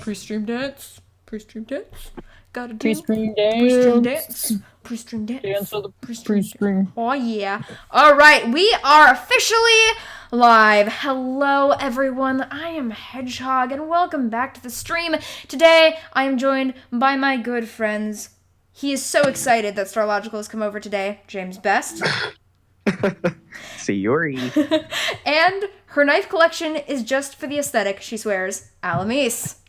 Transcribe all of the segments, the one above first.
Pre-stream dance. Pre-stream dance. Gotta do Pre-stream pre-stream dance. dance. Pre-stream dance. Dance for the Pre-stream dance. pre-stream. Oh yeah. All right, we are officially live. Hello everyone. I am Hedgehog and welcome back to the stream. Today I am joined by my good friends. He is so excited that Starlogical has come over today. James Best. See Yuri. And her knife collection is just for the aesthetic, she swears. Alamise.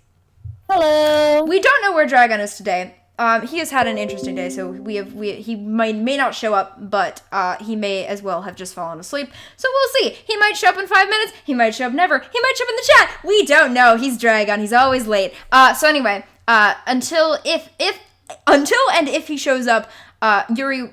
Hello. We don't know where Dragon is today. He has had an interesting day, so he may not show up, but he may as well have just fallen asleep. So we'll see. He might show up in 5 minutes. He might show up never. He might show up in the chat. We don't know. He's Dragon. He's always late. So anyway, until and if he shows up, Yuri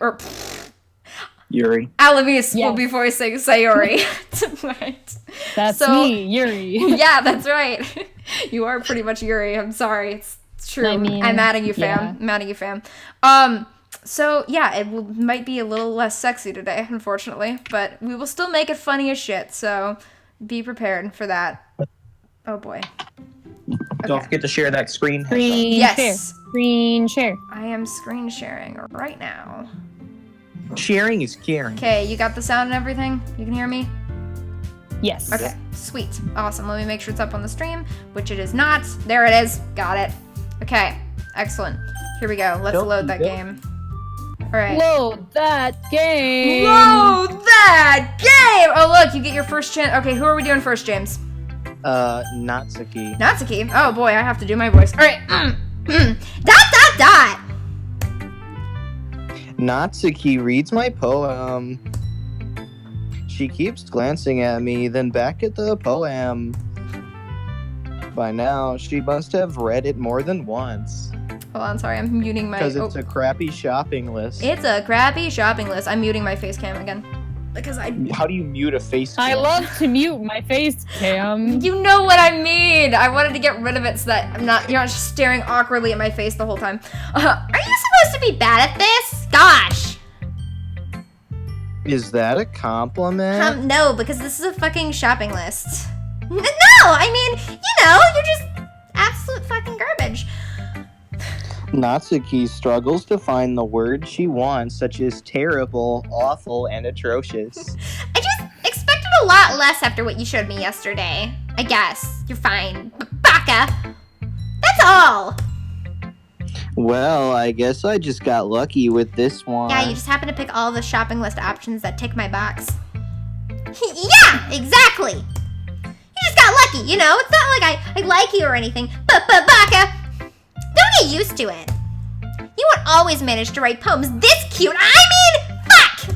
Alamise will be voicing Sayori tonight. That's me, Yuri. Yeah, that's right. You are pretty much Yuri. I'm sorry. It's true. I mean, I'm mad at you, fam. Yeah. I'm mad at you, fam. So yeah, it might be a little less sexy today, unfortunately, but we will still make it funny as shit. So be prepared for that. Oh boy. Okay. Don't forget to share that screen. Yes. Share. Screen share. I am screen sharing right now. Sharing is caring. Okay, you got the sound and everything? You can hear me? Yes. Okay, sweet. Awesome. Let me make sure it's up on the stream, which it is not. There it is. Got it. Okay, excellent. Here we go. Let's load that game. All right. Load that game. Load that game! Oh, look, you get your first chance. Okay, who are we doing first, James? Natsuki. Natsuki? Oh, boy, I have to do my voice. All right. Dot. Natsuki reads my poem. She keeps glancing at me, then back at the poem. By now, she must have read it more than once. Hold on, sorry, I'm muting my... Because it's a crappy shopping list. It's a crappy shopping list. I'm muting my face cam again. Because How do you mute a face cam? I love to mute my face cam. You know what I mean! I wanted to get rid of it so that you're not just staring awkwardly at my face the whole time. Are you supposed to be bad at this? Gosh! Is that a compliment? No, because this is a fucking shopping list. No, I mean, you're just absolute fucking garbage. Natsuki struggles to find the word she wants, such as terrible, awful, and atrocious. I just expected a lot less after what you showed me yesterday. I guess. You're fine. Baka! That's all! Well, I guess I just got lucky with this one. Yeah, you just happen to pick all the shopping list options that tick my box. Yeah, exactly! You just got lucky, It's not like I like you or anything. But Baka! Don't get used to it. You won't always manage to write poems this cute. Fuck!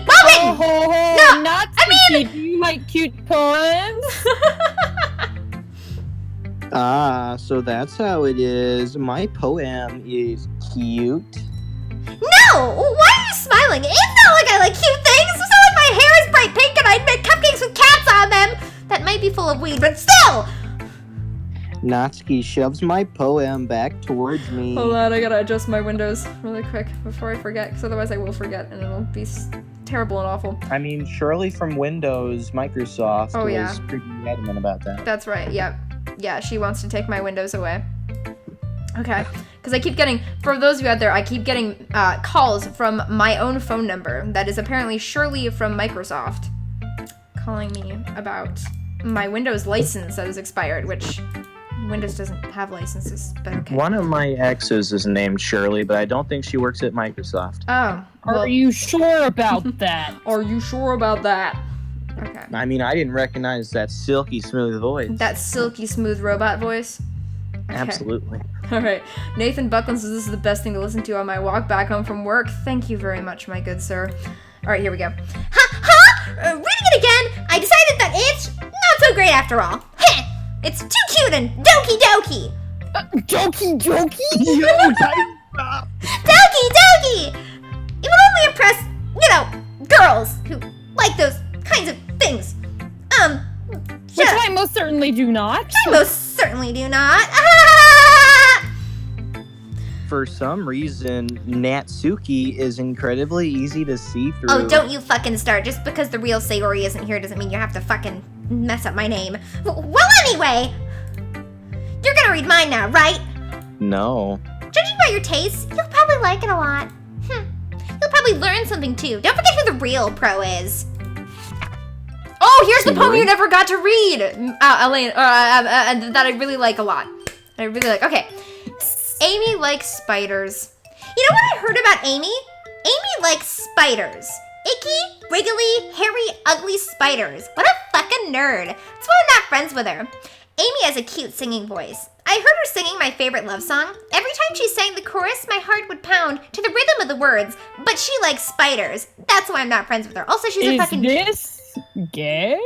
Well written! No, Natsuki, do you like cute poems? So that's how it is. My poem is cute. No! Why are you smiling? It's not like I like cute things. It's not like my hair is bright pink and I'd make cupcakes with cats on them. That might be full of weed, but still! Natsuki shoves my poem back towards me. Hold on, I gotta adjust my windows really quick before I forget, because otherwise I will forget and it'll be terrible and awful. I mean, Shirley from Windows, Microsoft was pretty adamant about that. That's right, yep. Yeah, she wants to take my windows away. Okay, because I keep getting, for those of you out there, I keep getting calls from my own phone number that is apparently Shirley from Microsoft calling me about my Windows license that is expired, which Windows doesn't have licenses, but okay. One of my exes is named Shirley, but I don't think she works at Microsoft. Oh. Well, are you sure about that? Are you sure about that? Okay. I mean, I didn't recognize that silky smooth voice. That silky smooth robot voice? Okay. Absolutely. All right. Nathan Buckland says this is the best thing to listen to on my walk back home from work. Thank you very much, my good sir. All right, here we go. Reading it again, I decided that it's not so great after all. It's too cute and doki doki. Doki doki? Yo, time stop. Doki doki! It would only impress, girls who like those kinds of things. Which I most certainly do not. I most certainly do not. For some reason, Natsuki is incredibly easy to see through. Oh, don't you fucking start. Just because the real Sayori isn't here doesn't mean you have to fucking mess up my name. Well, anyway, You're gonna read mine now, right? No. Judging by your tastes, you'll probably like it a lot. You'll probably learn something too. Don't forget who the real pro is. Oh, here's the poem you never got to read, Elaine. That I really like a lot. I really like. Okay, Amy likes spiders. You know what I heard about Amy? Amy likes spiders. Icky, wriggly, hairy, ugly spiders. What a fucking nerd. That's why I'm not friends with her. Amy has a cute singing voice. I heard her singing my favorite love song. Every time she sang the chorus, my heart would pound to the rhythm of the words. But she likes spiders. That's why I'm not friends with her. Also, she's a fucking... Is this gay?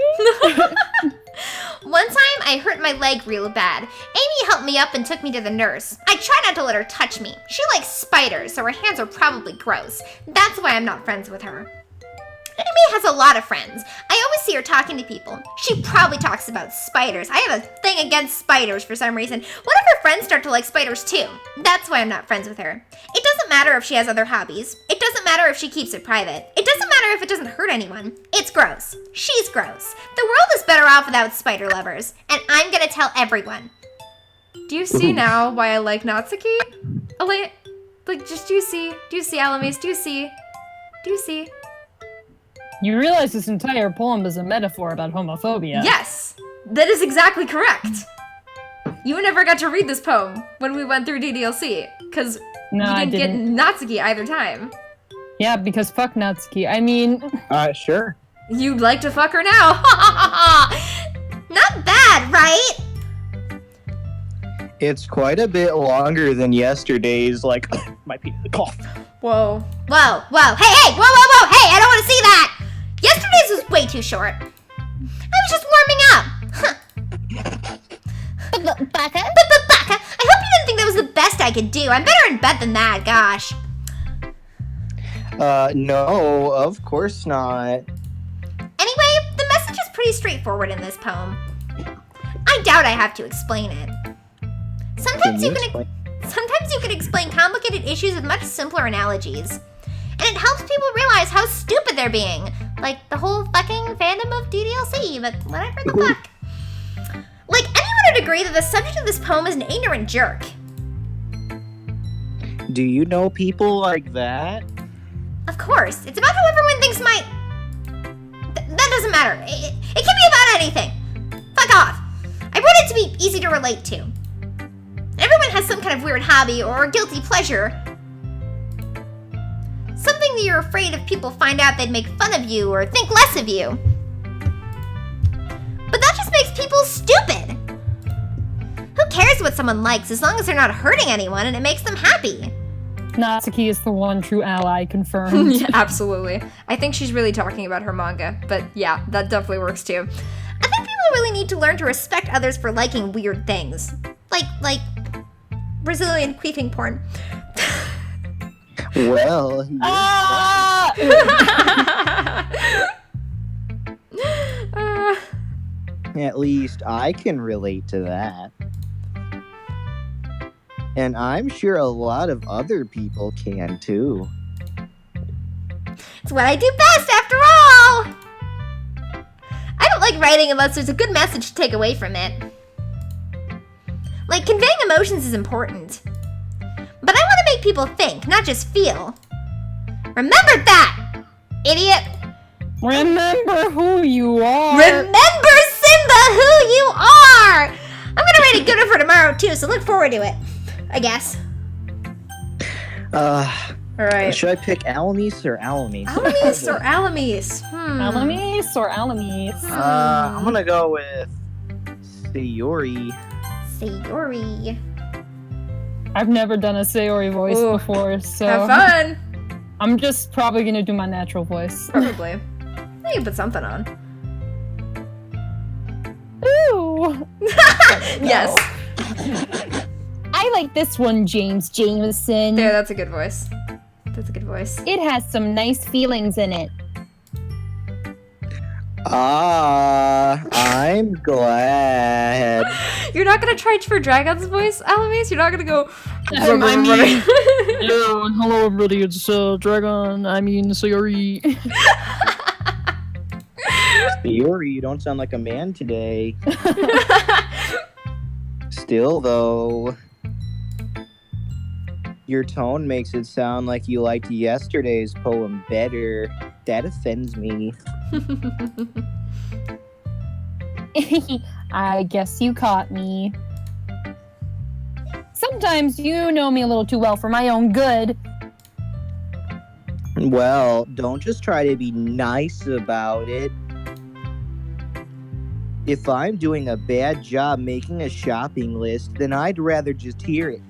One time, I hurt my leg real bad. Amy helped me up and took me to the nurse. I try not to let her touch me. She likes spiders, so her hands are probably gross. That's why I'm not friends with her. Amy has a lot of friends. I always see her talking to people. She probably talks about spiders. I have a thing against spiders for some reason. One of her friends start to like spiders too. That's why I'm not friends with her. It doesn't matter if she has other hobbies. It doesn't matter if she keeps it private. It doesn't matter if it doesn't hurt anyone. It's gross. She's gross. The world is better off without spider lovers. And I'm gonna tell everyone. Do you see now why I like Natsuki? Elaine, like, just do you see, Alamis? Do you see? You realize this entire poem is a metaphor about homophobia. Yes, that is exactly correct. You never got to read this poem when we went through DDLC, because you didn't get Natsuki either time. Yeah, because fuck Natsuki. I mean... Sure. You'd like to fuck her now. Not bad, right? It's quite a bit longer than yesterday's, like, might be the cough. Whoa. Whoa, whoa, hey, whoa, hey, I don't want to see that! Yesterday's was way too short. I was just warming up. Baka? Baka, I hope you didn't think that was the best I could do. I'm better in bed than that, gosh. No, of course not. Anyway, the message is pretty straightforward in this poem. I doubt I have to explain it. Sometimes you can explain complicated issues with much simpler analogies. And it helps people realize how stupid they're being. Like the whole fucking fandom of DDLC, but whatever the fuck. Like, anyone would agree that the subject of this poem is an ignorant jerk. Do you know people like that? Of course. It's about who everyone thinks might... that doesn't matter. It can be about anything. Fuck off. I wrote it to be easy to relate to. Everyone has some kind of weird hobby or guilty pleasure. Something that you're afraid if people find out they'd make fun of you or think less of you. But that just makes people stupid. Who cares what someone likes as long as they're not hurting anyone and it makes them happy? Natsuki is the one true ally, confirmed. Yeah, absolutely. I think she's really talking about her manga, but yeah, that definitely works too. I think people really need to learn to respect others for liking weird things. Like Brazilian queefing porn. Well, at least I can relate to that. And I'm sure a lot of other people can too. It's what I do best, after all! I don't like writing unless there's a good message to take away from it. Like, conveying emotions is important. But I want to make people think, not just feel. Remember that, idiot! Remember who you are! Remember, Simba, who you are! I'm gonna write a good one for tomorrow, too, so look forward to it. I guess. Alright. Should I pick Alamis or Alamis? Alamis or Alamis? Alamis or Alamis? I'm gonna go with Sayori. Sayori. I've never done a Sayori voice before, so... Have fun! I'm just probably gonna do my natural voice. Probably. You can put something on. Ooh! Yes. I like this one, James Jameson. Yeah, that's a good voice. That's a good voice. It has some nice feelings in it. I'm glad. You're not gonna try for Dragon's voice, Alamis? You're not gonna go... Yeah, and hello everybody, it's Dragon, Sayori. Sayori, you don't sound like a man today. Still, though, your tone makes it sound like you liked yesterday's poem better. That offends me. I guess you caught me. Sometimes you know me a little too well for my own good. Well, don't just try to be nice about it. If I'm doing a bad job making a shopping list, then I'd rather just hear it.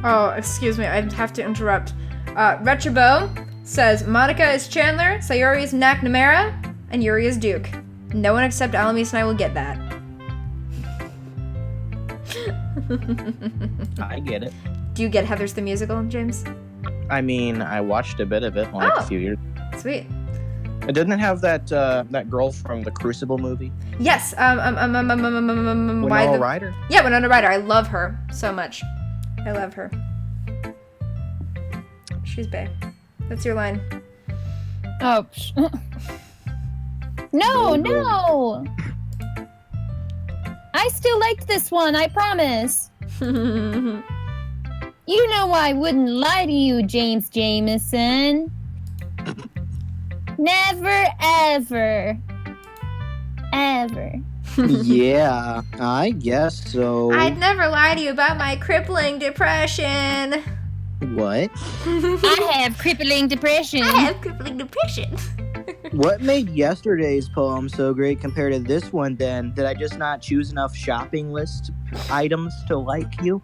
Oh, excuse me, I have to interrupt. Retrobo says Monica is Chandler, Sayori is McNamara, and Yuri is Duke. No one except Alamis and I will get that. I get it. Do you get Heathers the Musical, James? I mean, I watched a bit of it a few years. Sweet. It didn't have that girl from the Crucible movie. Yes. Winona Ryder. Yeah, Winona Ryder. I love her so much. I love her. She's bae. That's your line. Oh. No. I still liked this one, I promise. You know I wouldn't lie to you, James Jameson. Never, ever. Ever. Yeah, I guess so. I'd never lie to you about my crippling depression. What? I have crippling depression. I have crippling depression. What made yesterday's poem so great compared to this one then? Did I just not choose enough shopping list items to like you?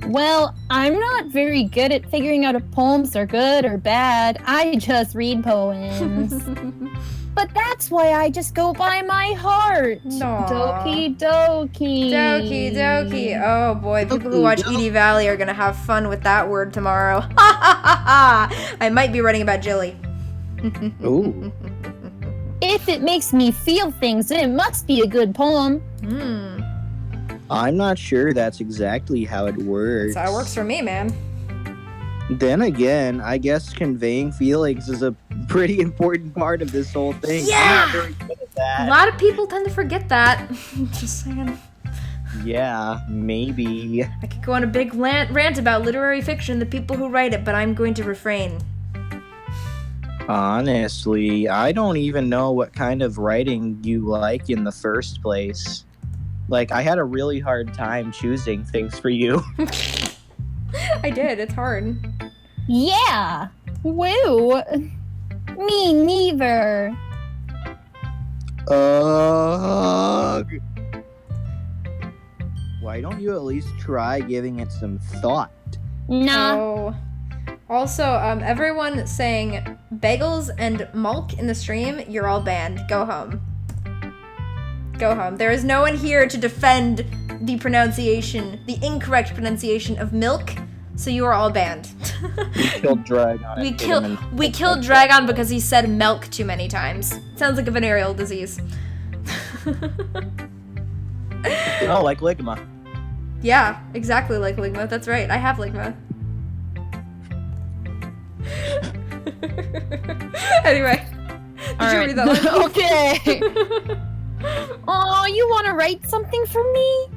Well, I'm not very good at figuring out if poems are good or bad. I just read poems. But that's why I just go by my heart. Aw. Doki Doki. Doki Doki. Oh boy, people who watch Edie Valley are gonna have fun with that word tomorrow. Ha ha ha ha! I might be writing about Jilly. Ooh. If it makes me feel things, then it must be a good poem. I'm not sure that's exactly how it works. That's how it works for me, man. Then again, I guess conveying feelings is a pretty important part of this whole thing. Yeah! I'm not very good at that. A lot of people tend to forget that. Just saying. Yeah, maybe. I could go on a big rant about literary fiction, the people who write it, but I'm going to refrain. Honestly, I don't even know what kind of writing you like in the first place. Like, I had a really hard time choosing things for you. I did, it's hard. Yeah. Woo. Me neither. Why don't you at least try giving it some thought? Nah. Oh. Also, everyone saying bagels and mulk in the stream, you're all banned. Go home. Go home. There is no one here to defend the pronunciation, the incorrect pronunciation of milk, so you are all banned. We killed Dragon. We killed Dragon because he said milk too many times. Sounds like a venereal disease. Oh, like Ligma. Yeah, exactly like Ligma. That's right. I have Ligma. Anyway, did you read that line? Okay. Oh, you want to write something for me?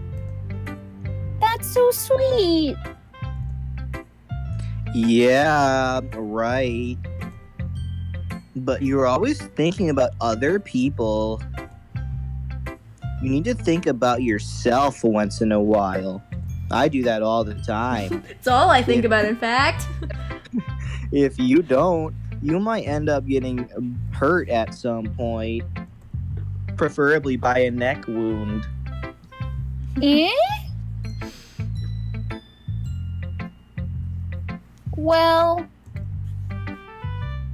That's so sweet. Yeah, right. But you're always thinking about other people. You need to think about yourself once in a while. I do that all the time. It's all I think about, in fact. If you don't, you might end up getting hurt at some point. Preferably by a neck wound. Eh? Well,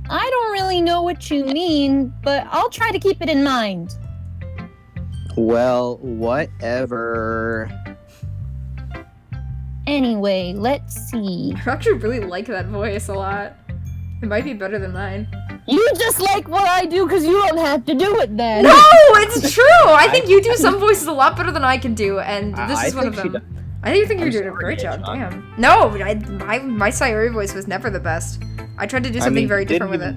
I don't really know what you mean, but I'll try to keep it in mind. Well, whatever. Anyway, let's see. I actually really like that voice a lot. It might be better than mine. You just like what I do because you don't have to do it then. No, it's true! I think you do some voices a lot better than I can do, and this is one of them. I think you're doing a great job. Damn. No, my Sayori voice was never the best. I tried to do something very different with it.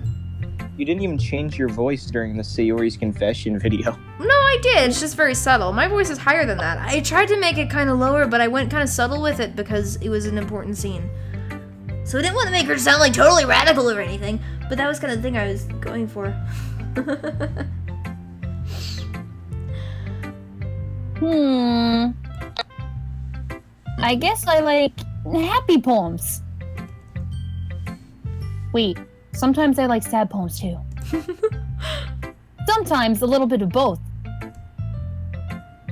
You didn't even change your voice during the Sayori's confession video. No, I did. It's just very subtle. My voice is higher than that. I tried to make it kind of lower, but I went kind of subtle with it because it was an important scene. So I didn't want to make her sound like totally radical or anything, but that was kind of the thing I was going for. I guess I like happy poems. Wait, sometimes I like sad poems too. Sometimes a little bit of both.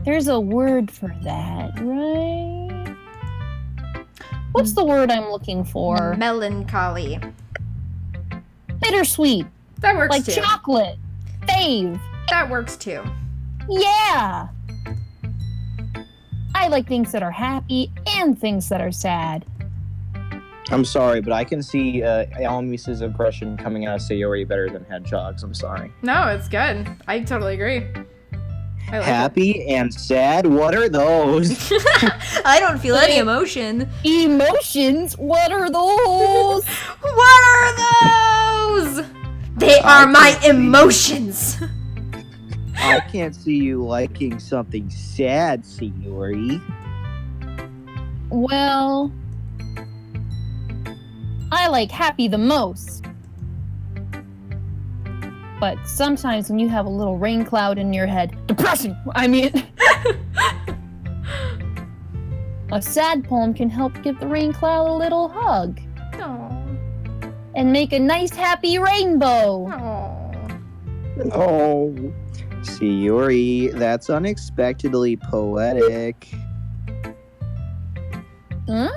There's a word for that, right? What's the word I'm looking for? Melancholy. Bittersweet. That works Like too. chocolate. Fave. That works too. Yeah! I like things that are happy and things that are sad. I'm sorry, but I can see Alamis's impression coming out of Sayori better than Hedgehog's. I'm sorry. No, it's good. I totally agree. I like Happy and sad? What are those? it. I don't feel any emotion. Emotions? What are those? What are those? They are my emotions. I can't see you liking something sad, Sayori. Well, I like happy the most. But sometimes when you have a little rain cloud in your head, depressing! I mean, a sad poem can help give the rain cloud a little hug Aw. and make a nice happy rainbow. Aw. Oh, Sayori, that's unexpectedly poetic. Huh?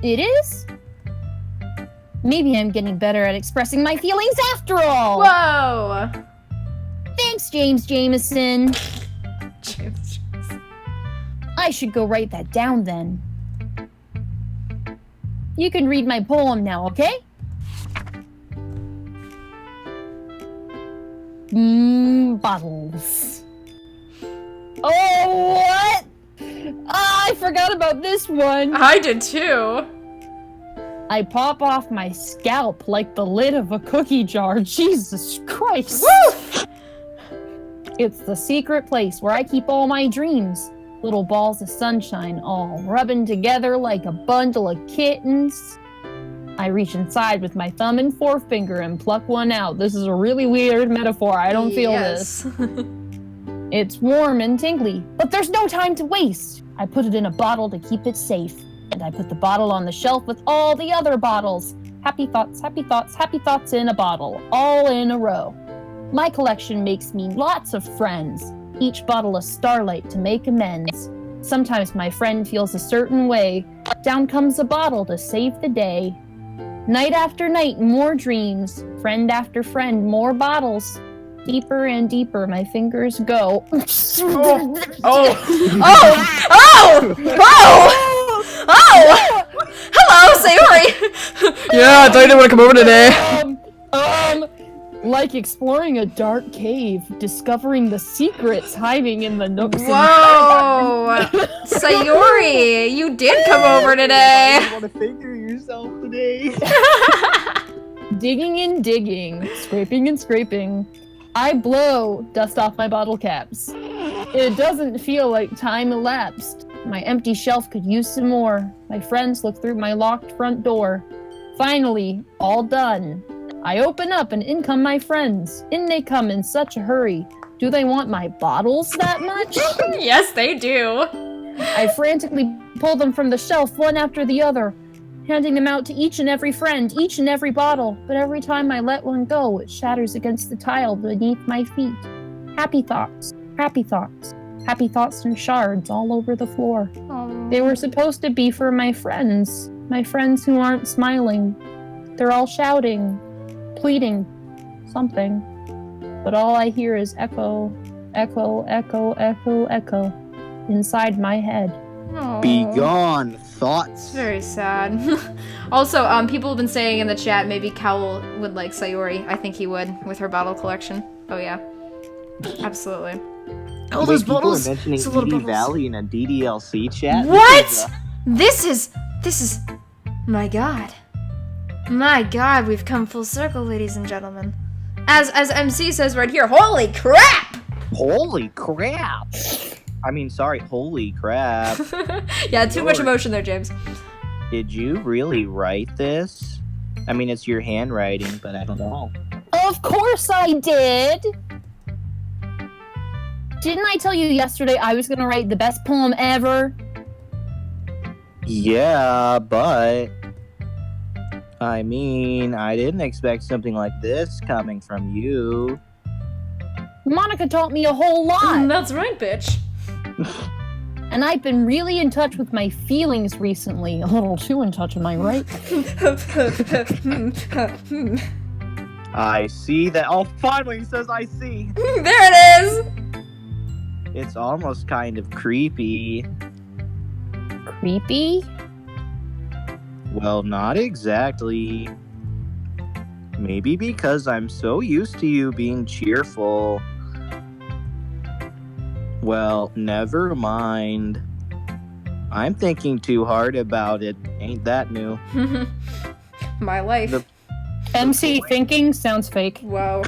It is? Maybe I'm getting better at expressing my feelings after all. Whoa. Thanks, James Jameson. James. I should go write that down then. You can read my poem now, okay? Bottles. Oh, what? I forgot about this one. I did too. I pop off my scalp like the lid of a cookie jar. Jesus Christ. Woo! It's the secret place where I keep all my dreams. Little balls of sunshine all rubbing together like a bundle of kittens. I reach inside with my thumb and forefinger and pluck one out. This is a really weird metaphor. I don't feel this. It's warm and tingly, but there's no time to waste. I put it in a bottle to keep it safe. And I put the bottle on the shelf with all the other bottles. Happy thoughts, happy thoughts, happy thoughts in a bottle, all in a row. My collection makes me lots of friends, each bottle a starlight to make amends. Sometimes my friend feels a certain way. Down comes a bottle to save the day. Night after night, more dreams. Friend after friend, more bottles. Deeper and deeper my fingers go. Oh! Hello, Sayori! Yeah, I thought you didn't want to come over today. Like exploring a dark cave, discovering the secrets hiding in the nooks and Whoa! Sayori, you did come over today. You want to figure yourself today? digging and digging, scraping and scraping. I blow dust off my bottle caps. It doesn't feel like time elapsed. My empty shelf could use some more. My friends look through my locked front door. Finally, all done. I open up and in come my friends. In they come in such a hurry. Do they want my bottles that much? Yes, they do. I frantically pull them from the shelf one after the other, handing them out to each and every friend, each and every bottle. But every time I let one go, it shatters against the tile beneath my feet. Happy thoughts, happy thoughts, happy thoughts and shards all over the floor. They were supposed to be for my friends who aren't smiling. They're all shouting, pleading, something. But all I hear is echo, echo, echo, echo, echo inside my head. Begone, It's thoughts. very sad. Also, people have been saying in the chat maybe Cowl would like Sayori. I think he would with her bottle collection. Oh yeah, absolutely. Oh, Wait, those people bottles! are mentioning It's a little ED bottles. Valley in a DDLC chat. What? This is. My God. My God, we've come full circle, ladies and gentlemen. As MC says right here, holy crap! Holy crap! I mean, sorry, holy crap. Yeah, too much emotion there, James. Did you really write this? I mean, it's your handwriting, but I don't know. Of course I did! Didn't I tell you yesterday I was gonna write the best poem ever? Yeah, but... I mean, I didn't expect something like this coming from you. Monica taught me a whole lot, That's right, bitch. and I've been really in touch with my feelings recently. A little too in touch, am I right? I see that. Oh, finally, he says I see. There it is! It's almost kind of creepy. Creepy? Well, not exactly. Maybe because I'm so used to you being cheerful. Well, never mind. I'm thinking too hard about it. Ain't that new? My life. The- MC thinking sounds fake. Wow.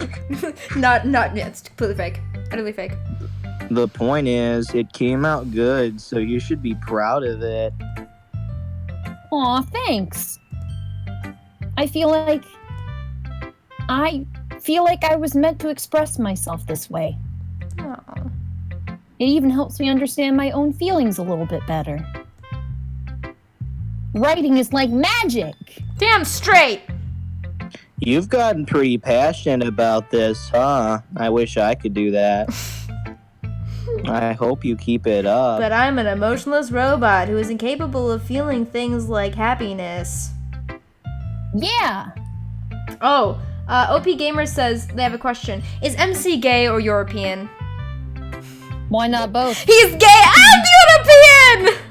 not, yeah, it's completely fake. Utterly fake. The point is, it came out good, so you should be proud of it. Aw, thanks. I feel like I was meant to express myself this way. Aw. It even helps me understand my own feelings a little bit better. Writing is like magic. Damn straight! You've gotten pretty passionate about this, huh? I wish I could do that. I hope you keep it up. But I'm an emotionless robot who is incapable of feeling things like happiness. Yeah. Oh, OP Gamer says they have a question. Is MC gay or European? Why not both? He's gay and European!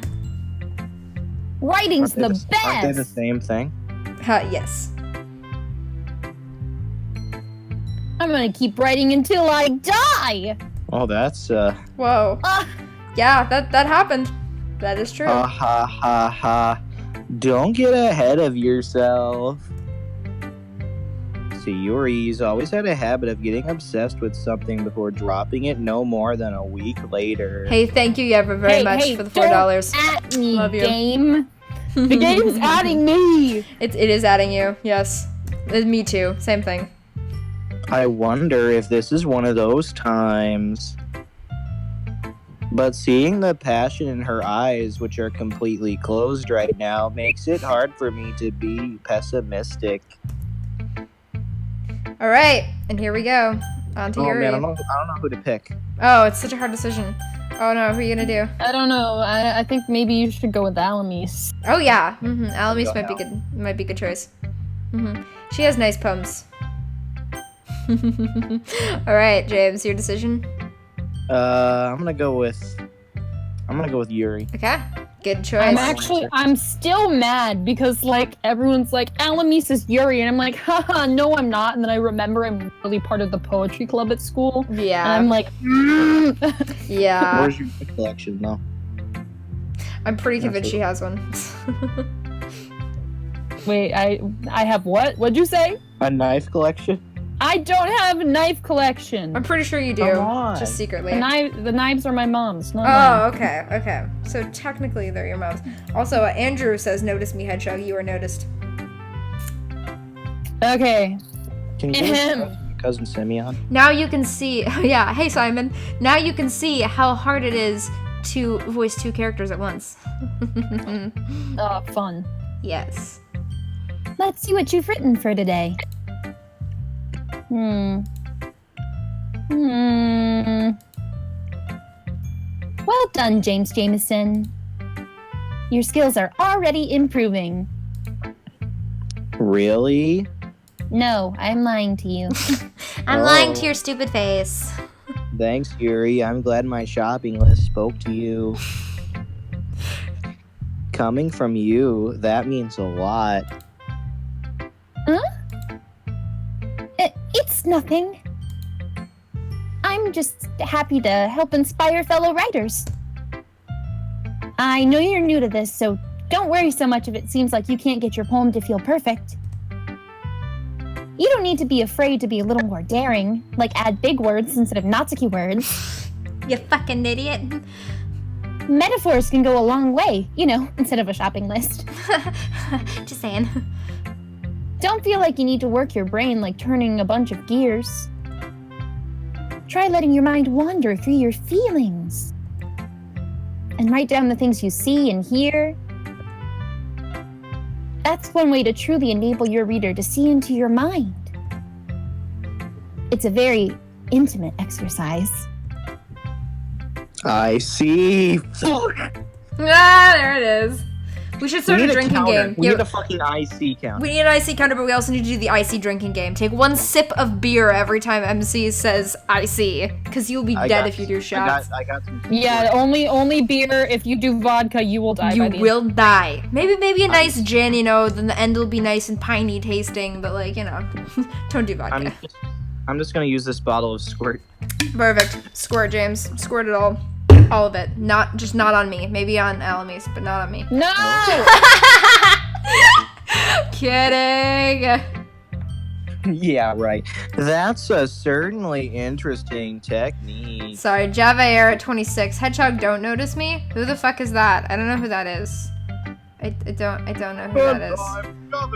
Writing's the Aren't they the best. same thing? Yes. I'm gonna keep writing until I die. Oh, that's Whoa. Ah. Yeah, that happened. That is true. ha ha ha. Don't get ahead of yourself. See, Yuri's always had a habit of getting obsessed with something before dropping it no more than a week later. Hey, thank you, Yevra, very much for the $4. At me, Love you. game. The game's adding me. It is adding you, yes. Me too, same thing. I wonder if this is one of those times. But seeing the passion in her eyes, which are completely closed right now, makes it hard for me to be pessimistic. All right, and here we go. On to Oh Yuri. man, I don't know who to pick. Oh, it's such a hard decision. Oh no, who are you gonna do? I don't know. I think maybe you should go with Alamis. Oh yeah, Alamis Go might be good. Might be a good choice. She has nice poems. All right, James, your decision. I'm gonna go with Yuri. Okay, good choice. I'm still mad because like everyone's like Alamis is Yuri, and I'm like, haha, no, I'm not. And then I remember I'm really part of the poetry club at school, and Yeah, I'm like, yeah. Where's your collection though? I'm pretty convinced she has one. wait, I have what? What'd you say? A knife collection? I don't have a knife collection. I'm pretty sure you do, Come on. just secretly. The knives are my mom's, not Oh, mine. okay. So technically they're your mom's. Also, Andrew says, "Notice me, Hedgehog. You are noticed." Okay. Can you give us your cousin Simeon? Now you can see. Yeah. Hey, Simon. Now you can see how hard it is to voice two characters at once. Fun. Yes. Let's see what you've written for today. Well done, James Jameson. Your skills are already improving. Really? No, I'm lying to you. I'm Oh. lying to your stupid face. Thanks, Yuri. I'm glad my shopping list spoke to you. Coming from you, that means a lot. It's nothing. I'm just happy to help inspire fellow writers. I know you're new to this, so don't worry so much if it seems like you can't get your poem to feel perfect. You don't need to be afraid to be a little more daring, like add big words instead of Natsuki words. You fucking idiot. Metaphors can go a long way, instead of a shopping list. Just saying. Don't feel like you need to work your brain like turning a bunch of gears. Try letting your mind wander through your feelings. And write down the things you see and hear. That's one way to truly enable your reader to see into your mind. It's a very intimate exercise. I see. Fuck. Ah, there it is. We should start a drinking game. We need a fucking IC count. We need an IC counter, but we also need to do the IC drinking game. Take 1 sip of beer every time MC says IC, because you'll be dead if you do shots. I got some. Yeah, only beer. If you do vodka, you will die. You will die. Maybe a nice gin, then the end will be nice and piney tasting, but don't do vodka. I'm just gonna use this bottle of squirt. Perfect. Squirt, James. Squirt it all. All of it. Not on me. Maybe on Alamis, but not on me. No! Kidding. Yeah, right. That's a certainly interesting technique. Sorry, Java Air at 26. Hedgehog, don't notice me? Who the fuck is that? I don't know who that is. I don't know who that is.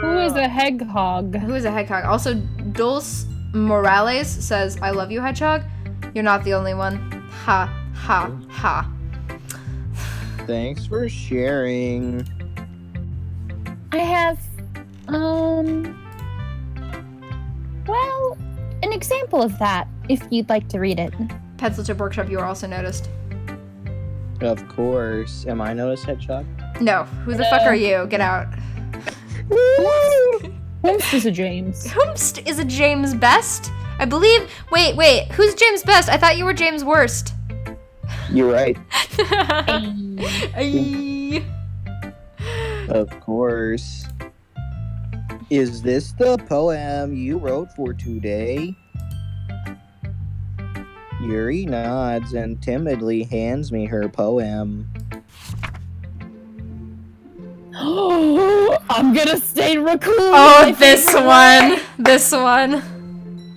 Who is a hedgehog? Who is a hedgehog? Also, Dulce Morales says, I love you, Hedgehog. You're not the only one. Ha, ha, ha. Thanks for sharing. I have, well, an example of that, if you'd like to read it. Pencil Tip Workshop, you are also noticed. Of course. Am I noticed, Hedgehog? No. Who the fuck are you? Get out. Whomst is a James. Whomst is a James Best? I believe. Wait. Who's James Best? I thought you were James Worst. You're right. Ay. Of course. Is this the poem you wrote for today? Yuri nods and timidly hands me her poem. I'm gonna say raccoon. Oh, this one. This one.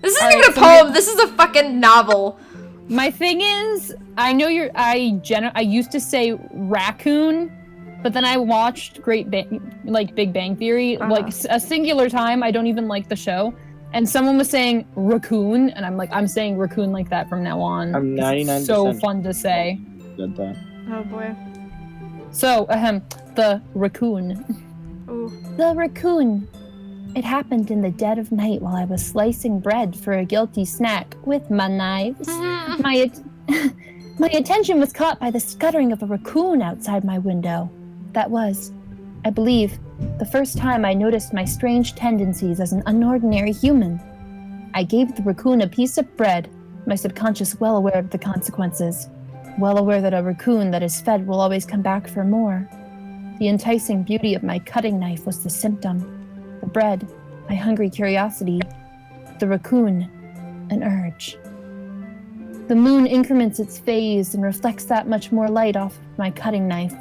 This isn't even a poem. This is a fucking novel. My thing is, I know I used to say raccoon, but then I watched Big Bang Theory, like a singular time. I don't even like the show, and someone was saying raccoon, and I'm like, I'm saying raccoon like that from now on. I'm 99%. So fun to say. Did that. Oh boy. So, the raccoon. Ooh. The raccoon. It happened in the dead of night while I was slicing bread for a guilty snack with my knives. My attention was caught by the scuttering of a raccoon outside my window. That was, I believe, the first time I noticed my strange tendencies as an unordinary human. I gave the raccoon a piece of bread, my subconscious well aware of the consequences, well aware that a raccoon that is fed will always come back for more. The enticing beauty of my cutting knife was the symptom. The bread, my hungry curiosity. The raccoon, an urge. The moon increments its phase and reflects that much more light off my cutting knife.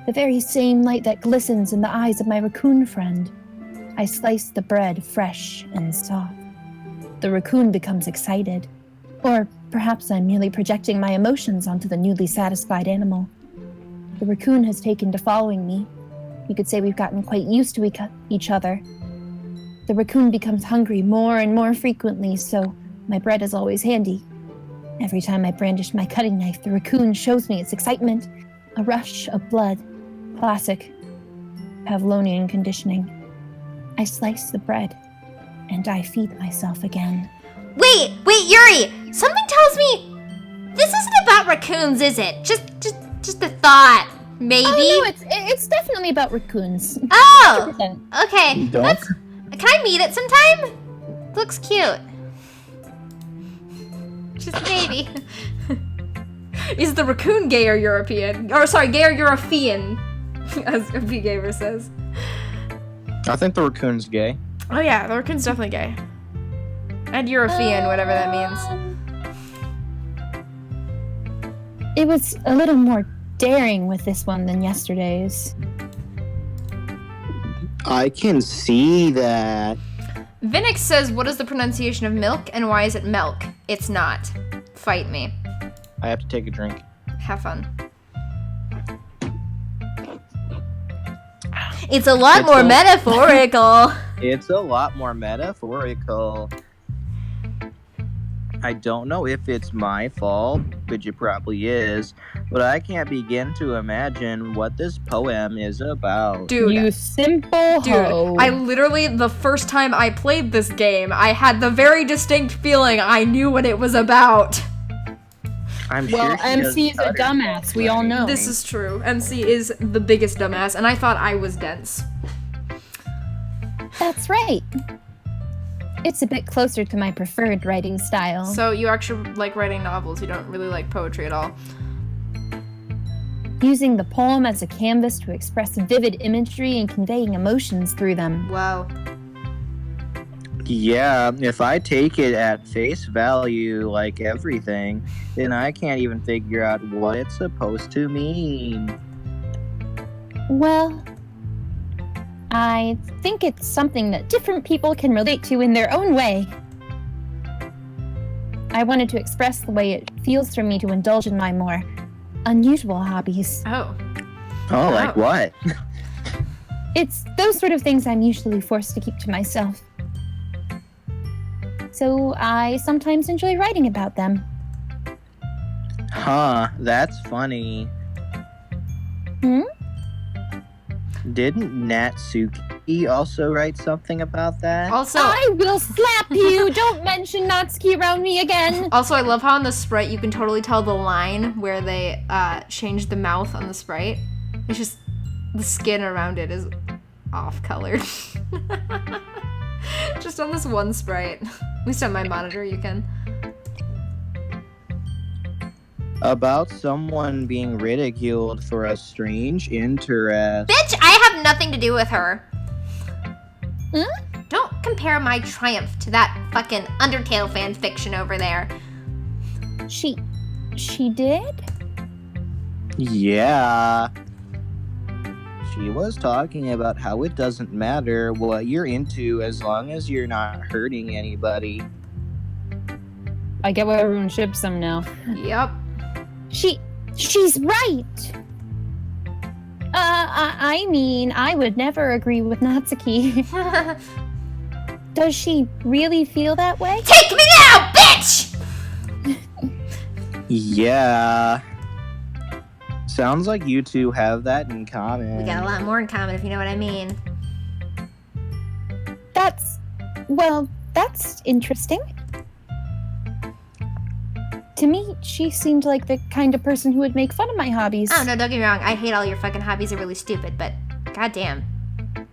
The very same light that glistens in the eyes of my raccoon friend. I slice the bread fresh and soft. The raccoon becomes excited. Or perhaps I'm merely projecting my emotions onto the newly satisfied animal. The raccoon has taken to following me. You could say we've gotten quite used to each other. The raccoon becomes hungry more and more frequently, so my bread is always handy. Every time I brandish my cutting knife, the raccoon shows me its excitement. A rush of blood. Classic Pavlovian conditioning. I slice the bread, and I feed myself again. Wait, Yuri! Something tells me this isn't about raccoons, is it? Just a thought, maybe? Oh, no, it's definitely about raccoons. Oh! 100%. Okay, can I meet it sometime? Looks cute. Just maybe. Is the raccoon gay or European? Or sorry, gay or European, as V Gamer says. I think the raccoon's gay. Oh yeah, the raccoon's definitely gay. And European, whatever that means. It was a little more daring with this one than yesterday's. I can see that. Vinix says, what is the pronunciation of milk and why is it milk? It's not. Fight me. I have to take a drink. Have fun. It's a lot more metaphorical. It's a lot more metaphorical. I don't know if it's my fault, which it probably is, but I can't begin to imagine what this poem is about. Dude. You simple hoe. I literally, the first time I played this game, I had the very distinct feeling I knew what it was about. I'm Well, sure she MC is does a utter dumbass. We all know. This is true. MC is the biggest dumbass, and I thought I was dense. That's right. It's a bit closer to my preferred writing style. So you actually like writing novels, you don't really like poetry at all. Using the poem as a canvas to express vivid imagery and conveying emotions through them. Wow. Yeah, if I take it at face value, like everything, then I can't even figure out what it's supposed to mean. Well, I think it's something that different people can relate to in their own way. I wanted to express the way it feels for me to indulge in my more unusual hobbies. Oh. Oh, like what? It's those sort of things I'm usually forced to keep to myself. So I sometimes enjoy writing about them. Huh, that's funny. Hmm? Didn't Natsuki also write something about that? Also, I will slap you! Don't mention Natsuki around me again! I love how on the sprite you can totally tell the line where they changed the mouth on the sprite. It's just the skin around it is off-colored. Just on this one sprite. At least on my monitor you can. About someone being ridiculed for a strange interest. Bitch, I have nothing to do with her. Huh? Don't compare my triumph to that fucking Undertale fan fiction over there. She did? Yeah. She was talking about how it doesn't matter what you're into as long as you're not hurting anybody. I get why everyone ships them now. Yep. She's right! I mean, I would never agree with Natsuki. Does she really feel that way? Take me now, bitch! Yeah. Sounds like you two have that in common. We got a lot more in common, if you know what I mean. That's interesting. To me, she seemed like the kind of person who would make fun of my hobbies. Oh, no, don't get me wrong. I hate all your fucking hobbies. They're really stupid, but goddamn.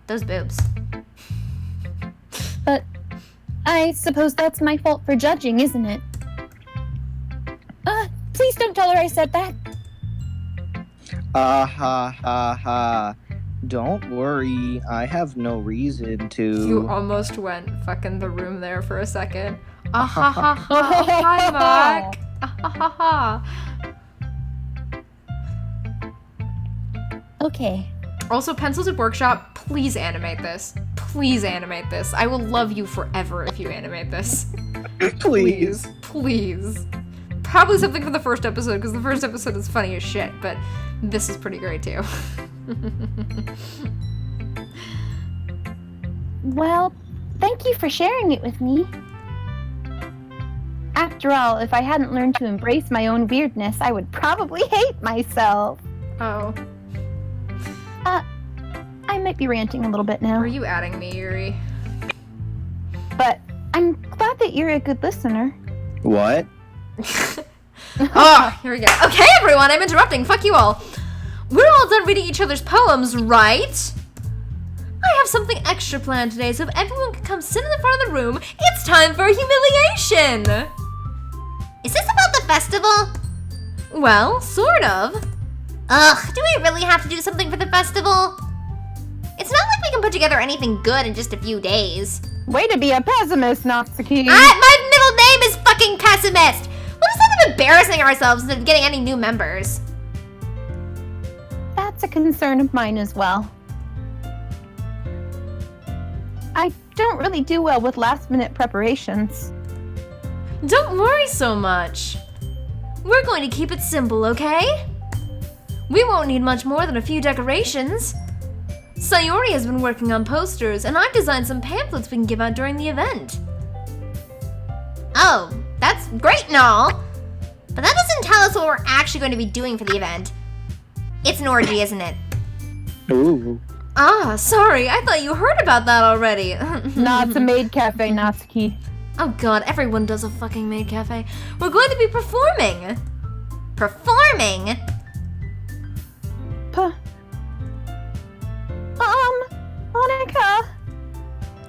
Those boobs. But I suppose that's my fault for judging, isn't it? Please don't tell her I said that. Ha ha ha. Don't worry, I have no reason to. You almost went fucking the room there for a second. Ah ha ha ha. Oh, hi, Mark. Ah ha ha ha. Okay. Also, Pencils at Workshop, please animate this. Please animate this. I will love you forever if you animate this. Please. Please. Probably something for the first episode, because the first episode is funny as shit, but this is pretty great too. Well, thank you for sharing it with me. After all, if I hadn't learned to embrace my own weirdness, I would probably hate myself. Oh. I might be ranting a little bit now, Were you adding me, Yuri? but I'm glad that you're a good listener. What? Oh, here we go. Okay, everyone, I'm interrupting. Fuck you all. We're all done reading each other's poems, right? I have something extra planned today, so if everyone can come sit in the front of the room, it's time for humiliation. Is this about the festival? Well, sort of. Ugh, do we really have to do something for the festival? It's not like we can put together anything good in just a few days. Way to be a pessimist, Natsuki. My middle name is fucking Pessimist! We'll just end up embarrassing ourselves instead of getting any new members. That's a concern of mine as well. I don't really do well with last-minute preparations. Don't worry so much. We're going to keep it simple, okay? We won't need much more than a few decorations. Sayori has been working on posters, and I've designed some pamphlets we can give out during the event. Oh, that's great and all. But that doesn't tell us what we're actually going to be doing for the event. It's an orgy, isn't it? Ooh. Ah, sorry, I thought you heard about that already. Nah, it's a maid cafe, Natsuki. Oh god, everyone does a fucking maid cafe. We're going to be performing. Performing? Monica.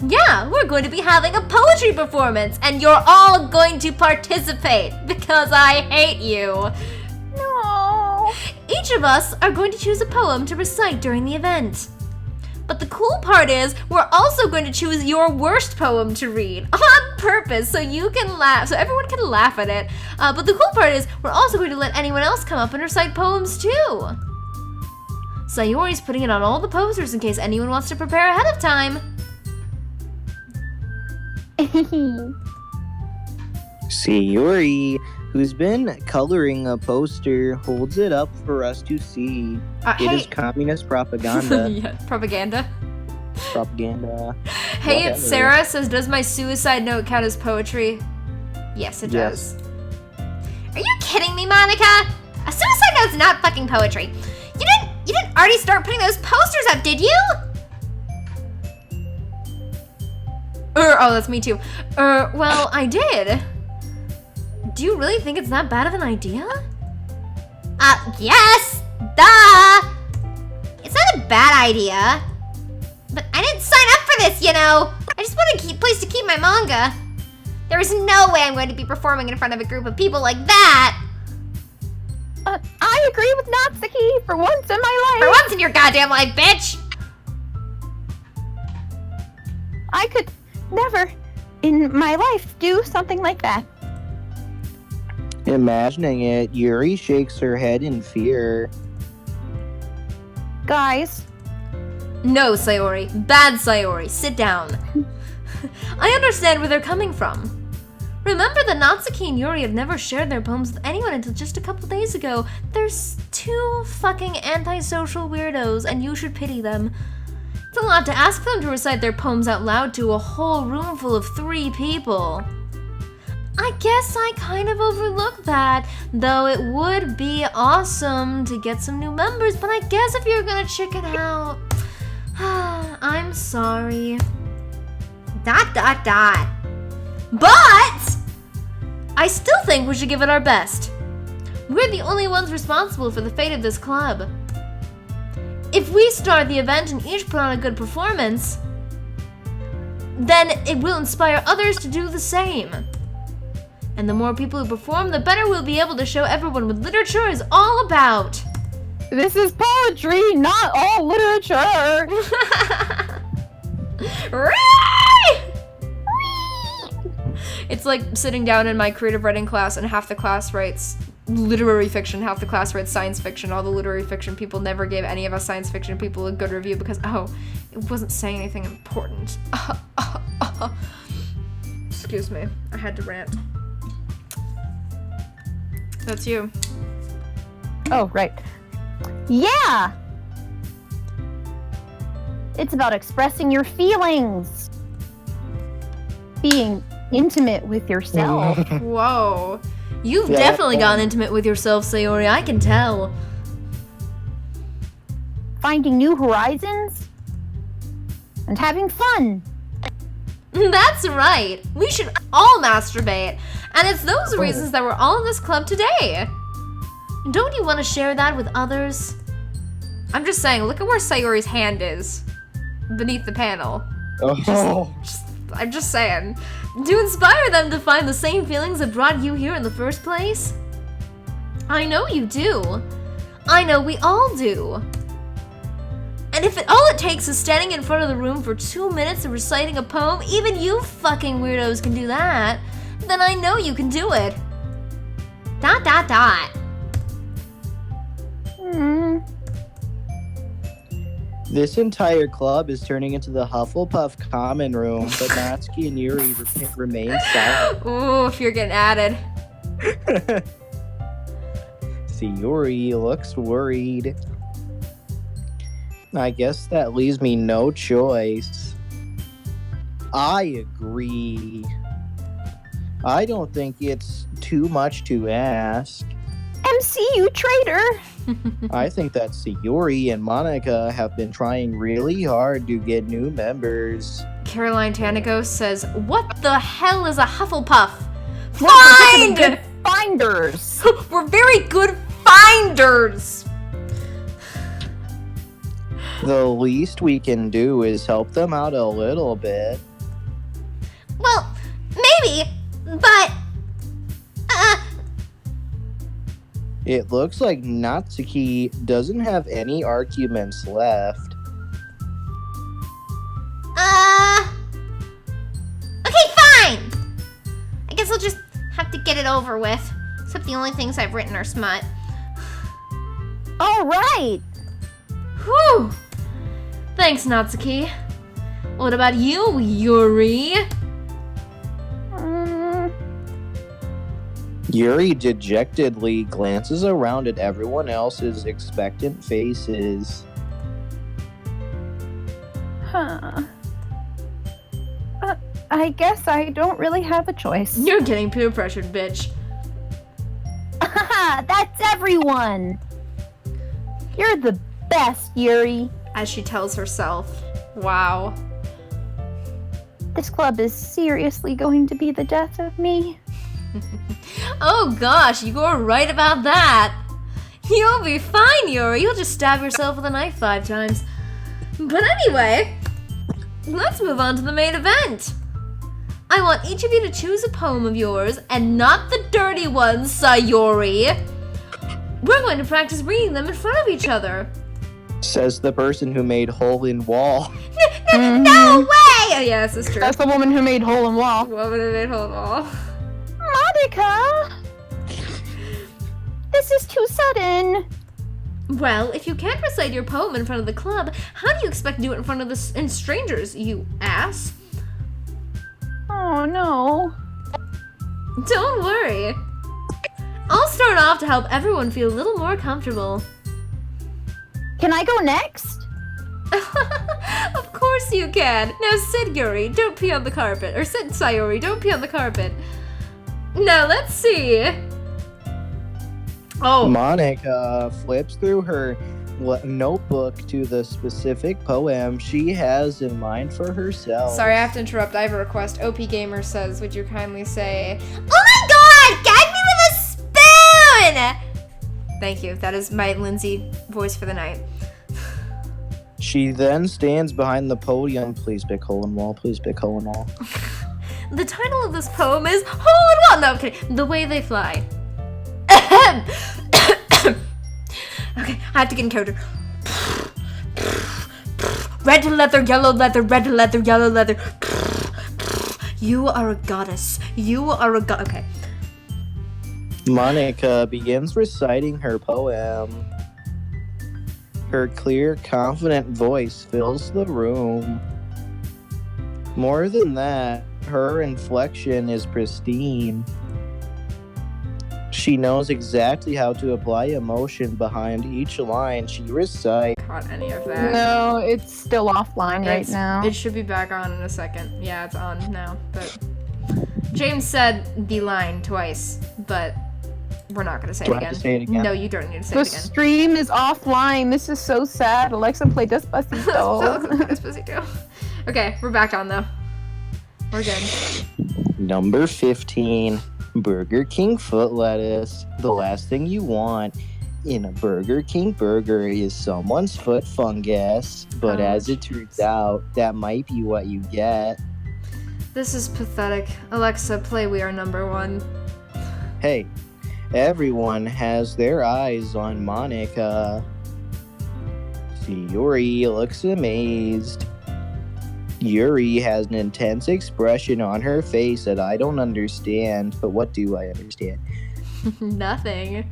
Yeah, we're going to be having a poetry performance, and you're all going to participate because I hate you. No. Each of us are going to choose a poem to recite during the event. But the cool part is, we're also going to choose your worst poem to read on purpose so you can laugh, so everyone can laugh at it. But the cool part is, we're also going to let anyone else come up and recite poems too. Sayori's putting it on all the posters in case anyone wants to prepare ahead of time. Sayori, who's been coloring a poster, holds it up for us to see. It is communist propaganda. Yeah, propaganda. Propaganda. Hey, Whatever. it's Sarah says, does my suicide note count as poetry? Yes, it Yes. does. Are you kidding me, Monica? A suicide note's not fucking poetry. You didn't already start putting those posters up, did you? Oh, that's me too. Well, I did. Do you really think it's that bad of an idea? Yes! Duh! It's not a bad idea. But I didn't sign up for this, you know. I just want a place to keep my manga. There is no way I'm going to be performing in front of a group of people like that. I agree with Natsuki for once in my For life. once in your goddamn life, bitch! I could never in my life do something like that. Imagining it, Yuri shakes her head in fear. Guys, No, Sayori. Bad Sayori. Sit down. I understand where they're coming from. Remember that Natsuki and Yuri have never shared their poems with anyone until just a couple days ago. They're two fucking antisocial weirdos, and you should pity them. It's a lot to ask them to recite their poems out loud to a whole room full of 3 people. I guess I kind of overlooked that, though it would be awesome to get some new members, but I guess if you're gonna chicken out, I'm sorry. ... But I still think we should give it our best. We're the only ones responsible for the fate of this club. If we start the event and each put on a good performance, then it will inspire others to do the same. And the more people who perform, the better we'll be able to show everyone what literature is all about. this is poetry, not all literature. It's like sitting down in my creative writing class and half the class writes literary fiction, half the class writes science fiction. All the literary fiction people never gave any of us science fiction people a good review because, it wasn't saying anything important. Excuse me, I had to rant. That's you. Oh, right. Yeah! It's about expressing your feelings. Being intimate with yourself. Whoa. You've Yeah, definitely gotten intimate with yourself, Sayori, I can tell. Finding new horizons. And having fun. That's right. We should all masturbate. And it's those reasons that we're all in this club today. Don't you want to share that with others? I'm just saying, look at where Sayori's hand is. Beneath the panel. Oh. I'm just saying. To inspire them to find the same feelings that brought you here in the first place? I know you do. I know we all do. And if all it takes is standing in front of the room for 2 minutes and reciting a poem, even you fucking weirdos can do that, then I know you can do it. ... This entire club is turning into the Hufflepuff common room, but Natsuki and Yuri remain silent. Ooh, if you're getting added. See, Yuri looks worried. I guess that leaves me no choice. I agree. I don't think it's too much to ask. MCU traitor! I think that Yuri and Monica have been trying really hard to get new members. Caroline Tanago says, "What the hell is a Hufflepuff?" Find! Find! Finders! We're very good finders! The least we can do is help them out a little bit. Well, maybe, but It looks like Natsuki doesn't have any arguments left. okay, fine. I guess I'll just have to get it over with. Except the only things I've written are smut. All right! Whew! Thanks, Natsuki. What about you, Yuri? Yuri dejectedly glances around at everyone else's expectant faces. Huh. I guess I don't really have a choice. You're getting peer pressured, bitch. That's everyone! You're the best, Yuri. As she tells herself. Wow. This club is seriously going to be the death of me. Oh gosh, you were right about that. You'll be fine, Yuri. You'll just stab yourself with a knife 5 times. But anyway, let's move on to the main event. I want each of you to choose a poem of yours, and not the dirty ones, Sayori. We're going to practice reading them in front of each other. Says the person who made Hole in Wall. No way! Oh, yeah, this is true. That's the woman who made Hole in Wall. What would have made hold all? Monica! This is too sudden. Well, if you can't recite your poem in front of the club, how do you expect to do it in front of strangers, you ass? Oh no. Don't worry. I'll start off to help everyone feel a little more comfortable. Can I go next? Of course you can. Now sit, Yuri, don't pee on the carpet. Or sit, Sayori, don't pee on the carpet. Now let's see. Oh. Monica flips through her notebook to the specific poem she has in mind for herself. Sorry, I have to interrupt. I have a request. OP Gamer says, would you kindly say, Oh my god! Gag me with a spoon! thank you. That is my Lindsay voice for the night. She then stands behind the podium. Please pick Hole in Wall. Please pick Hole in Wall. The title of this poem is Hole in Wall. No, okay. The Way They Fly. Okay, I have to get in character. Red leather, yellow leather, red leather, yellow leather. You are a goddess. You are a god. Okay. Monica begins reciting her poem. Her clear, confident voice fills the room. More than that, her inflection is pristine. She knows exactly how to apply emotion behind each line she recites. Caught any of that? No, it's still offline right now. It should be back on in a second. Yeah, it's on now. But James said "be line" twice, but we're not gonna say Do it I again. have to say it again? No, you don't need to say The it again. stream is offline. This is so sad. Alexa, play Despacito. Despacito. Okay, we're back on though. We're good. Number 15, Burger King foot lettuce. The last thing you want in a Burger King burger is someone's foot fungus, but as it turns out, that might be what you get. This is pathetic. Alexa, play We Are Number One. Hey, everyone has their eyes on Monica. Yuri looks amazed. Yuri has an intense expression on her face that I don't understand, but what do I understand? Nothing.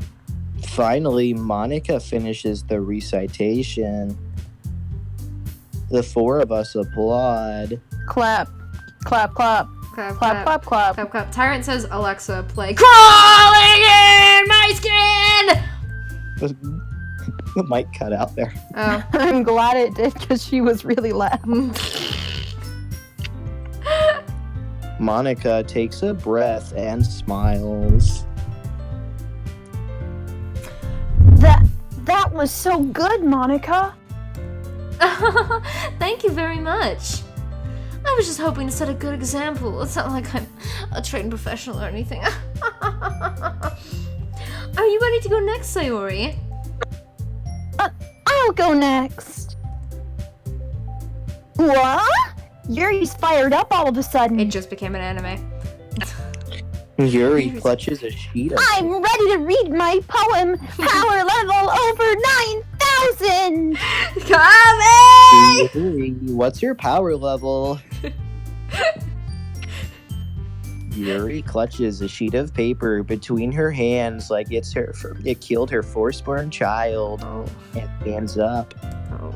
Finally, Monica finishes the recitation. The four of us applaud. Clap. Clap, clap. Clap, Clap, clap, clap. Clap, clap. Tyrant says, Alexa, play Crawling in My Skin! The mic cut out there. Oh. I'm glad it did because she was really loud. Monica takes a breath and smiles. That was so good, Monica. Thank you very much. I was just hoping to set a good example. It's not like I'm a trained professional or anything. Are you ready to go next, Sayori? I'll go next. What? Yuri's fired up all of a sudden. It just became an anime. Yuri clutches a sheet of I'm ready to read my poem, power level over 9,000! Coming! Yuri, what's your power level? Yuri clutches a sheet of paper between her hands like it killed her firstborn child and stands up. Oh.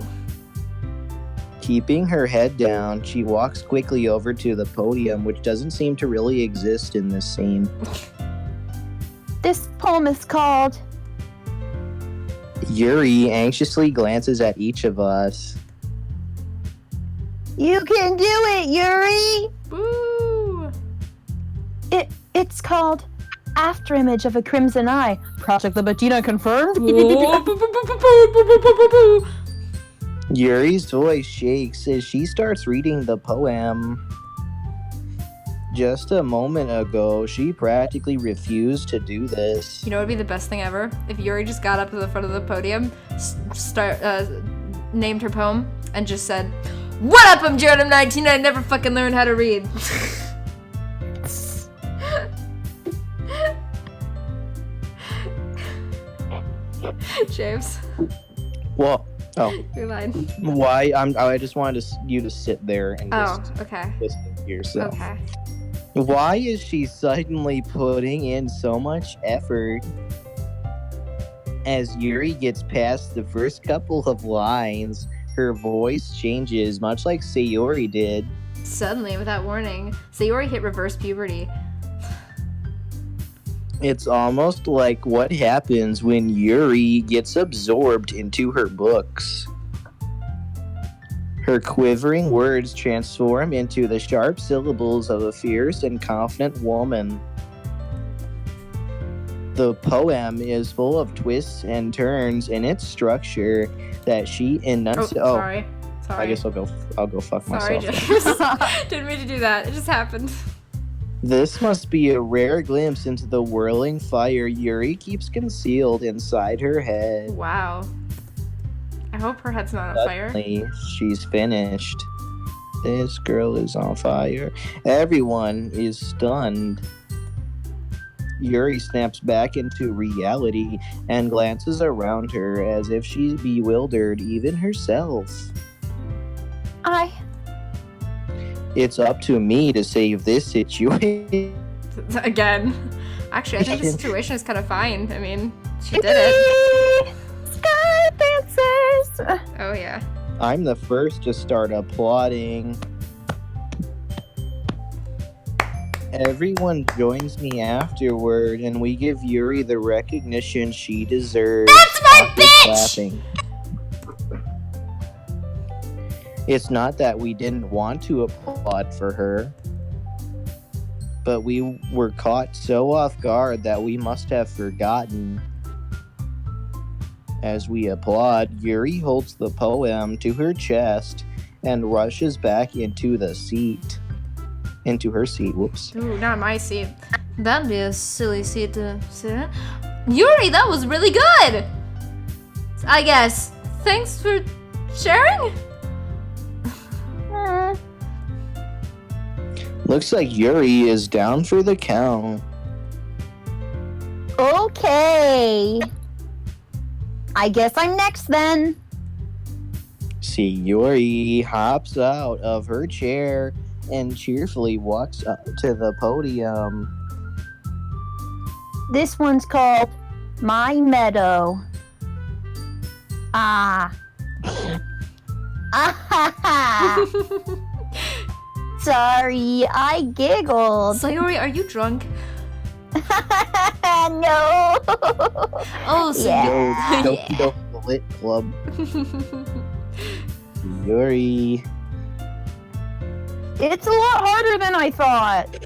Keeping her head down, she walks quickly over to the podium, which doesn't seem to really exist in this scene. This poem is called... Yuri anxiously glances at each of us. You can do it, Yuri! Woo! It's called Afterimage of a Crimson Eye. Project Libitina confirmed. Yuri's voice shakes as she starts reading the poem. Just a moment ago, she practically refused to do this. You know what would be the best thing ever? If Yuri just got up to the front of the podium, named her poem, and just said, "What up, I'm Jared, I'm 19, I never fucking learned how to read." James, Well, you're lying. why? I just wanted you to sit there and just Okay. listen to yourself. Okay. Why is she suddenly putting in so much effort? As Yuri gets past the first couple of lines, her voice changes, much like Sayori did. Suddenly, without warning, Sayori hit reverse puberty. It's almost like what happens when Yuri gets absorbed into her books. Her quivering words transform into the sharp syllables of a fierce and confident woman. The poem is full of twists and turns in its structure that she enunciates. Sorry. I guess I'll go fuck Sorry, myself. James. Didn't mean to do that. It just happened. This must be a rare glimpse into the whirling fire Yuri keeps concealed inside her head. Wow. I hope her head's not on fire. Suddenly, she's finished. This girl is on fire. Everyone is stunned. Yuri snaps back into reality and glances around her as if she's bewildered even herself. It's up to me to save this situation. Again. Actually, I think the situation is kind of fine. I mean, she did it. Sky dances! Oh, yeah. I'm the first to start applauding. Everyone joins me afterward, and we give Yuri the recognition she deserves. That's my after bitch! clapping. It's not that we didn't want to applaud for her, but we were caught so off guard that we must have forgotten. As we applaud, Yuri holds the poem to her chest and rushes back into her seat. Whoops. Ooh, not my seat. That'd be a silly seat to sit in. Yuri, that was really good! I guess. Thanks for sharing? Looks like Yuri is down for the count. Okay. I guess I'm next then. See, Yuri hops out of her chair and cheerfully walks up to the podium. This one's called My Meadow. Sorry, I giggled. Sayori, are you drunk? No. Oh, so Yeah. Doki Doki Lit Club. Yuri. It's a lot harder than I thought.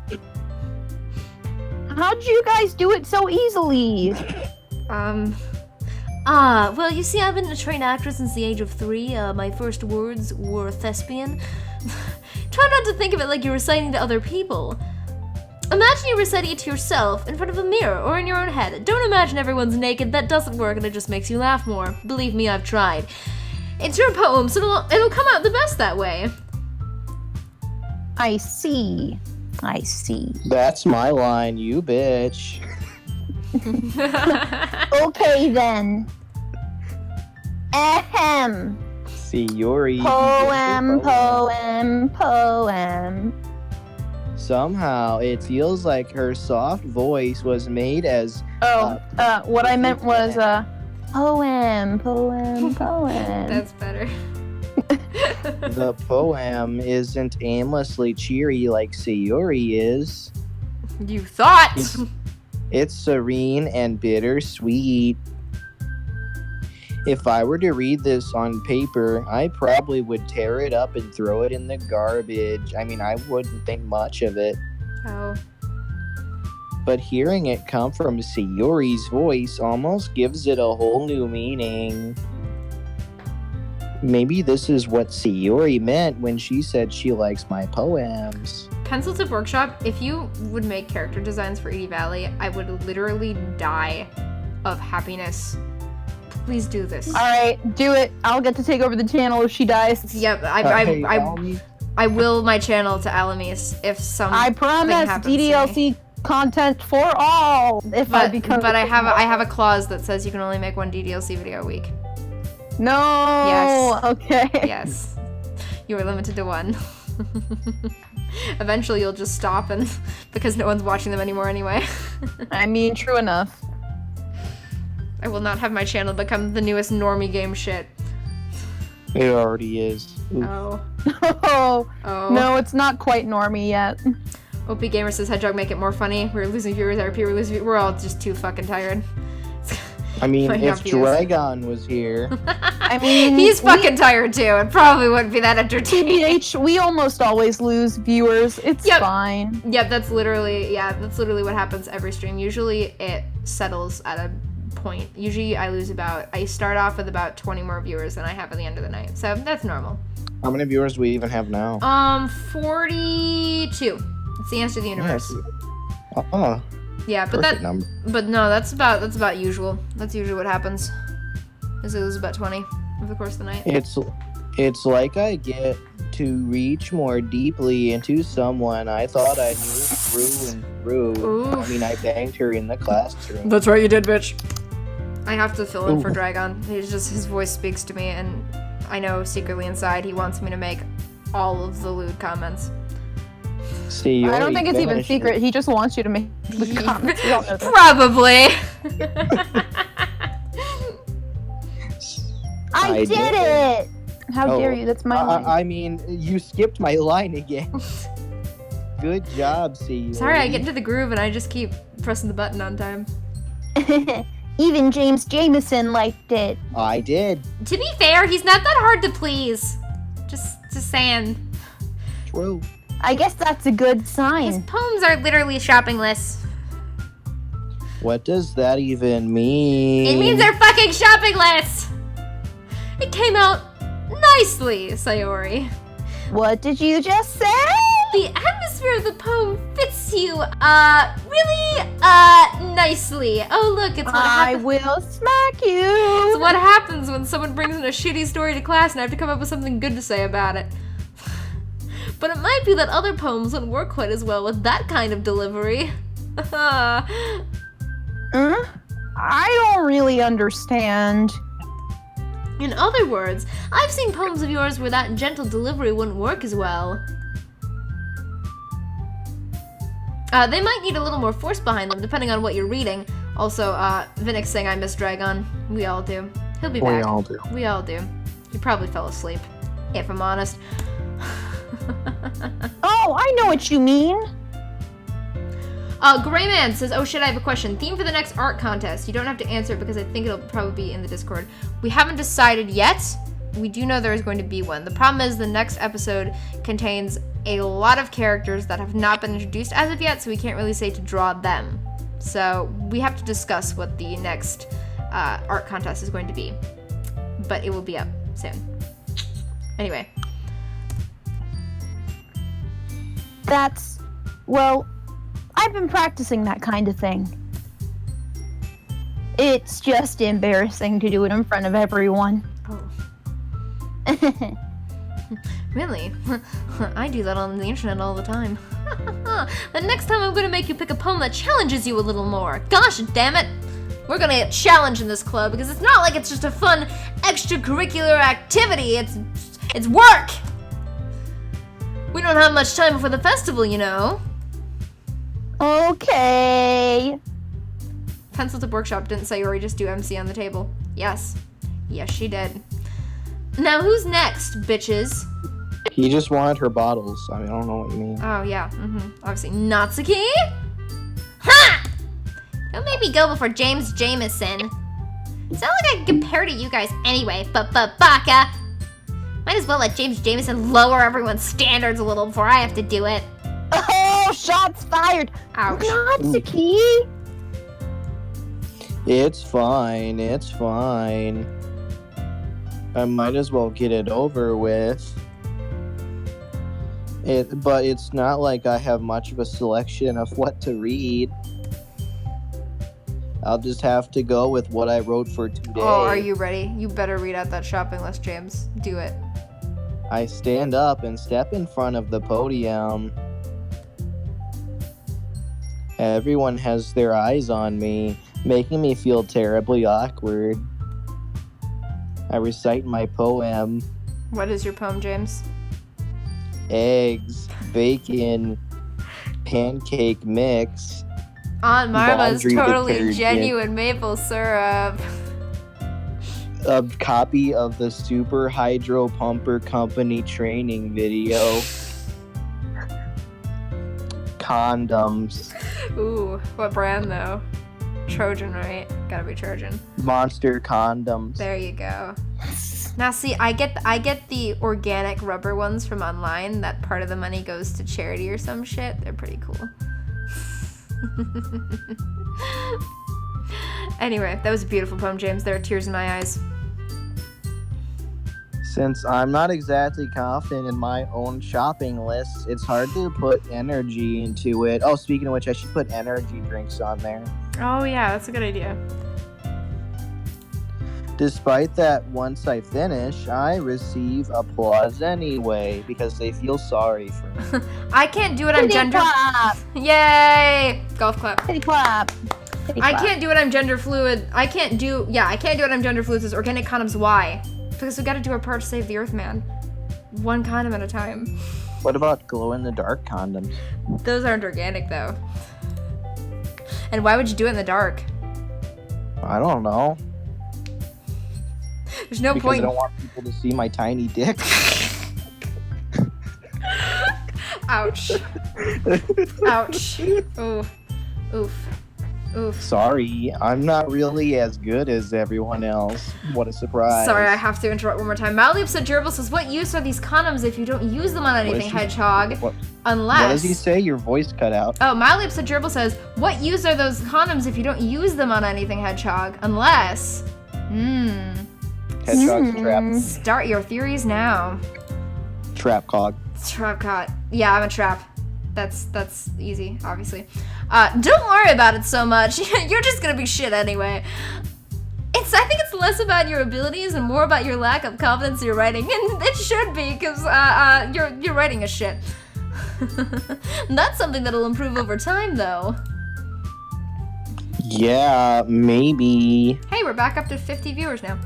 How'd you guys do it so easily? Well, you see, I've been a trained actress since the age of 3. My first words were thespian. Try not to think of it like you're reciting to other people. Imagine you're reciting it to yourself, in front of a mirror, or in your own head. Don't imagine everyone's naked, that doesn't work and it just makes you laugh more. Believe me, I've tried. It's your poem, so it'll come out the best that way. I see. That's my line, you bitch. Okay then. Ahem. See, Yuri. Poem. Somehow, it feels like her soft voice was made as... What I meant was, poem. That's better. The poem isn't aimlessly cheery like Sayori is. You thought! It's serene and bittersweet. If I were to read this on paper, I probably would tear it up and throw it in the garbage. I mean, I wouldn't think much of it. Oh. But hearing it come from Sayori's voice almost gives it a whole new meaning. Maybe this is what Sayori meant when she said she likes my poems. Pencil Tip Workshop, if you would make character designs for Edie Valley, I would literally die of happiness. Please do this. Alright, do it. I'll get to take over the channel if she dies. Yep, Hey, I will my channel to Alamis if something I promise happens to me. DDLC content for all if I become But I have a clause that says you can only make one DDLC video a week. No. Yes. Okay. Yes. You are limited to one. Eventually you'll just stop and because no one's watching them anymore anyway. I mean, true enough. I will not have my channel become the newest normie game shit. It already is. Oof. Oh. Oh. No, it's not quite normie yet. OP Gamer says Hedgehog make it more funny. We're losing viewers, RP, we're all just too fucking tired. I mean, Might if not be Dragon was here... I mean, He's fucking tired too. It probably wouldn't be that entertaining. TBH, we almost always lose viewers. It's fine. Yep, that's literally what happens every stream. Usually it settles at a point. Usually I start off with about 20 more viewers than I have at the end of the night. So that's normal. How many viewers do we even have now? 42. It's the answer to the universe. Yes. Oh, Yeah, but perfect number. but no, that's about usual. That's usually what happens. Is it lose about 20 over the course of the night. It's like I get to reach more deeply into someone I thought I knew through and through. Ooh. I mean, I banged her in the classroom. That's right, you did, bitch. I have to fill in for Ooh. Dragon. His voice speaks to me, and I know secretly inside he wants me to make all of the lewd comments. See, I don't think it's even secret. He just wants you to make the comments. We all know that. Probably. I did it! How dare you? That's my line. I mean, you skipped my line again. Good job, see. Sorry, I get into the groove and I just keep pressing the button on time. Even James Jameson liked it. I did. To be fair, he's not that hard to please. Just saying. True. I guess that's a good His sign. poems are literally shopping lists. What does that even mean? It means they're fucking shopping lists! It came out nicely, Sayori. What did you just say? The atmosphere of the poem fits you, really, nicely. Oh, look, it's what I happens. will smack you. It's what happens when someone brings in a shitty story to class and I have to come up with something good to say about it. But it might be that other poems wouldn't work quite as well with that kind of delivery. I don't really understand. In other words, I've seen poems of yours where that gentle delivery wouldn't work as well. They might need a little more force behind them, depending on what you're reading. Also, Vinnick's saying I miss Dragon. We all do. He'll be back. We all do. We all do. He probably fell asleep. if I'm honest. Oh, I know what you mean. Grayman says, oh shit, I have a question. Theme for the next art contest. You don't have to answer it because I think it'll probably be in the Discord. We haven't decided yet. We do know there is going to be one. The problem is the next episode contains a lot of characters that have not been introduced as of yet, so we can't really say to draw them. So we have to discuss what the next art contest is going to be. But it will be up soon. Anyway. Well, I've been practicing that kind of thing. It's just embarrassing to do it in front of everyone. Oh. Really? I do that on the internet all the time. The next time I'm gonna make you pick a poem that challenges you a little more. Gosh damn it! We're gonna get challenged in this club because it's not like it's just a fun extracurricular activity. It's work! We don't have much time before the festival, you know. Okay. Pencil Tip Workshop didn't say Yuri just do MC on the table. Yes. Yes, she did. Now, who's next, bitches? He just wanted her bottles. I don't know what you mean. Oh, yeah. Obviously, Natsuki? Ha! Don't make me go before James Jameson. It's not like I can compare to you guys anyway, baka. Might as well let James Jameson lower everyone's standards a little before I have to do it. Oh, shots fired. Ouch. Natsuki. It's fine. It's fine. I might as well get it over with. But it's not like I have much of a selection of what to read. I'll just have to go with what I wrote for today. Oh, are you ready? You better read out that shopping list, James. Do it. I stand up and step in front of the podium. Everyone has their eyes on me, making me feel terribly awkward. I recite my poem. What is your poem, James? Eggs, bacon, pancake mix. Aunt Marla's Laundry totally detergent. genuine maple syrup. A copy of the Super Hydro Pumper Company training video. Condoms. Ooh, what brand though? Trojan, right? Gotta be Trojan. Monster condoms. There you go. Now see, I get the organic rubber ones from online. That part of the money goes to charity or some shit. They're pretty cool. Anyway, that was a beautiful poem, James. There are tears in my eyes. Since I'm not exactly confident in my own shopping lists, it's hard to put energy into it. Oh, speaking of which, I should put energy drinks on there. Oh yeah, that's a good idea. Despite that, once I finish, I receive applause anyway, because they feel sorry for me. I can't do it. I'm gender. Clap. Yay! Golf clap. Kitty clap. Kitty I clap. can't do it. I'm gender fluid. I can't do it. I'm gender fluid. Says organic condoms. Why? Because we got to do our part to save the earth, man. One condom at a time. What about glow-in-the-dark condoms? Those aren't organic though. And why would you do it in the dark? I don't know. There's no Because point. I don't want people to see my tiny dick. Ouch. Ouch. Ooh. Oof. Oof. Sorry, I'm not really as good as everyone else. What a surprise. Sorry, I have to interrupt one more time. Maliepsa Gerbil says, what use are these condoms if you don't use them on anything, Hedgehog? What Unless... does he say? Your voice cut out. Oh, Maliepsa Gerbil says, what use are those condoms if you don't use them on anything, Hedgehog? Unless... Hedgehog's a trap. Start your theories now. Trap cog. Trap caught. Yeah, I'm a trap. That's easy, obviously. Don't worry about it so much. You're just gonna be shit anyway. I think it's less about your abilities and more about your lack of confidence in your writing. And it should be, because your writing is shit. That's something that'll improve over time, though. Yeah, maybe. Hey, we're back up to 50 viewers now.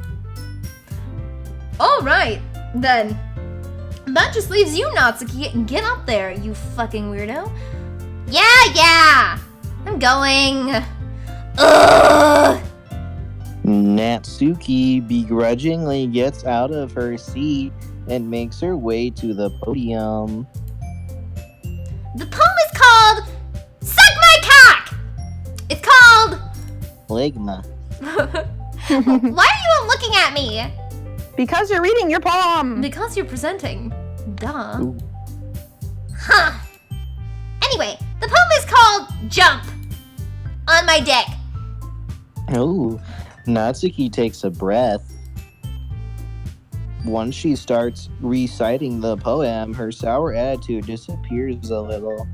Alright, then. That just leaves you, Natsuki. Get up there, you fucking weirdo. Yeah. I'm going. Ugh. Natsuki begrudgingly gets out of her seat and makes her way to the podium. The poem is called Suck My Cock! It's called... Ligma. Why are you all looking at me? Because you're reading your poem. Because you're presenting. Duh. Ooh. Huh. Anyway, the poem is called Jump on My Dick. Oh, Natsuki takes a breath. Once she starts reciting the poem, her sour attitude disappears a little.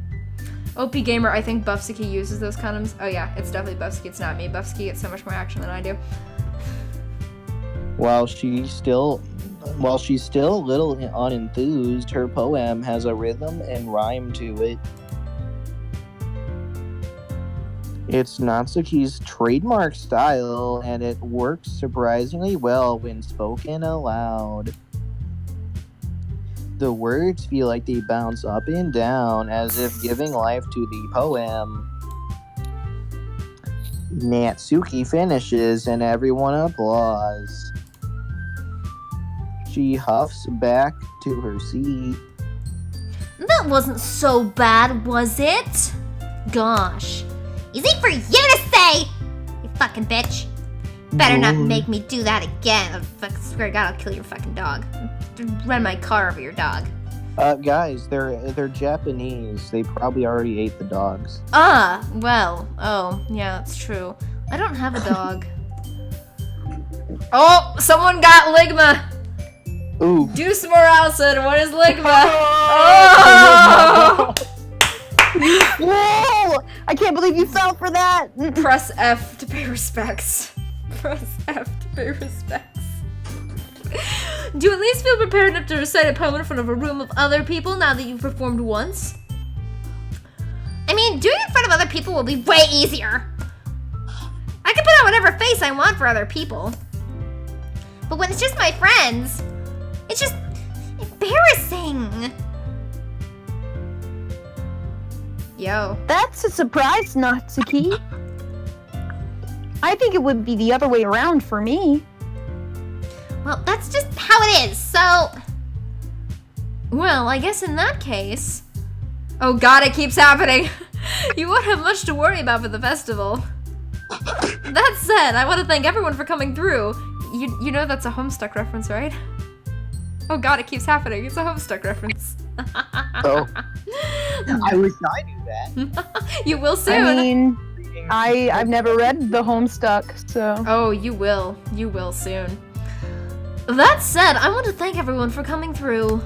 OP Gamer, I think Buffsky uses those condoms. Oh yeah, it's definitely Buffsky, it's not me. Buffsky gets so much more action than I do. While she's still a little unenthused, her poem has a rhythm and rhyme to it. It's Natsuki's trademark style, and it works surprisingly well when spoken aloud. The words feel like they bounce up and down as if giving life to the poem. Natsuki finishes and everyone applauds. She huffs back to her seat. That wasn't so bad, was it? Gosh. Easy for you to say, you fucking bitch. Better not make me do that again. I fucking swear to God, I'll kill your fucking dog. Run my car over your dog. Guys, they're Japanese. They probably already ate the dogs. Ah, well. Oh, yeah, that's true. I don't have a dog. Oh, someone got Ligma. Ooh. Do some more acid. What is Ligma? Oh! Whoa! I can't believe you fell for that. Press F to pay respects. Press F to pay respects. Do you at least feel prepared enough to recite a poem in front of a room of other people now that you've performed once? I mean, doing it in front of other people will be way easier. I can put on whatever face I want for other people. But when it's just my friends, it's just embarrassing. Yo. That's a surprise, Natsuki. I think it would be the other way around for me. Well, that's just how it is, so... Well, I guess in that case... Oh god, it keeps happening! You won't have much to worry about for the festival. That said, I want to thank everyone for coming through. You know that's a Homestuck reference, right? Oh god, it keeps happening. It's a Homestuck reference. Oh. I wish I knew that. You will soon. I mean, I've never read the Homestuck, so... Oh, you will. You will soon. That said, I want to thank everyone for coming through.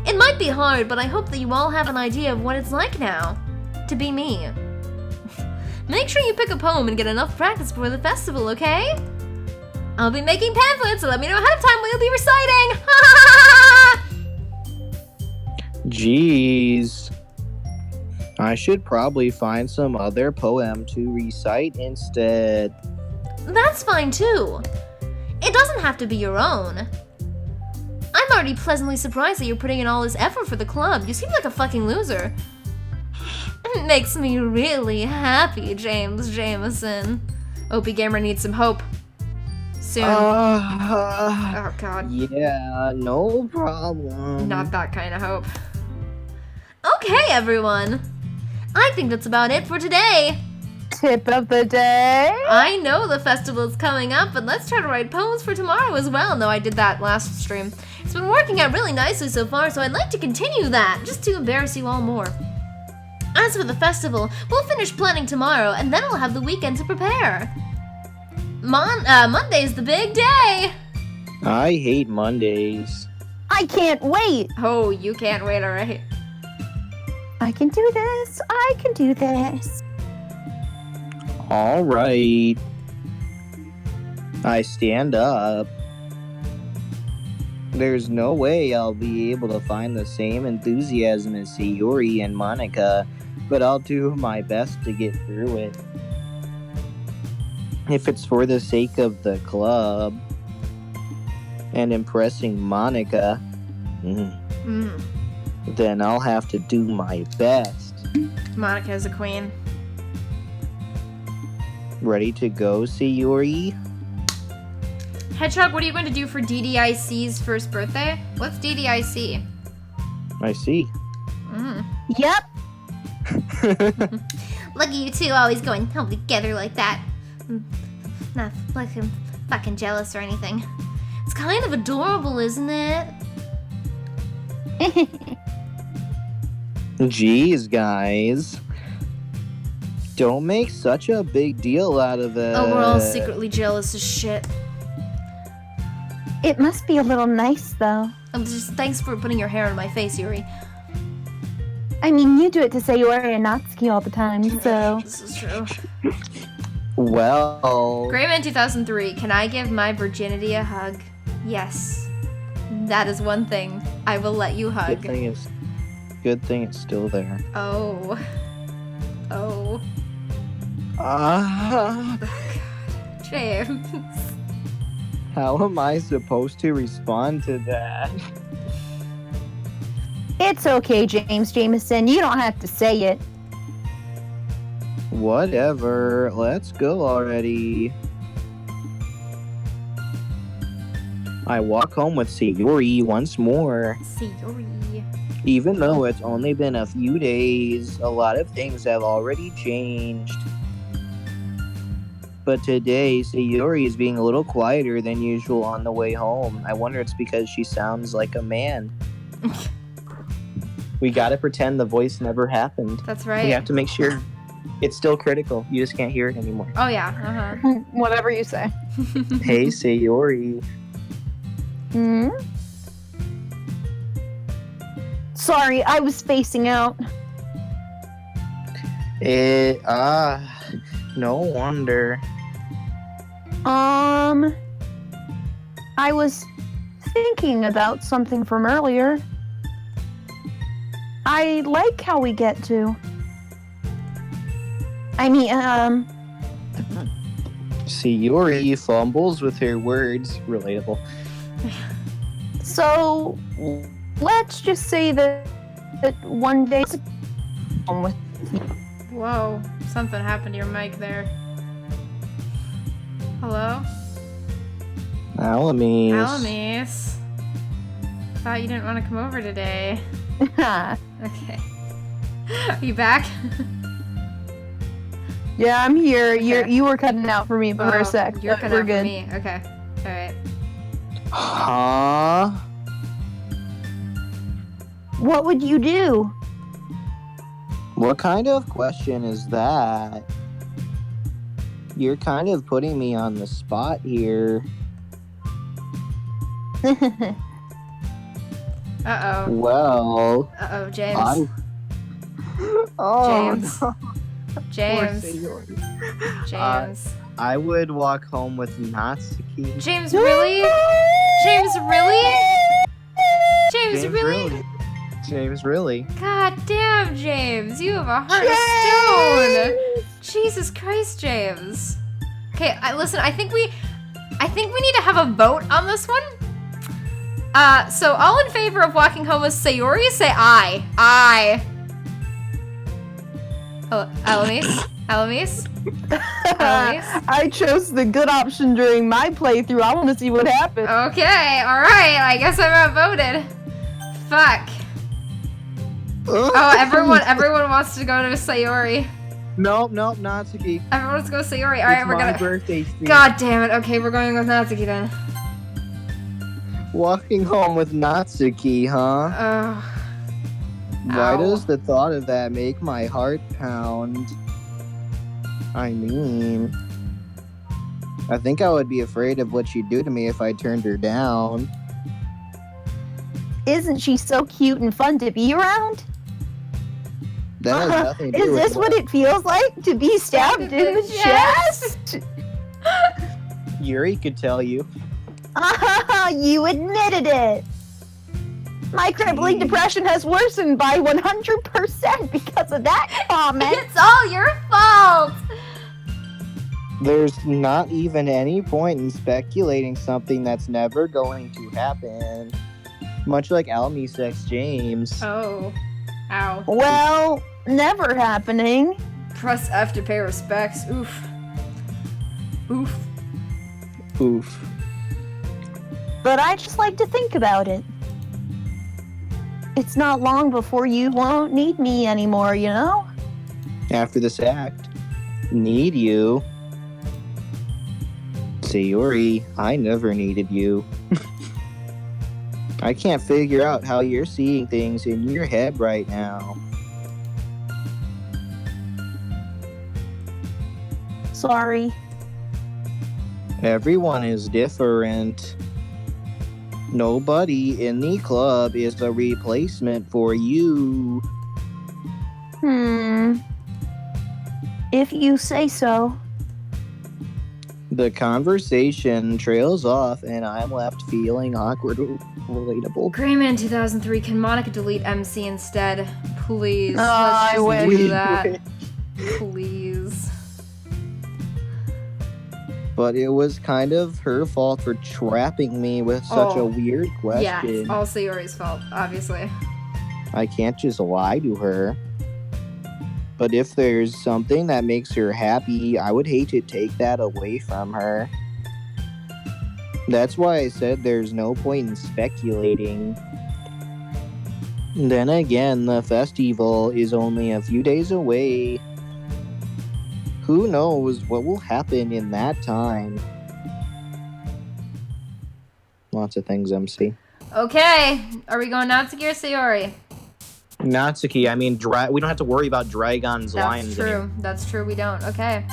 It might be hard, but I hope that you all have an idea of what it's like now to be me. Make sure you pick a poem and get enough practice before the festival, okay? I'll be making pamphlets, so let me know ahead of time when you'll be reciting. Jeez. I should probably find some other poem to recite instead. That's fine too. It doesn't have to be your own. I'm already pleasantly surprised that you're putting in all this effort for the club. You seem like a fucking loser. It makes me really happy, James Jameson. OP Gamer needs some hope. Soon. Oh god. Yeah, no problem. Not that kind of hope. Okay, everyone. I think that's about it for today. Tip of the day? I know the festival is coming up, but let's try to write poems for tomorrow as well. No, I did that last stream. It's been working out really nicely so far, so I'd like to continue that, just to embarrass you all more. As for the festival, we'll finish planning tomorrow, and then I'll have the weekend to prepare. Monday's the big day! I hate Mondays. I can't wait! Oh, you can't wait, alright. I can do this! I can do this! All right. I stand up. There's no way I'll be able to find the same enthusiasm as Yuri and Monica, but I'll do my best to get through it. If it's for the sake of the club and impressing Monica, then I'll have to do my best. Monica is a queen. Ready to go, Sayuri? Hedgehog, what are you going to do for DDIC's first birthday? What's DDIC? I see. Yep. Look at you two always going home together like that. Not like I'm fucking jealous or anything. It's kind of adorable, isn't it? Jeez, guys. Don't make such a big deal out of it. Oh, we're all secretly jealous as shit. It must be a little nice, though. Just thanks for putting your hair on my face, Yuri. I mean, you do it to Sayori and Natsuki all the time, so... This is true. Well... Grayman 2003, can I give my virginity a hug? Yes. That is one thing. I will let you hug. Good thing it's still there. Oh. Oh. Ah. James. How am I supposed to respond to that? It's okay, James Jameson. You don't have to say it. Whatever. Let's go already. I walk home with Sayori once more. Sayori. Even though it's only been a few days, a lot of things have already changed. But today, Sayori is being a little quieter than usual on the way home. I wonder it's because she sounds like a man. We gotta pretend the voice never happened. That's right. We have to make sure it's still critical. You just can't hear it anymore. Oh, yeah. Uh-huh. Whatever you say. Hey, Sayori. Hmm? Sorry, I was spacing out. No wonder. I was thinking about something from earlier. I like how we get to. Sayori fumbles with her words. Relatable. So, let's just say that one day... Whoa. Something happened to your mic there. Hello? Alamis. Alamis. Thought you didn't want to come over today. Okay. Are you back? Yeah, I'm here. Okay. You were cutting out for me for a sec. You're but cutting we're out good. for me. Okay. Alright. Huh? What would you do? What kind of question is that? You're kind of putting me on the spot here. Uh-oh. Well, Uh-oh, James. Oh, James. no. James. Poor Sayori. James. I would walk home with Natsuki. James, really? James, really? James, really? James, really? God damn, James. You have a heart of stone. Jesus Christ, James. Okay, listen, I think we need to have a vote on this one. So all in favor of walking home with Sayori, say aye. Aye. Oh, Alamis? Alamis? Alamis? I chose the good option during my playthrough. I want to see what happens. Okay, alright, I guess I'm outvoted. Fuck. Oh, everyone wants to go to Sayori. Nope, Natsuki. Everyone wants to go Sayori. Alright, we're gonna... birthday theme. God damn it. Okay, we're going with Natsuki then. Walking home with Natsuki, huh? Oh. Why Ow. does the thought of that make my heart pound? I mean, I think I would be afraid of what she'd do to me if I turned her down. Isn't she so cute and fun to be around? That has nothing to do Is with this what it feels like to be stabbed in the chest? Yuri could tell you. You admitted it. My crippling depression has worsened by 100% because of that comment. It's all your fault! There's not even any point in speculating something that's never going to happen. Much like Almy Sex James. Oh. Ow. Well, never happening. Press F to pay respects. Oof. Oof. Oof. but I just like to think about it. It's not long before you won't need me anymore, you know? After this act, need you. Sayori, I never needed you. I can't figure out how you're seeing things in your head right now. Sorry. Everyone is different. Nobody in the club is a replacement for you. If you say so. The conversation trails off and I'm left feeling awkward, relatable. Greyman 2003, can Monica delete MC instead? Please. Oh, Let's I just wish. do that. Please. But it was kind of her fault for trapping me with such a weird question. Yeah, it's all Sayori's fault, obviously. I can't just lie to her. But if there's something that makes her happy, I would hate to take that away from her. That's why I said there's no point in speculating. Then again, the festival is only a few days away. Who knows what will happen in that time? Lots of things, MC. Okay, are we going Natsuki or Sayori? Natsuki, I mean, we don't have to worry about Dragon's lines That's anymore. true. That's true, we don't. Okay.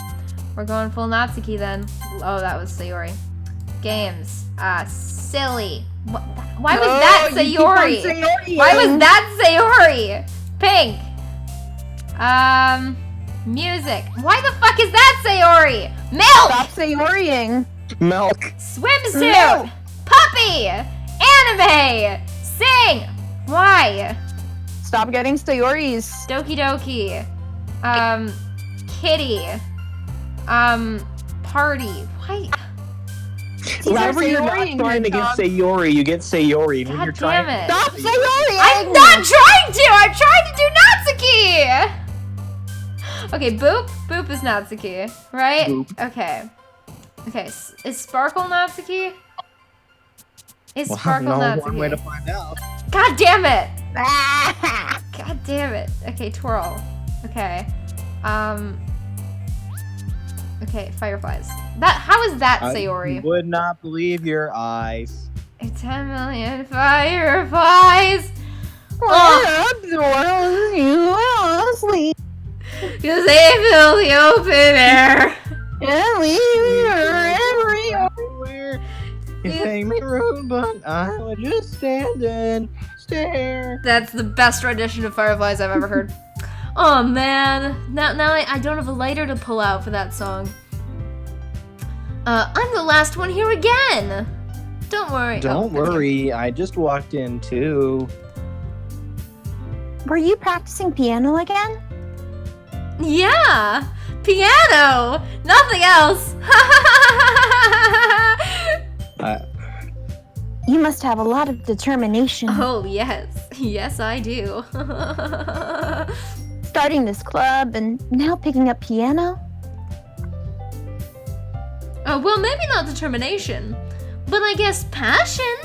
We're going full Natsuki then. Oh, that was Sayori. Games. Silly. Why was that Sayori? Why was that Sayori? Pink. Music. Why the fuck is that Sayori? Milk! Stop Sayoriing. Milk. Swimsuit! Milk. Puppy! Anime! Sing! Why? Stop getting Sayoris. Doki Doki. Kitty. Party. Why? Whenever you're not Sayoriing trying to get dog. Sayori, you get Sayori. And when God you're trying damn it. Stop Sayoring. I'm not trying to! I'm trying to do Natsuki! Okay, Boop. Boop is Natsuki, right? Boop. Okay. Okay, is Sparkle Natsuki? Is Well, Sparkle no Natsuki? one way to find out. God damn it! Ah! God damn it. Okay, Twirl. Okay. Okay, Fireflies. How is that Sayori? I would not believe your eyes. 10 million fireflies! Oh, Sleep. because they fill the open air! And we are Everywhere. You hang the road, but I would just stand and stare. That's the best rendition of Fireflies I've ever heard. Oh man, now I don't have a lighter to pull out for that song. I'm the last one here again. Don't worry. Don't Oh, okay. worry, I just walked in too. Were you practicing piano again? Yeah, piano, nothing else. You must have a lot of determination. Oh yes I do. Starting this club and now picking up piano? Well, maybe not determination, but I guess passion.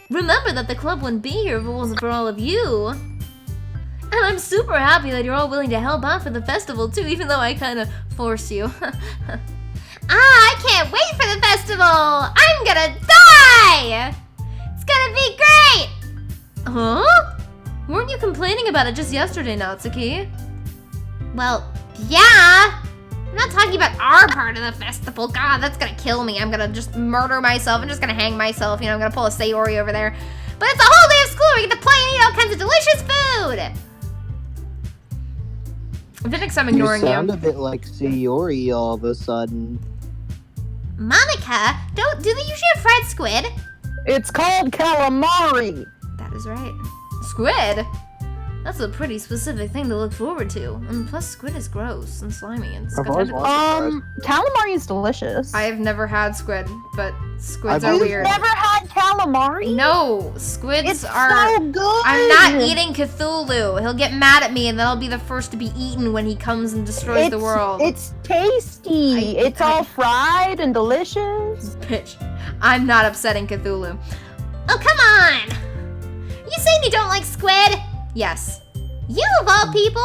Remember that the club wouldn't be here if it wasn't for all of you. And I'm super happy that you're all willing to help out for the festival too, even though I kind of forced you. I can't wait for the festival! I'm gonna die! It's gonna be great! Huh? Weren't you complaining about it just yesterday, Natsuki? Well, yeah! I'm not talking about our part of the festival. God, that's gonna kill me. I'm gonna just murder myself. I'm just gonna hang myself. You know, I'm gonna pull a Sayori over there. But it's a whole day of school where we get to play and eat all kinds of delicious food! Phoenix, I'm You ignoring you. sound a bit like Sayori all of a sudden. Monica, do they usually have fried squid? It's called calamari. That is right. Squid? That's a pretty specific thing to look forward to. And plus, squid is gross and slimy and I've always competitive. wanted- Calamari is delicious. I have never had squid, but squids I've are You've weird. never had calamari? No, squids It's are... so good. I'm not eating Cthulhu. He'll get mad at me and then I'll be the first to be eaten when he comes and destroys the world. It's tasty. It's all fried and delicious. Bitch. I'm not upsetting Cthulhu. Oh, come on! You saying you don't like squid? Yes. You of all people?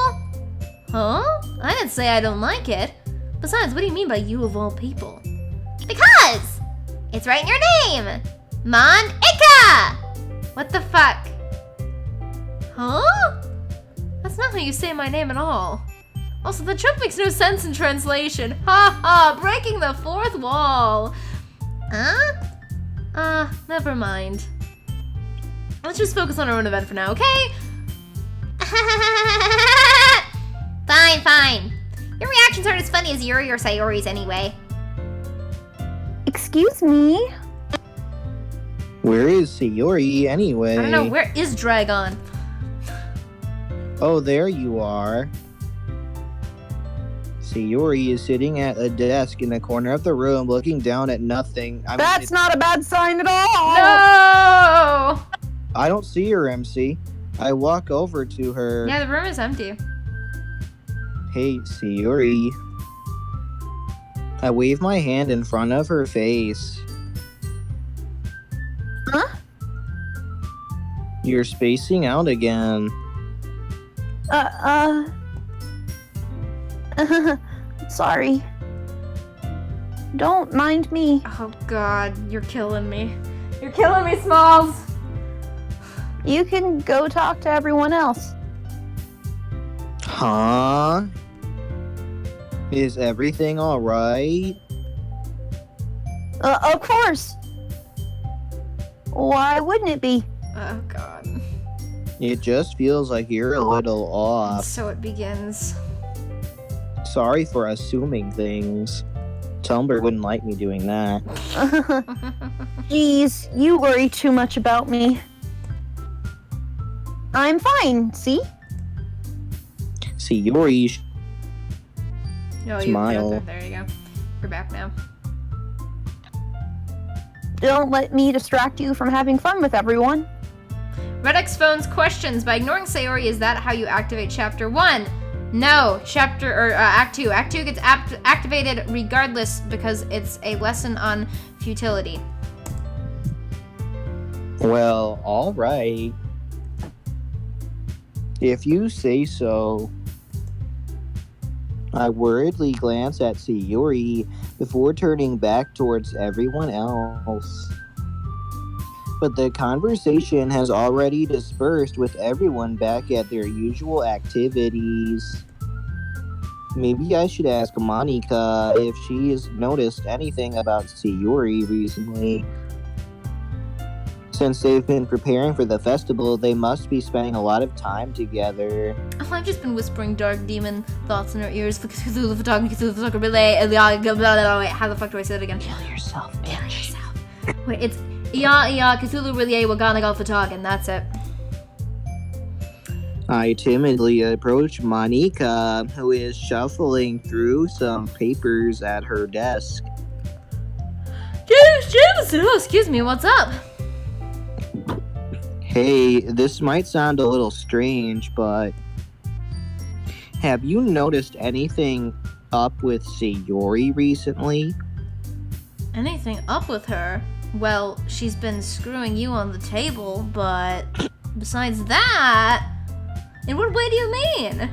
Huh? I didn't say I don't like it. Besides, what do you mean by you of all people? Because it's right in your name. Monica! What the fuck? Huh? That's not how you say my name at all. Also, the joke makes no sense in translation. Ha ha! Breaking the fourth wall. Huh? Never mind. Let's just focus on our own event for now, okay? Fine. Your reactions aren't as funny as Yuri or Sayori's anyway. Excuse me? Where is Sayori anyway? I don't know, where is Dragon? Oh, there you are. Sayori is sitting at a desk in the corner of the room looking down at nothing. That's not a bad sign at all! No! I don't see her, MC. I walk over to her. Yeah, the room is empty. Hey, Sayori. I wave my hand in front of her face. Huh? You're spacing out again. Sorry. Don't mind me. Oh god, you're killing me. You're killing me, Smalls! You can go talk to everyone else. Huh? Is everything alright? Of course. Why wouldn't it be? Oh god. It just feels like you're a little off. So it begins. Sorry for assuming things. Tumblr wouldn't like me doing that. Jeez, you worry too much about me. I'm fine, see? Sayori, Oh, Smile. there you go. You're back now. Don't let me distract you from having fun with everyone. Redx phones questions. By ignoring Sayori, is that how you activate Chapter 1? No, Act 2. Act 2 gets activated regardless because it's a lesson on futility. well, alright. If you say so. I worriedly glance at Sayori before turning back towards everyone else. But the conversation has already dispersed with everyone back at their usual activities. Maybe I should ask Monica if she has noticed anything about Sayori recently. Since they've been preparing for the festival, they must be spending a lot of time together. Oh, I've just been whispering dark demon thoughts in her ears. Wait, how the fuck do I say it again? Kill yourself, Wait, it's Cthulhu Relay Waganagal Fatog, and that's it. I timidly approach Monica, who is shuffling through some papers at her desk. Jameson! Oh, excuse me, what's up? Hey, this might sound a little strange, but have you noticed anything up with Sayori recently? Anything up with her? Well, she's been screwing you on the table, but besides that, in what way do you mean?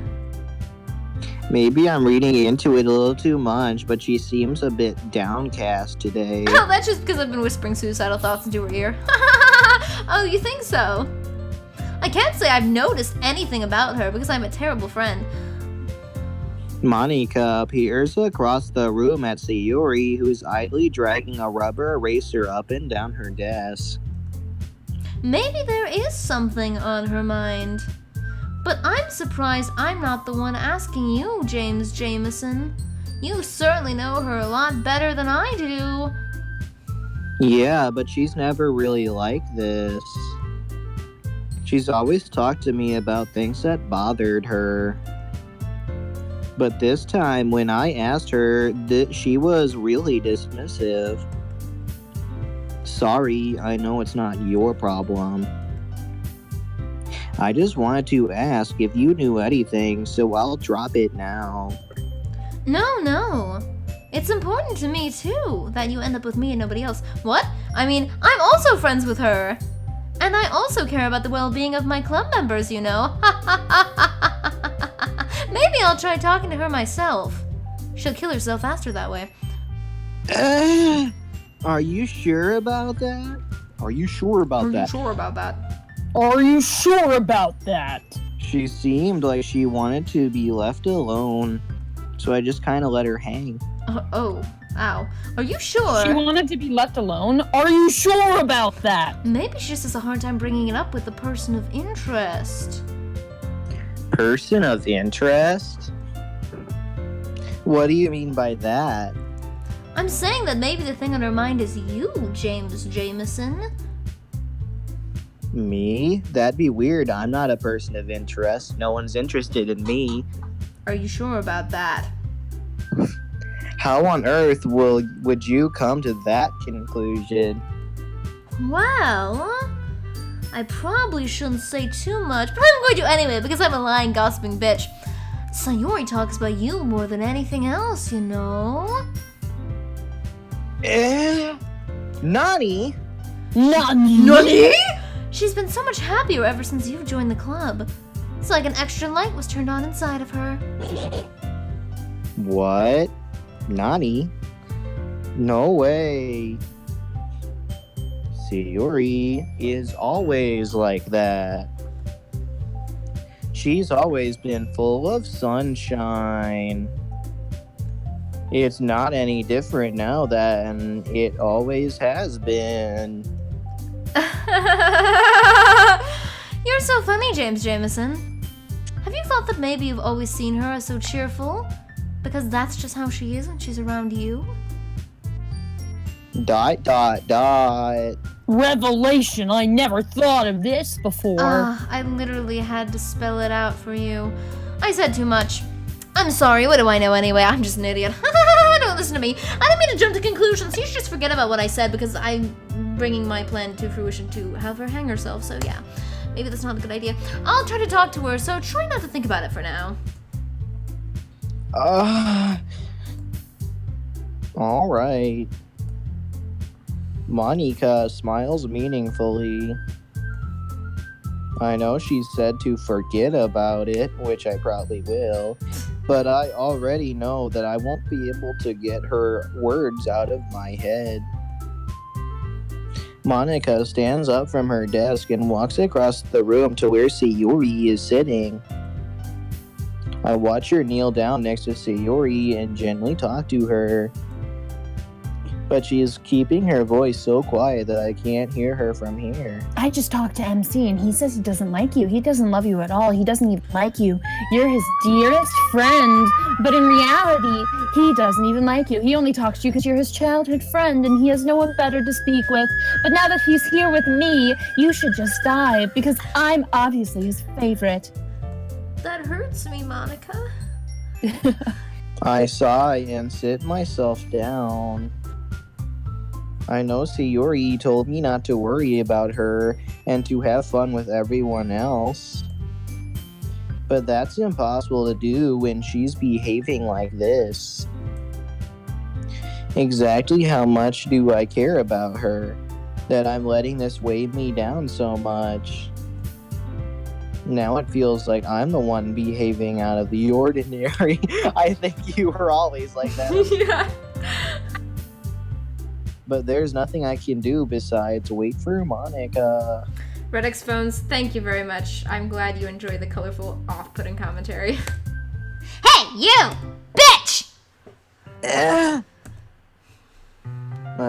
Maybe I'm reading into it a little too much, but she seems a bit downcast today. Oh, that's just because I've been whispering suicidal thoughts into her ear. Oh, you think so? I can't say I've noticed anything about her because I'm a terrible friend. Monica peers across the room at Sayori, who is idly dragging a rubber eraser up and down her desk. Maybe there is something on her mind. But I'm surprised I'm not the one asking you, James Jameson. You certainly know her a lot better than I do. Yeah, but she's never really like this. She's always talked to me about things that bothered her. But this time, when I asked her, she was really dismissive. Sorry, I know it's not your problem. I just wanted to ask if you knew anything, so I'll drop it now. No. It's important to me, too, that you end up with me and nobody else. What? I mean, I'm also friends with her. And I also care about the well-being of my club members, you know. Maybe I'll try talking to her myself. She'll kill herself faster that way. Are you sure about that? Are you sure about that? Sure about that? Are you sure about that? She seemed like she wanted to be left alone, so I just kind of let her hang. Oh, ow. Are you sure? She wanted to be left alone? Are you sure about that? Maybe she just has a hard time bringing it up with the person of interest. Person of interest? What do you mean by that? I'm saying that maybe the thing on her mind is you, James Jameson. Me? That'd be weird. I'm not a person of interest. No one's interested in me. Are you sure about that? How on earth would you come to that conclusion? Well, I probably shouldn't say too much, but I'm going to anyway because I'm a lying, gossiping bitch. Sayori talks about you more than anything else, you know? Nani? Nani? She's been so much happier ever since you've joined the club. It's like an extra light was turned on inside of her. What? Nani? No way. Sayori is always like that. She's always been full of sunshine. It's not any different now than it always has been. You're so funny, James Jameson. Have you thought that maybe you've always seen her as so cheerful? Because that's just how she is when she's around you? ... Revelation, I never thought of this before. I literally had to spell it out for you. I said too much. I'm sorry, what do I know anyway? I'm just an idiot. Don't listen to me. I didn't mean to jump to conclusions. You should just forget about what I said because I'm bringing my plan to fruition to have her hang herself, so yeah. Maybe that's not a good idea. I'll try to talk to her, so try not to think about it for now. All right. Monica smiles meaningfully. I know she said to forget about it, which I probably will, but I already know that I won't be able to get her words out of my head. Monica stands up from her desk and walks across the room to where Sayori is sitting. I watch her kneel down next to Sayori and gently talk to her. But she is keeping her voice so quiet that I can't hear her from here. I just talked to MC and he says he doesn't like you. He doesn't love you at all. He doesn't even like you. You're his dearest friend. But in reality, he doesn't even like you. He only talks to you because you're his childhood friend and he has no one better to speak with. But now that he's here with me, you should just die because I'm obviously his favorite. That hurts me, Monica. I sigh and sit myself down. I know Sayori told me not to worry about her and to have fun with everyone else. But that's impossible to do when she's behaving like this. Exactly how much do I care about her that I'm letting this weigh me down so much? Now it feels like I'm the one behaving out of the ordinary. I think you were always like that. Yeah. But there's nothing I can do besides wait for Monica. Redx Phones, thank you very much. I'm glad you enjoy the colorful, off-putting commentary. Hey, you! Bitch! I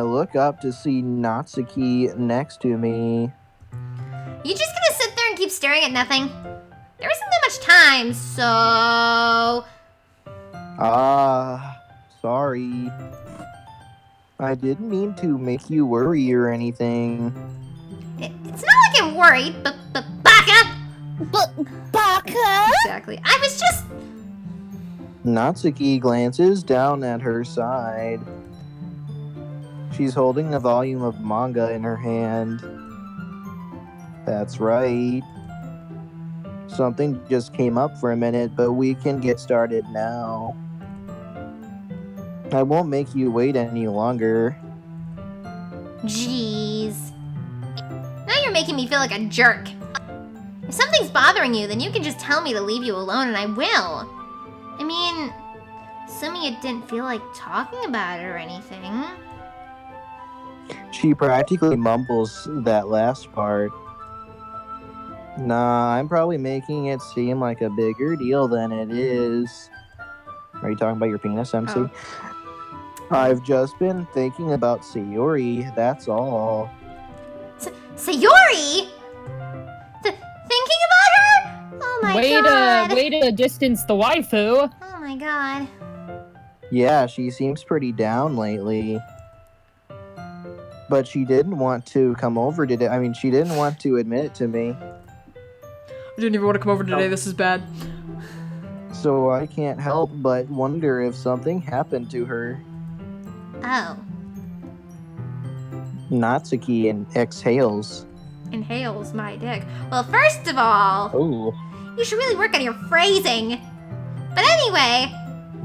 look up to see Natsuki next to me. You just gonna sit there and keep staring at nothing? There isn't that much time, so... Sorry. I didn't mean to make you worry or anything. It's not like I'm worried, but Baka! Baka? Exactly. I was just... Natsuki glances down at her side. She's holding a volume of manga in her hand. That's right. Something just came up for a minute, but we can get started now. I won't make you wait any longer. Jeez. Now you're making me feel like a jerk. If something's bothering you, then you can just tell me to leave you alone and I will. I mean, assuming you didn't feel like talking about it or anything. She practically mumbles that last part. Nah, I'm probably making it seem like a bigger deal than it is. Are you talking about your penis, MC? Oh. I've just been thinking about Sayori, that's all. Sayori? Thinking about her? Oh my god. Way to distance the waifu. Oh my god. Yeah, she seems pretty down lately. But she didn't want to come over today. I mean, she didn't want to admit it to me. I didn't even want to come over today. This is bad. So I can't help but wonder if something happened to her. Oh. Natsuki and exhales. Inhales my dick. Well, first of all, Ooh. you should really work on your phrasing. But anyway,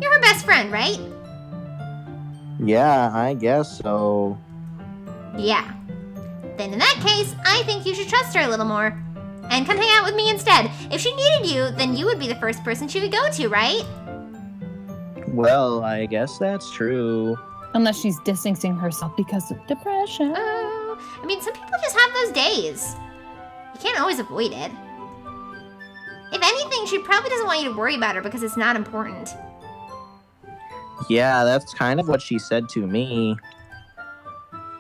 you're her best friend, right? Yeah, I guess so. Yeah. Then in that case, I think you should trust her a little more. And come hang out with me instead. If she needed you, then you would be the first person she would go to, right? Well, I guess that's true. Unless she's distancing herself because of depression. Oh, I mean, some people just have those days. You can't always avoid it. If anything, she probably doesn't want you to worry about her because it's not important. Yeah, that's kind of what she said to me.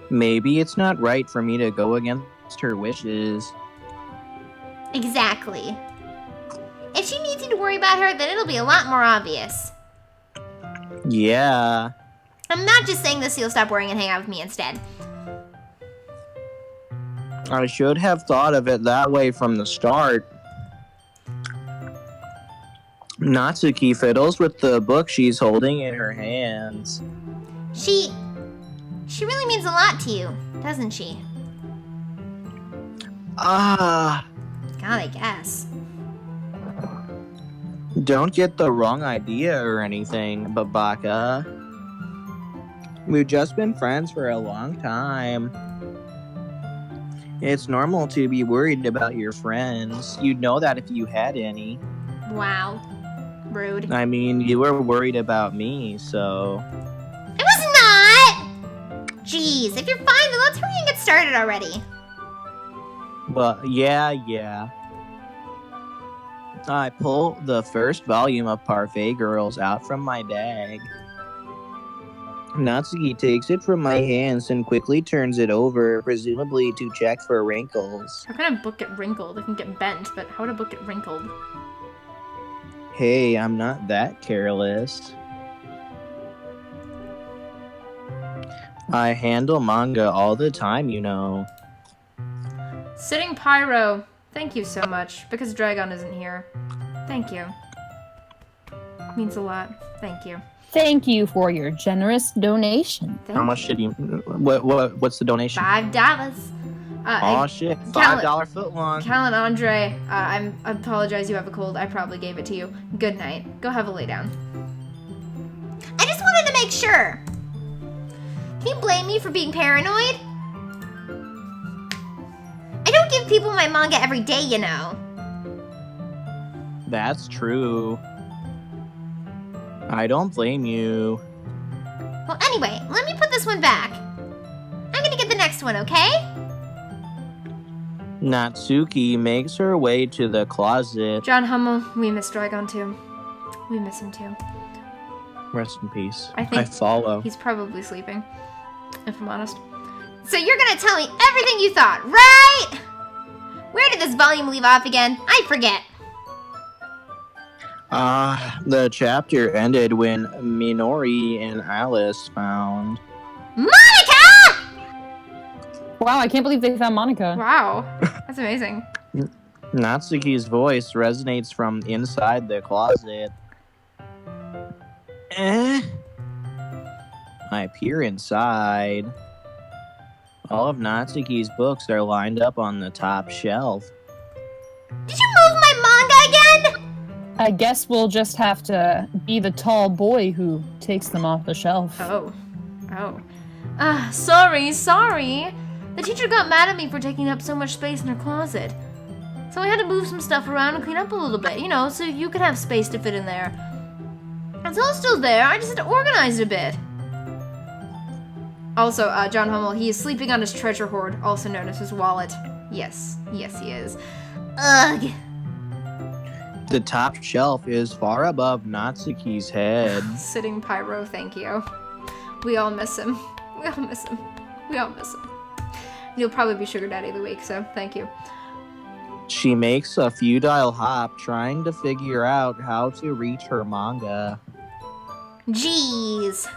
Maybe it's not right for me to go against her wishes. Exactly. If she needs you to worry about her, then it'll be a lot more obvious. Yeah. I'm not just saying this so you'll stop worrying and hang out with me instead. I should have thought of it that way from the start. Natsuki fiddles with the book she's holding in her hands. She really means a lot to you, doesn't she? Ah, God, I guess. don't get the wrong idea or anything, Babaka. We've just been friends for a long time. It's normal to be worried about your friends. You'd know that if you had any. Wow. Rude. I mean, you were worried about me, so... I was not! Jeez, if you're fine, then let's hurry and get started already. But yeah. I pull the first volume of Parfait Girls out from my bag. Natsuki takes it from my hands and quickly turns it over, presumably to check for wrinkles. How can a book get wrinkled? It can get bent, but how would a book get wrinkled? Hey, I'm not that careless. I handle manga all the time, you know. Sitting Pyro, thank you so much, because Dragon isn't here. Thank you. Means a lot. Thank you. Thank you for your generous donation. Thank How much did you... What's the donation? $5. Aw, shit. $5 footlong. Cal and Andre, I apologize you have a cold. I probably gave it to you. Good night. Go have a lay down. I just wanted to make sure. Can you blame me for being paranoid? I don't give people my manga every day, you know. That's true. I don't blame you. Well, anyway, let me put this one back. I'm gonna get the next one, okay? Natsuki makes her way to the closet. John Hummel, we miss Dragon too. We miss him too. Rest in peace. I think- I follow. He's probably sleeping, if I'm honest. So you're gonna tell me everything you thought, right? Where did this volume leave off again? I forget. The chapter ended when Minori and Alice found. Monica! Wow, I can't believe they found Monica. Wow, that's amazing. Natsuki's voice resonates from inside the closet. I peer inside. All of Natsuki's books are lined up on the top shelf. Did you move my manga again? I guess we'll just have to be the tall boy who takes them off the shelf. Oh. Sorry. The teacher got mad at me for taking up so much space in her closet. So I had to move some stuff around and clean up a little bit, so you could have space to fit in there. It's all still there, I just had to organize it a bit. Also, John Hummel, he is sleeping on his treasure hoard, also known as his wallet. Yes, he is. Ugh. The top shelf is far above Natsuki's head. Sitting Pyro, thank you. We all miss him. He'll probably be Sugar Daddy of the week, so thank you. She makes a futile hop, trying to figure out how to reach her manga. Jeez.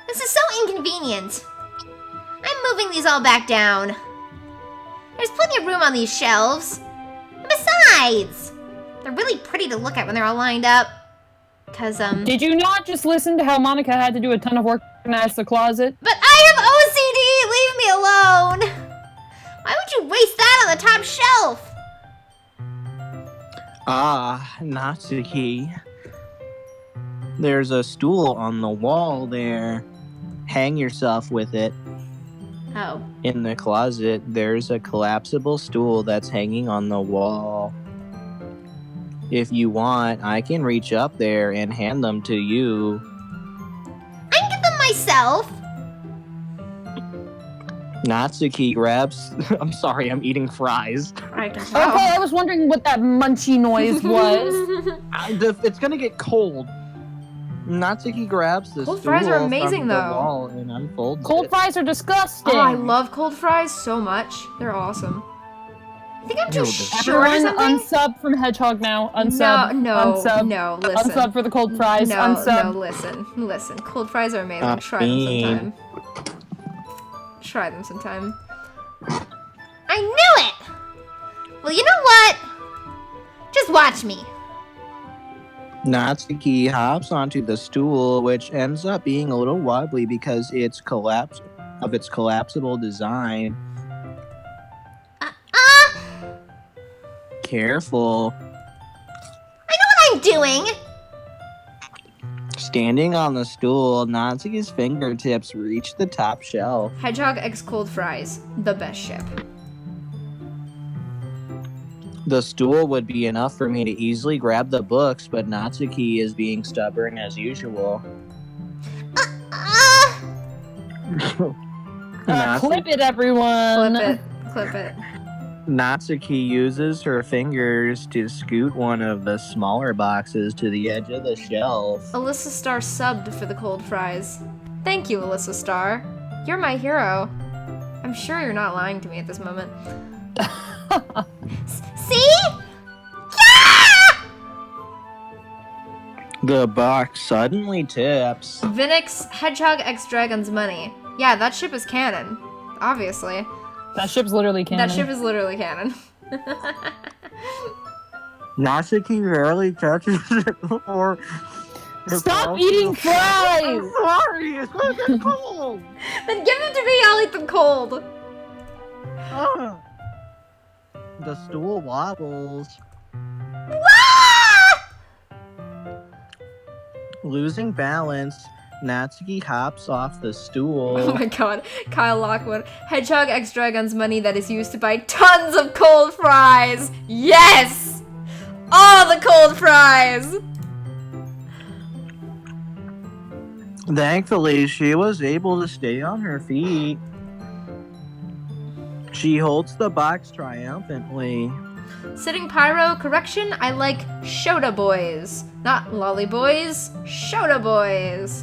This is so inconvenient. I'm moving these all back down. There's plenty of room on these shelves. And besides, they're really pretty to look at when they're all lined up. Did you not just listen to how Monica had to do a ton of work to organize the closet? But I have OCD! Leave me alone! Why would you waste that on the top shelf? Ah, Natsuki. There's a stool on the wall there. Hang yourself with it. Oh. In the closet, there's a collapsible stool that's hanging on the wall. If you want, I can reach up there and hand them to you. I can get them myself. Natsuki grabs... I'm sorry, I'm eating fries. Okay, I was wondering what that munchy noise was. It's gonna get cold. Natsuki grabs the Cold stool fries are amazing, from the though. wall and unfolds Cold it. fries are disgusting. Oh, I love cold fries so much. They're awesome. I think I'm too Ew, short or Everyone something. unsub from Hedgehog now. Unsub. No, Unsub. listen. Unsub for the cold fries. No, Unsub. listen. Cold fries are amazing. Not Try them mean. sometime. Try them sometime. I knew it! Well, you know what? Just watch me. Natsuki hops onto the stool, which ends up being a little wobbly because it's collapsible design. Careful. I know what I'm doing. Standing on the stool, Natsuki's fingertips reach the top shelf. Hedgehog X cold fries. The best ship. The stool would be enough for me to easily grab the books, but Natsuki is being stubborn as usual. Clip it, everyone. Clip it. Natsuki uses her fingers to scoot one of the smaller boxes to the edge of the shelf. Alyssa Star subbed for the cold fries. Thank you, Alyssa Star. You're my hero. I'm sure you're not lying to me at this moment. See? Yeah! The box suddenly tips. Vinix Hedgehog X Dragon's money. Yeah, that ship is canon. Obviously. That ship's literally canon. That ship is literally canon. Natsuki rarely touches it before. Stop eating fries! I'm sorry, it's gonna get cold. Then give them to me, I'll eat them cold. The stool wobbles. Losing balance, Natsuki hops off the stool. Oh my god, Kyle Lockwood. Hedgehog X Dragon's money that is used to buy tons of cold fries. Yes! All the cold fries! Thankfully, she was able to stay on her feet. She holds the box triumphantly. Sitting Pyro, correction, I like Shota Boys. Not Lolly Boys, Shota Boys.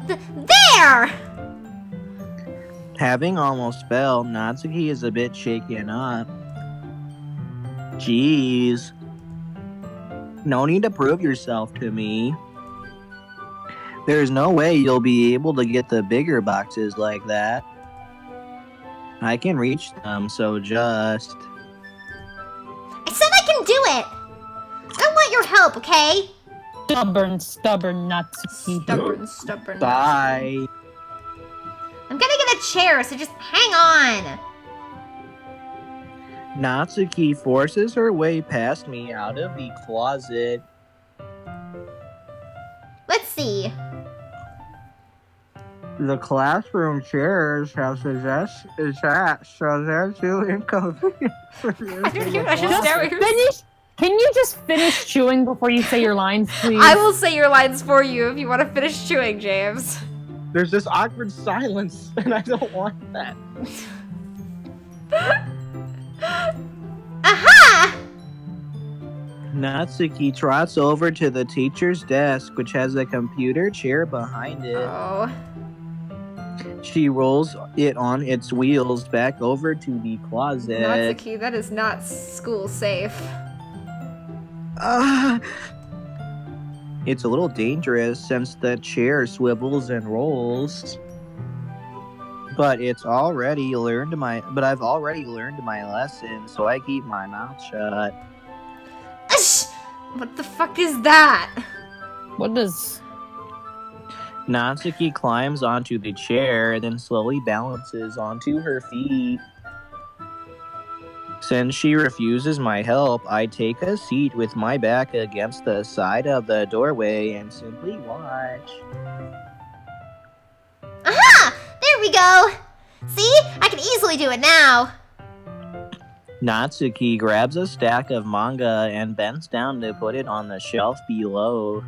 There! Having almost fell, Natsuki is a bit shaken up. Jeez. No need to prove yourself to me. There's no way you'll be able to get the bigger boxes like that. I can reach them, so just... I said I can do it! I want your help, okay? Stubborn Natsuki. Stubborn. Bye. I'm gonna get a chair, so just hang on. Natsuki forces her way past me out of the closet. Let's see. The classroom chairs have suggested that so they're too inconvenient for you. I don't even understand what you're saying. Finish. Can you just finish chewing before you say your lines, please? I will say your lines for you if you want to finish chewing, James. There's this awkward silence, and I don't want that. Aha! Natsuki trots over to the teacher's desk, which has a computer chair behind it. Oh. She rolls it on its wheels back over to the closet. Natsuki, that is not school safe. It's a little dangerous since the chair swivels and rolls. But I've already learned my lesson, so I keep my mouth shut. Ash! What the fuck is that? What does... Natsuki climbs onto the chair, then slowly balances onto her feet. Since she refuses my help, I take a seat with my back against the side of the doorway and simply watch. Aha! There we go! See? I can easily do it now. Natsuki grabs a stack of manga and bends down to put it on the shelf below.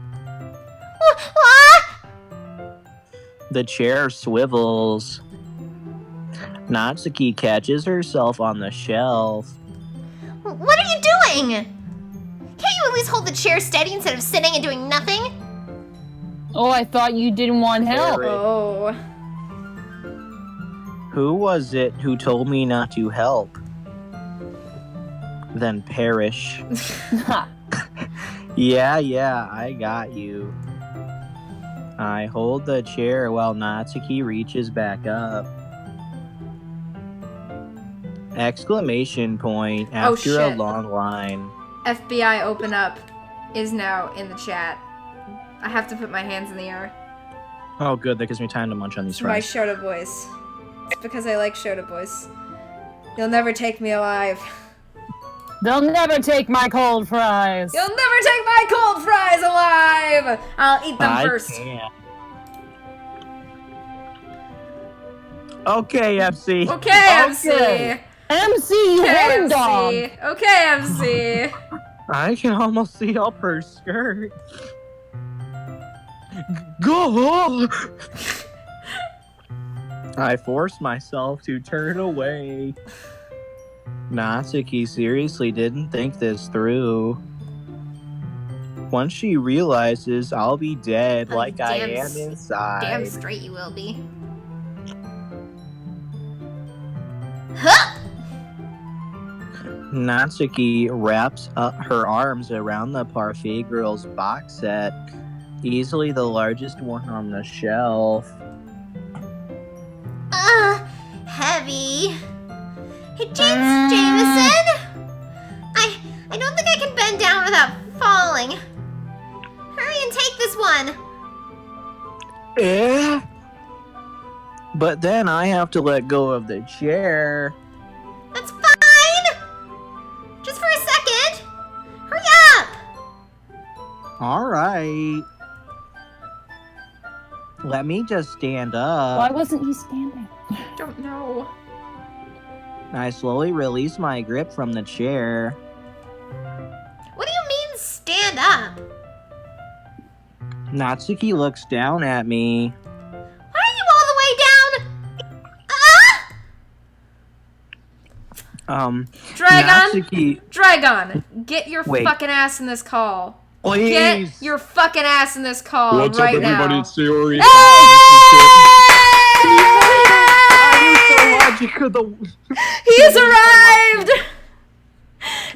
Ah! The chair swivels. Natsuki catches herself on the shelf. What are you doing? Can't you at least hold the chair steady instead of sitting and doing nothing? Oh, I thought you didn't want help. Oh. Who was it who told me not to help? Then perish. Yeah, I got you. I hold the chair while Natsuki reaches back up. Exclamation point after a shit. long line. FBI open up is now in the chat. I have to put my hands in the air. Oh, good. That gives me time to munch on these It's my fries. Shota voice. It's because I like Shota voice. You'll never take me alive. They'll never take my cold fries. You'll never take my cold fries alive! I'll eat them I first. can't. Okay, FC. Okay, MC. MC Okay, Horn Dog. MC. Okay, MC. I can almost see up her skirt. Go! I forced myself to turn away. Natsuki seriously didn't think this through. Once she realizes I'll be dead Oh, like I damn am inside. Damn straight you will be. Huh! Natsuki wraps up her arms around the Parfait Girls box set, easily the largest one on the shelf. Heavy. Hey, Jameson? I don't think I can bend down without falling. Hurry and take this one. Eh? But then I have to let go of the chair. That's fine. Just for a second. Hurry up. Alright. Let me just stand Why up. wasn't he standing? Don't know. I slowly release my grip from the chair. What do you mean stand up? Natsuki looks down at me. Why are you all the way down? Dragon! Natsuki, Dragon! Get your Wait. fucking ass in this call. please. Get your fucking ass in this call What's right up, everybody? now. It's Yuri. He's arrived!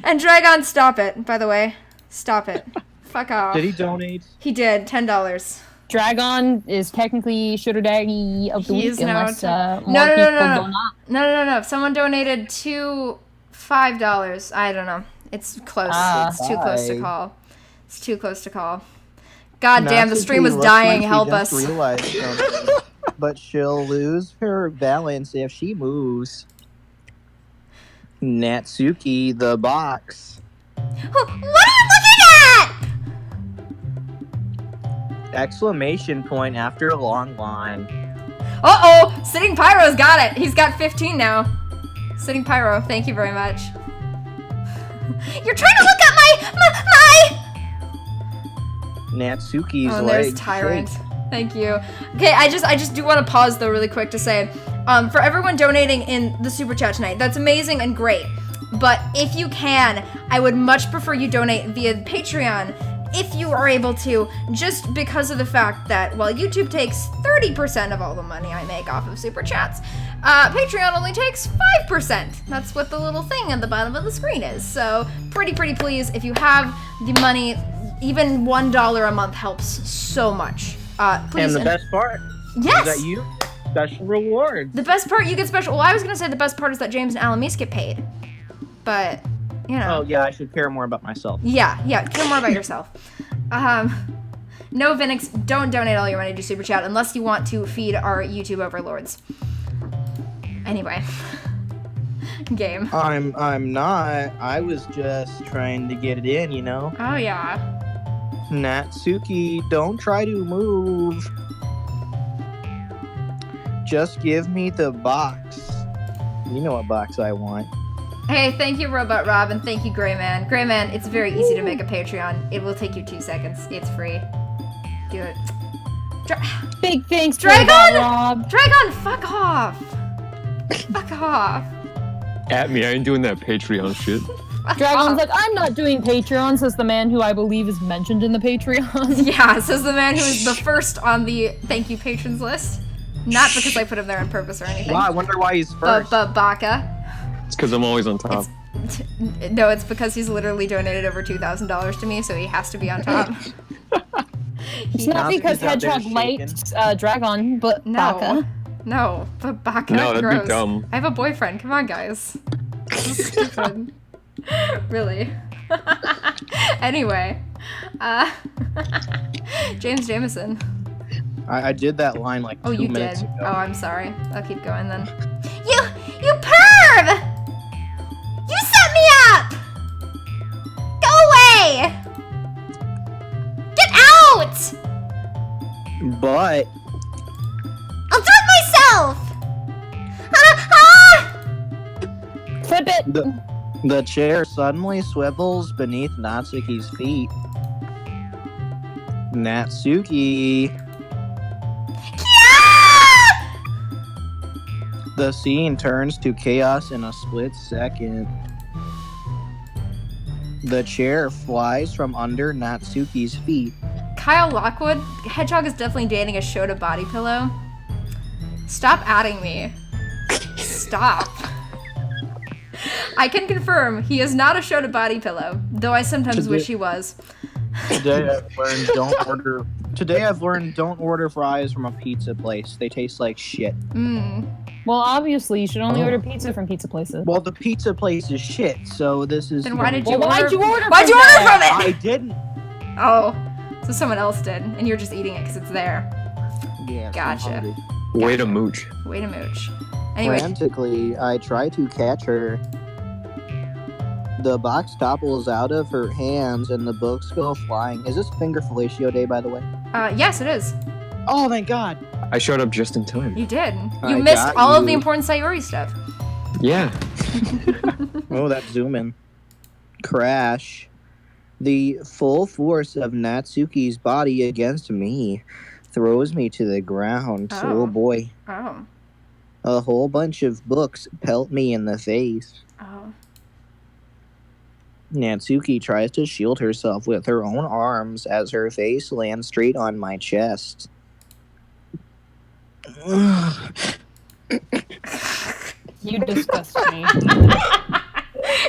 And Dragon, stop it, by the way. Stop it. Fuck off. Did he donate? He did. $10. Dragon is technically Sugar Daddy of the He week is now unless No, more no, no, people no, no. do not. No. If someone donated $5, I don't know. It's close. It's too close to Bye. call. It's too close to call. God damn, the stream was dying. Help us. Realized something, but she'll lose her balance if she moves. Natsuki, the box. What are you looking at? Exclamation point after a long line. Uh-oh! Sitting Pyro's got it! He's got 15 now. Sitting Pyro, thank you very much. You're trying to look at my... Natsuki's Oh, there's leg Tyrant. shake. Thank you. Okay, I just do want to pause though really quick to say, for everyone donating in the super chat tonight, that's amazing and great. But if you can, I would much prefer you donate via Patreon if you are able to, just because of the fact that while YouTube takes 30% of all the money I make off of super chats, Patreon only takes 5%. That's what the little thing at the bottom of the screen is. So pretty please, if you have the money, even $1 a month helps so much. Please. And the best part Yes! is that you special rewards. The best part, you get special. Well, I was gonna say the best part is that James and Alamis get paid, but you know. Oh yeah, I should care more about myself. Yeah, care more about yourself. No, Vinix, don't donate all your money to Super Chat unless you want to feed our YouTube overlords. Anyway, game. I'm not. I was just trying to get it in, you know. Oh yeah. Natsuki, don't try to move. Just give me the box. You know what box I want. Hey, thank you, Robot Rob, and thank you, Gray Man. Gray Man, it's very easy to make a Patreon. It will take you 2 seconds. It's free. Do it. Big thanks, Dragon! Rob. Dragon, fuck off. Fuck off. At me, I ain't doing that Patreon shit. Dragon's like, I'm not doing Patreon, says the man who I believe is mentioned in the Patreon. Yeah, says the man who is the first on the thank you patrons list. Not because I put him there on purpose or anything. Wow, I wonder why he's first. But Baka. It's because I'm always on top. No, it's because he's literally donated over $2,000 to me, so he has to be on top. It's not because Natsuki's out there Hedgehog likes shaking. Dragon, but Baka. No, but Baka. No, that'd be gross. dumb. I have a boyfriend. Come on, guys. This is stupid. Really. Anyway, James Jameson. I did that line like 2 Oh, you minutes did. ago. Oh, I'm sorry. I'll keep going then. You perv! You set me up! Go away! Get out! But I'll do it myself! Flip it! the chair suddenly swivels beneath Natsuki's feet. Natsuki. The scene turns to chaos in a split second. The chair flies from under Natsuki's feet. Kyle Lockwood, Hedgehog is definitely dating a Shota body pillow. Stop adding me. Stop. I can confirm he is not a Shota body pillow, though I sometimes wish he was. Today I've learned don't order fries from a pizza place. They taste like shit. Well, obviously, you should only order pizza from pizza places. Well, the pizza place is shit, so this is. Then why did you Well, order? why'd you order Why'd from you order there? from it? I didn't. Oh, so someone else did, and you're just eating it because it's there. Yes, Gotcha. I'm hungry. Way to mooch. Way to mooch. Anyway, Frantically, I try to catch her. The box topples out of her hands and the books go flying. Is this finger fellatio day, by the way? yes, it is. Oh, thank God. I showed up just in time. You did. I You missed got all of you. the important Sayori stuff. Yeah. Oh, that's zoom in. Crash. The full force of Natsuki's body against me throws me to the ground. Oh. Oh boy. Oh. A whole bunch of books pelt me in the face. Oh. Natsuki tries to shield herself with her own arms as her face lands straight on my chest. You disgust me.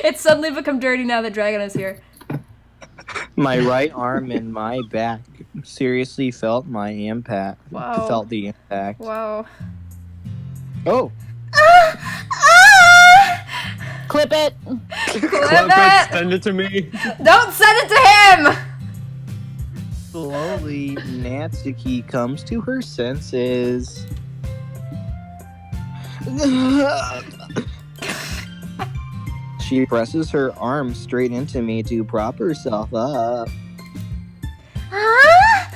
It's suddenly become dirty now that Dragon is here. My right arm and my back seriously felt my impact. Wow. Felt the impact. Wow. Oh, Clip it! Clip it! Send it to me. Don't send it to him! slowly Natsuki comes to her senses. She presses her arm straight into me to prop herself up. Huh?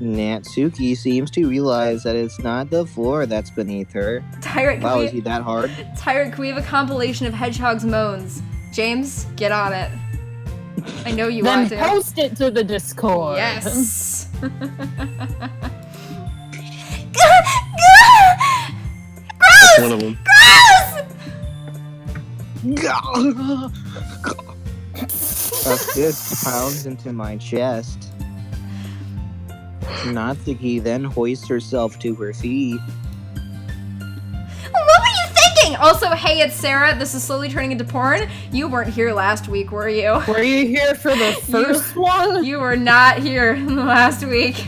Natsuki seems to realize that it's not the floor that's beneath her. Tyrant, Wow, can is he that hard? we have a compilation of Hedgehog's moans? James, get on it. I know you Then want to. post it to the Discord. Yes. That's one of them. A fist pounds into my chest. Natsuki then hoists herself to her feet. What were you thinking? Also, hey, it's Sarah. This is slowly turning into porn. You weren't here last week, were you? Were you here for the first one? You were not here last week.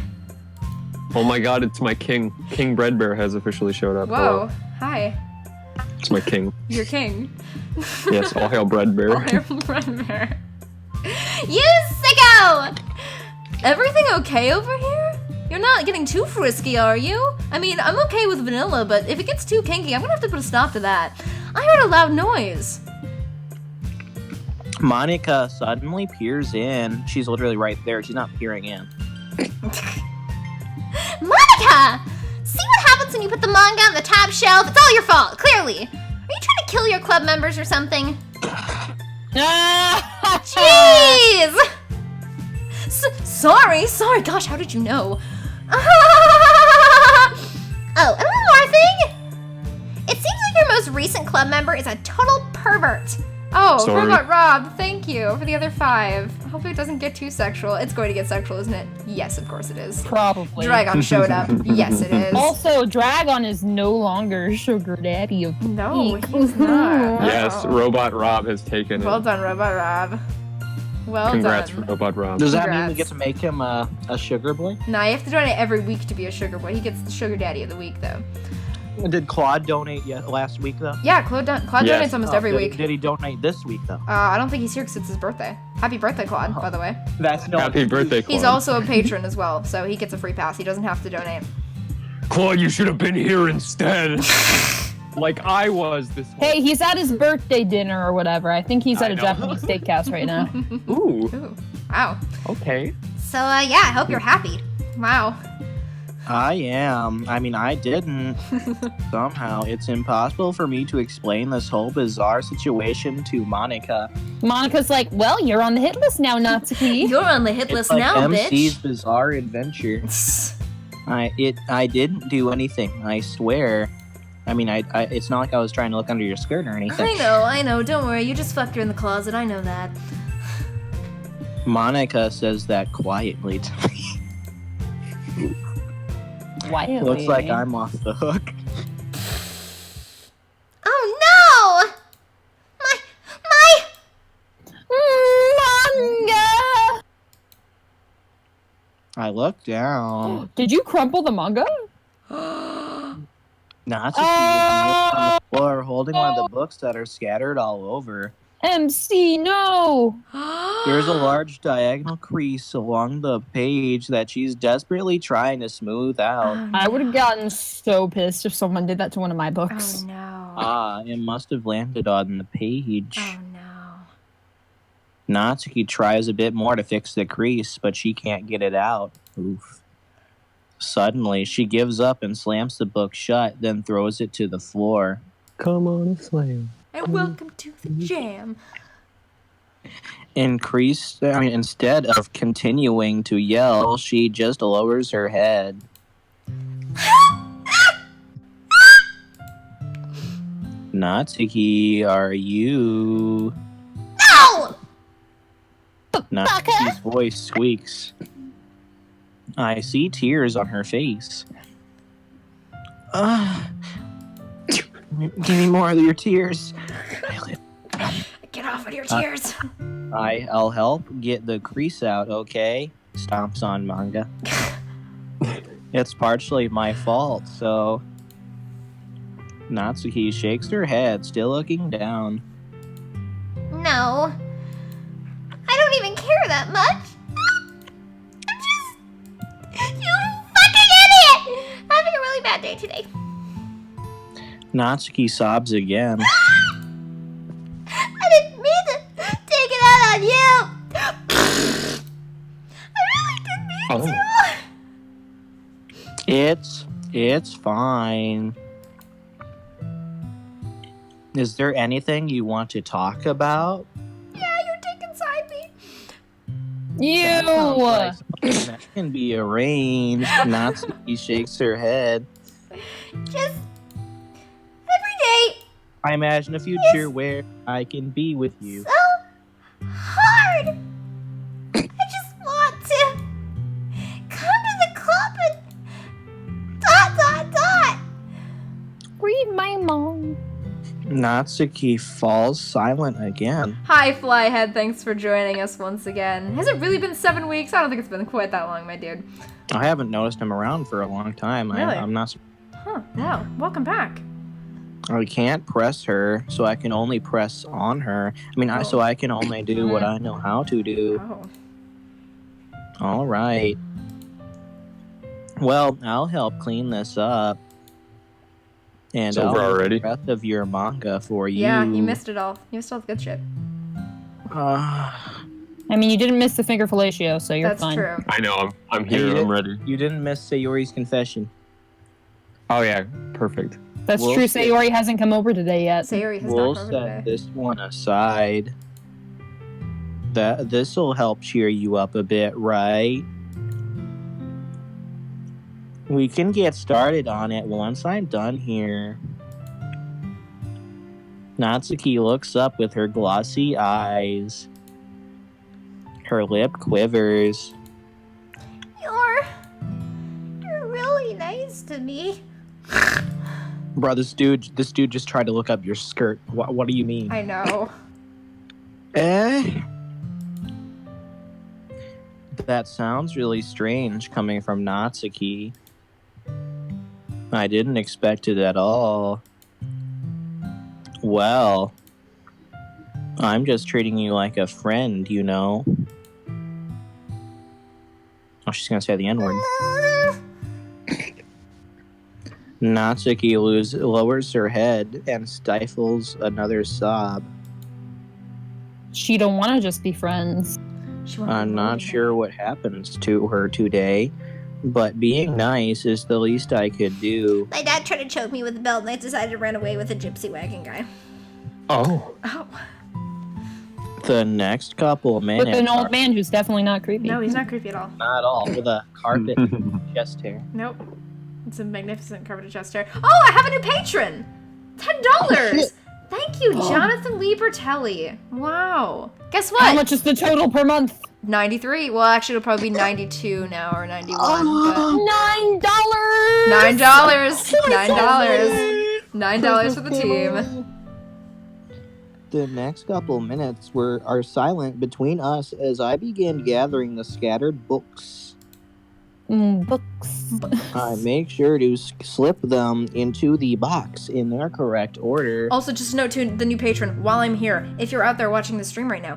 Oh my god, it's my king. King Breadbear has officially showed up. Whoa. Hi. It's my king. You're king. Yes, all hail Breadbear. Breadbear. You sicko! Everything okay over here? You're not getting too frisky, are you? I mean, I'm okay with vanilla, but if it gets too kinky, I'm gonna have to put a stop to that. I heard a loud noise. Monica suddenly peers in. She's literally right there. She's not peering in. Monica! See what happens when you put the manga on the top shelf? It's all your fault, clearly. Are you trying to kill your club members or something? Jeez! Sorry, gosh, how did you know? Oh, and one more thing. It seems like your most recent club member is a total pervert. Oh, Sorry. Robot Rob, thank you for the other 5. I hope it doesn't get too sexual. It's going to get sexual, isn't it? Yes, of course it is. Probably. Dragon showed up. Yes, it is. Also, Dragon is no longer sugar daddy of No, Geek. he's not. Yes, Wow. Robot Rob has taken Well it. done, Robot Rob. Well Congrats, done. Robot Rob. Does that mean we Congrats. get to make him a sugar boy? Nah, you have to donate every week to be a sugar boy. He gets the sugar daddy of the week, though. Did Claude donate yet last week though? Yeah, Claude Yes. donates almost every did, week. Did he donate this week though? I don't think he's here because it's his birthday. Happy birthday, Claude, by the way. That's no. Happy birthday, Claude. He's also a patron as well, so he gets a free pass. He doesn't have to donate. Claude, you should have been here instead. Like I was this whole... Hey, he's at his birthday dinner or whatever. I think he's at I a know. Japanese steakhouse right now. Ooh, Ooh, wow. okay. So, yeah, I hope you're happy. Wow. I am. I mean, I didn't. Somehow, it's impossible for me to explain this whole bizarre situation to Monica. Monica's like, well, you're on the hit list now, Natsuki. You're on the hit It's list like now, MC's bitch. bizarre adventure. I didn't do anything. I swear. I mean, it's not like I was trying to look under your skirt or anything. I know. Don't worry. You just fucked her in the closet. I know that. Monica says that quietly to me. Quietly. Looks like I'm off the hook. Oh, no! Manga! I look down. Did you crumple the manga? Natsuki is on the floor holding one of the books that are scattered all over. MC, no! There's a large diagonal crease along the page that she's desperately trying to smooth out. I would have gotten so pissed if someone did that to one of my Oh books. no. It must have landed on the page. Oh no. Natsuki tries a bit more to fix the crease, but she can't get it out. Oof. Suddenly, she gives up and slams the book shut, then throws it to the floor. Come on, slam. And welcome to the jam. Instead of continuing to yell, she just lowers her head. Natsuki, are you... No! Natsuki's voice squeaks. I see tears on her face. Give me more of your tears. Get off with your tears. I'll help get the crease out, okay? Stomps on manga. It's partially my fault, so... Natsuki shakes her head, still looking down. No. I don't even care that much. I'm just... You fucking idiot! I'm having a really bad day today. Natsuki sobs again. Oh. It's fine. Is there anything you want to talk about? Yeah, you're taking inside me. That sounds like You! something that can be arranged. Natsuki shakes her head. Just every day. I imagine a future where I can be with you. So hard. I just want to come to the club and dot. Read my mom. Natsuki falls silent again. Hi, Flyhead. Thanks for joining us once again. Has it really been 7 weeks? I don't think it's been quite that long, my dude. I haven't noticed him around for a long time. Really? I'm not. Huh, no. Welcome back. I can't press her, so I can only press on her. So I can only do what I know how to do. Oh. All right. Well, I'll help clean this up. And It's over I'll read already? the rest of your manga for you. Yeah, you missed it all. You missed all the good shit. I mean, you didn't miss the finger fellatio, so you're That's fine. true. I know. I'm Hey, here. I'm ready. You didn't miss Sayori's confession. Oh yeah, perfect. That's We'll true. see. Sayori hasn't come over today yet. Sayori has We'll not covered set today. this one aside. This'll help cheer you up a bit, right? We can get started on it once I'm done here. Natsuki looks up with her glossy eyes. Her lip quivers. You're really nice to me. Bro, this dude just tried to look up your skirt. What do you mean? I know. That sounds really strange coming from Natsuki. I didn't expect it at all. Well, I'm just treating you like a friend, you know? Oh, she's gonna say the N-word. Natsuki lowers her head and stifles another sob. She don't want to just be friends. She won't be I'm not lonely sure now. what happens to her today, but being nice is the least I could do. My dad tried to choke me with a belt, and I decided to run away with a gypsy wagon guy. Oh. Oh, The next couple minutes With an are old man who's definitely not creepy. no, he's not creepy at all. not all with a carpet chest hair. Nope. It's a magnificent carpeted chest hair. Oh, I have a new patron! $10! Thank you, Jonathan Lee Bertelli. Wow. Guess what? How much is the total per month? 93. Well, actually, it'll probably be 92 now or 91. $9. But $9. $9 for the team. The next couple minutes are silent between us as I begin gathering the scattered books. Books. I make sure to slip them into the box in their correct order. Also, just a note to the new patron, while I'm here, if you're out there watching the stream right now,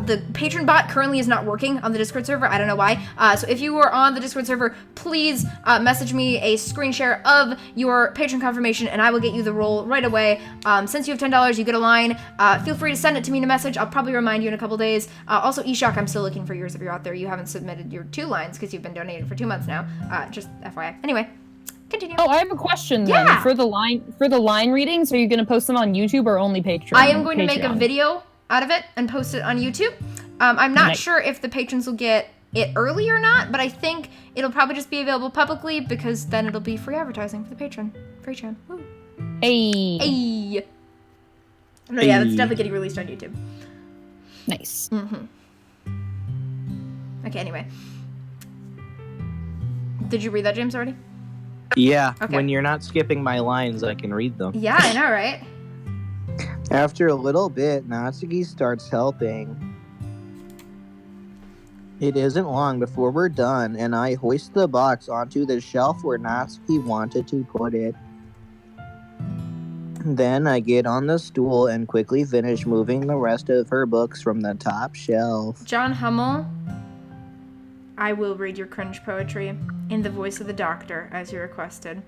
the patron bot currently is not working on the Discord server. I don't know why. So if you are on the Discord server, please message me a screen share of your patron confirmation, and I will get you the role right away. Since you have $10, you get a line. Feel free to send it to me in a message. I'll probably remind you in a couple days. Also, Eshok, I'm still looking for yours if you're out there. You haven't submitted your 2 lines because you've been donating for 2 months now. Just FYI. Anyway, continue. Oh, I have a question then. Yeah. For the line readings, are you going to post them on YouTube or only Patreon? I am going to make a Patreon? video out of it and post it on YouTube. I'm not Nice. sure if the patrons will get it early or not, but I think it'll probably just be available publicly because then it'll be free advertising for the patron. Woo. Hey. Hey. No, yeah, that's Hey. definitely getting released on YouTube. Nice. Okay, anyway. Did you read that, James, already? Yeah, Okay. when you're not skipping my lines, I can read them. Yeah, I know, right? After a little bit, Natsuki starts helping. It isn't long before we're done, and I hoist the box onto the shelf where Natsuki wanted to put it. Then I get on the stool and quickly finish moving the rest of her books from the top shelf. John Hummel, I will read your cringe poetry in the voice of the doctor, as you requested.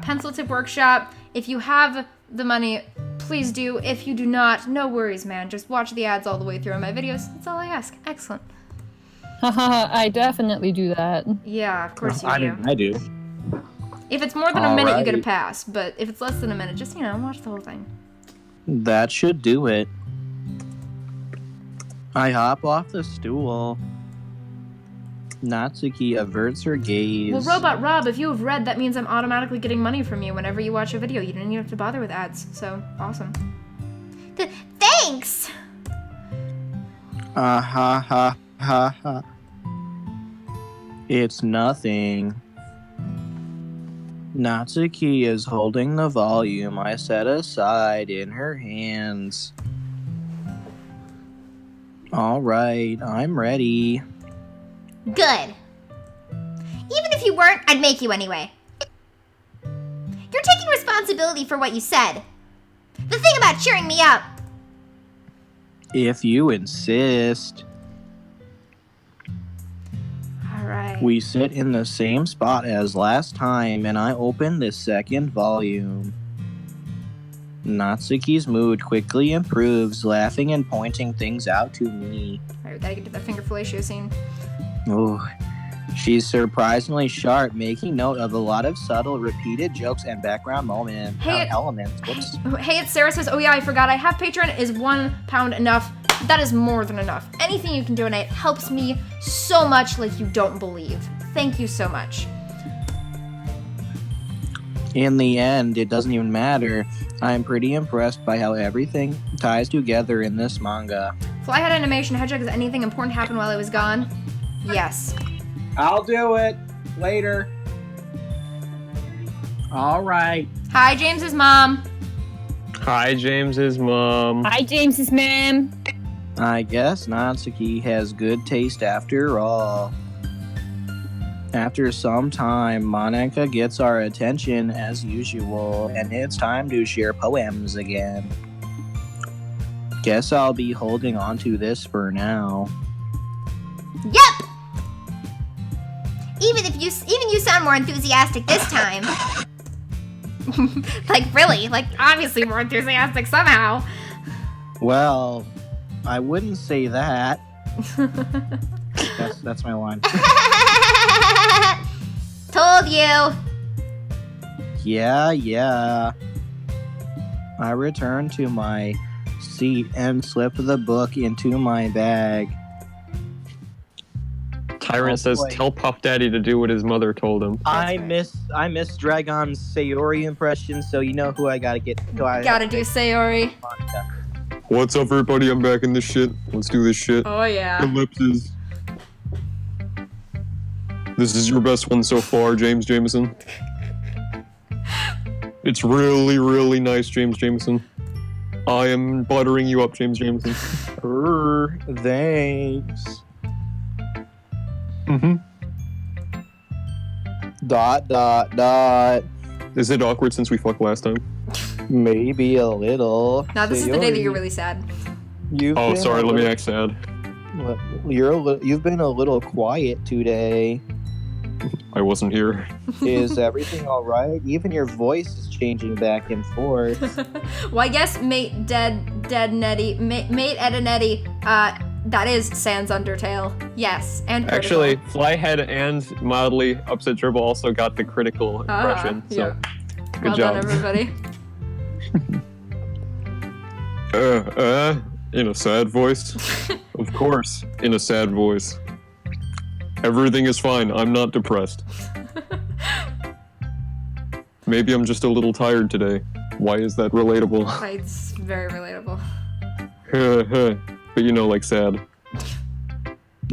Pencil Tip Workshop, if you have the money, please do. If you do not, no worries, man. Just watch the ads all the way through on my videos. That's all I ask. Excellent. Haha, I definitely do that. Yeah, of course you I do. mean, I do. If it's more than a minute, you get a Alright. pass. But if it's less than a minute, just, watch the whole thing. That should do it. I hop off the stool. Natsuki averts her gaze. Well, Robot Rob, if you have read, that means I'm automatically getting money from you whenever you watch a video. You didn't even have to bother with ads. So, awesome. Thanks! Ha ha ha. It's nothing. Natsuki is holding the volume I set aside in her hands. Alright, I'm ready. Good. Even if you weren't, I'd make you anyway. You're taking responsibility for what you said. The thing about cheering me up. If you insist. Alright. We sit in the same spot as last time, and I open the second volume. Natsuki's mood quickly improves, laughing and pointing things out to me. Alright, we gotta get to that finger fellatio scene. Oh, she's surprisingly sharp, making note of a lot of subtle, repeated jokes and background elements. Whoops. Hey, it's Sarah says, oh yeah, I forgot, I have Patreon. Is £1 enough? That is more than enough. Anything you can donate helps me so much like you don't believe. Thank you so much. In the end, it doesn't even matter. I'm pretty impressed by how everything ties together in this manga. Flyhead Animation, Hedgehog, has anything important happened while I was gone? Yes. I'll do it later. All right. Hi, James's mom. Hi, James's mom. Hi, James's ma'am. I guess Natsuki has good taste after all. After some time, Monica gets our attention as usual, and it's time to share poems again. Guess I'll be holding on to this for now. Yup! Even you sound more enthusiastic this time. Like really, like obviously more enthusiastic somehow. Well, I wouldn't say that. That's my line. Told you. Yeah. I return to my seat and slip the book into my bag. Tyrant Oh, says, boy. tell Puff Daddy to do what his mother told him. I miss Dragon's Sayori impression, so you know who I gotta get. Gotta do Sayori. Monica. What's up, everybody? I'm back in this shit. Let's do this shit. Oh yeah. Ellipses. This is your best one so far, James Jameson. It's really, really nice, James Jameson. I am buttering you up, James Jameson. Thanks. Mm-hmm. ... Is it awkward since we fucked last time? Maybe a little. Now this is the day that Sayori, you're really sad. Oh, sorry, let me act sad. You've been a little quiet today. I wasn't here. Is everything all right? Even your voice is changing back and forth. Well, I guess mate dead Nettie, mate Ed and Eddie, that is Sans Undertale. Yes, and critical. Actually, Flyhead and mildly upset Dribble also got the critical impression. So, good well job. done, everybody. In a sad voice? Of course, in a sad voice. Everything is fine. I'm not depressed. Maybe I'm just a little tired today. Why is that relatable? It's very relatable. But you know, like sad.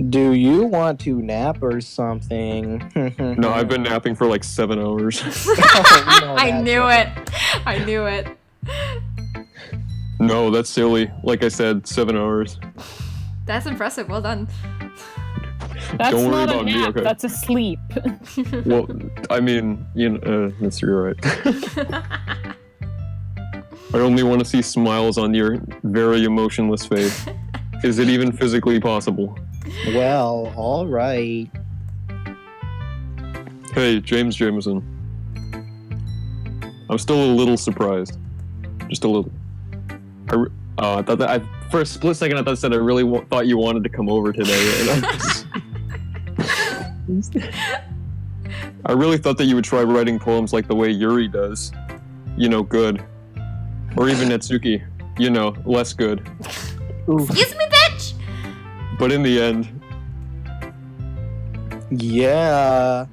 Do you want to nap or something? No, I've been napping for like 7 hours. I knew it. I knew it. No, that's silly. Like I said, 7 hours. That's impressive. Well done. That's Don't worry not a about me, nap. okay? That's a sleep. Well, I mean, that's you're right. I only want to see smiles on your very emotionless face. Is it even physically possible? Well, all right. Hey, James Jameson. I'm still a little surprised. Just a little. I thought that for a split second I thought I really thought you wanted to come over today. And I really thought that you would try writing poems like the way Yuri does. You know, good. Or even Natsuki. You know, less good. Excuse me, bitch! But in the end, Yeah.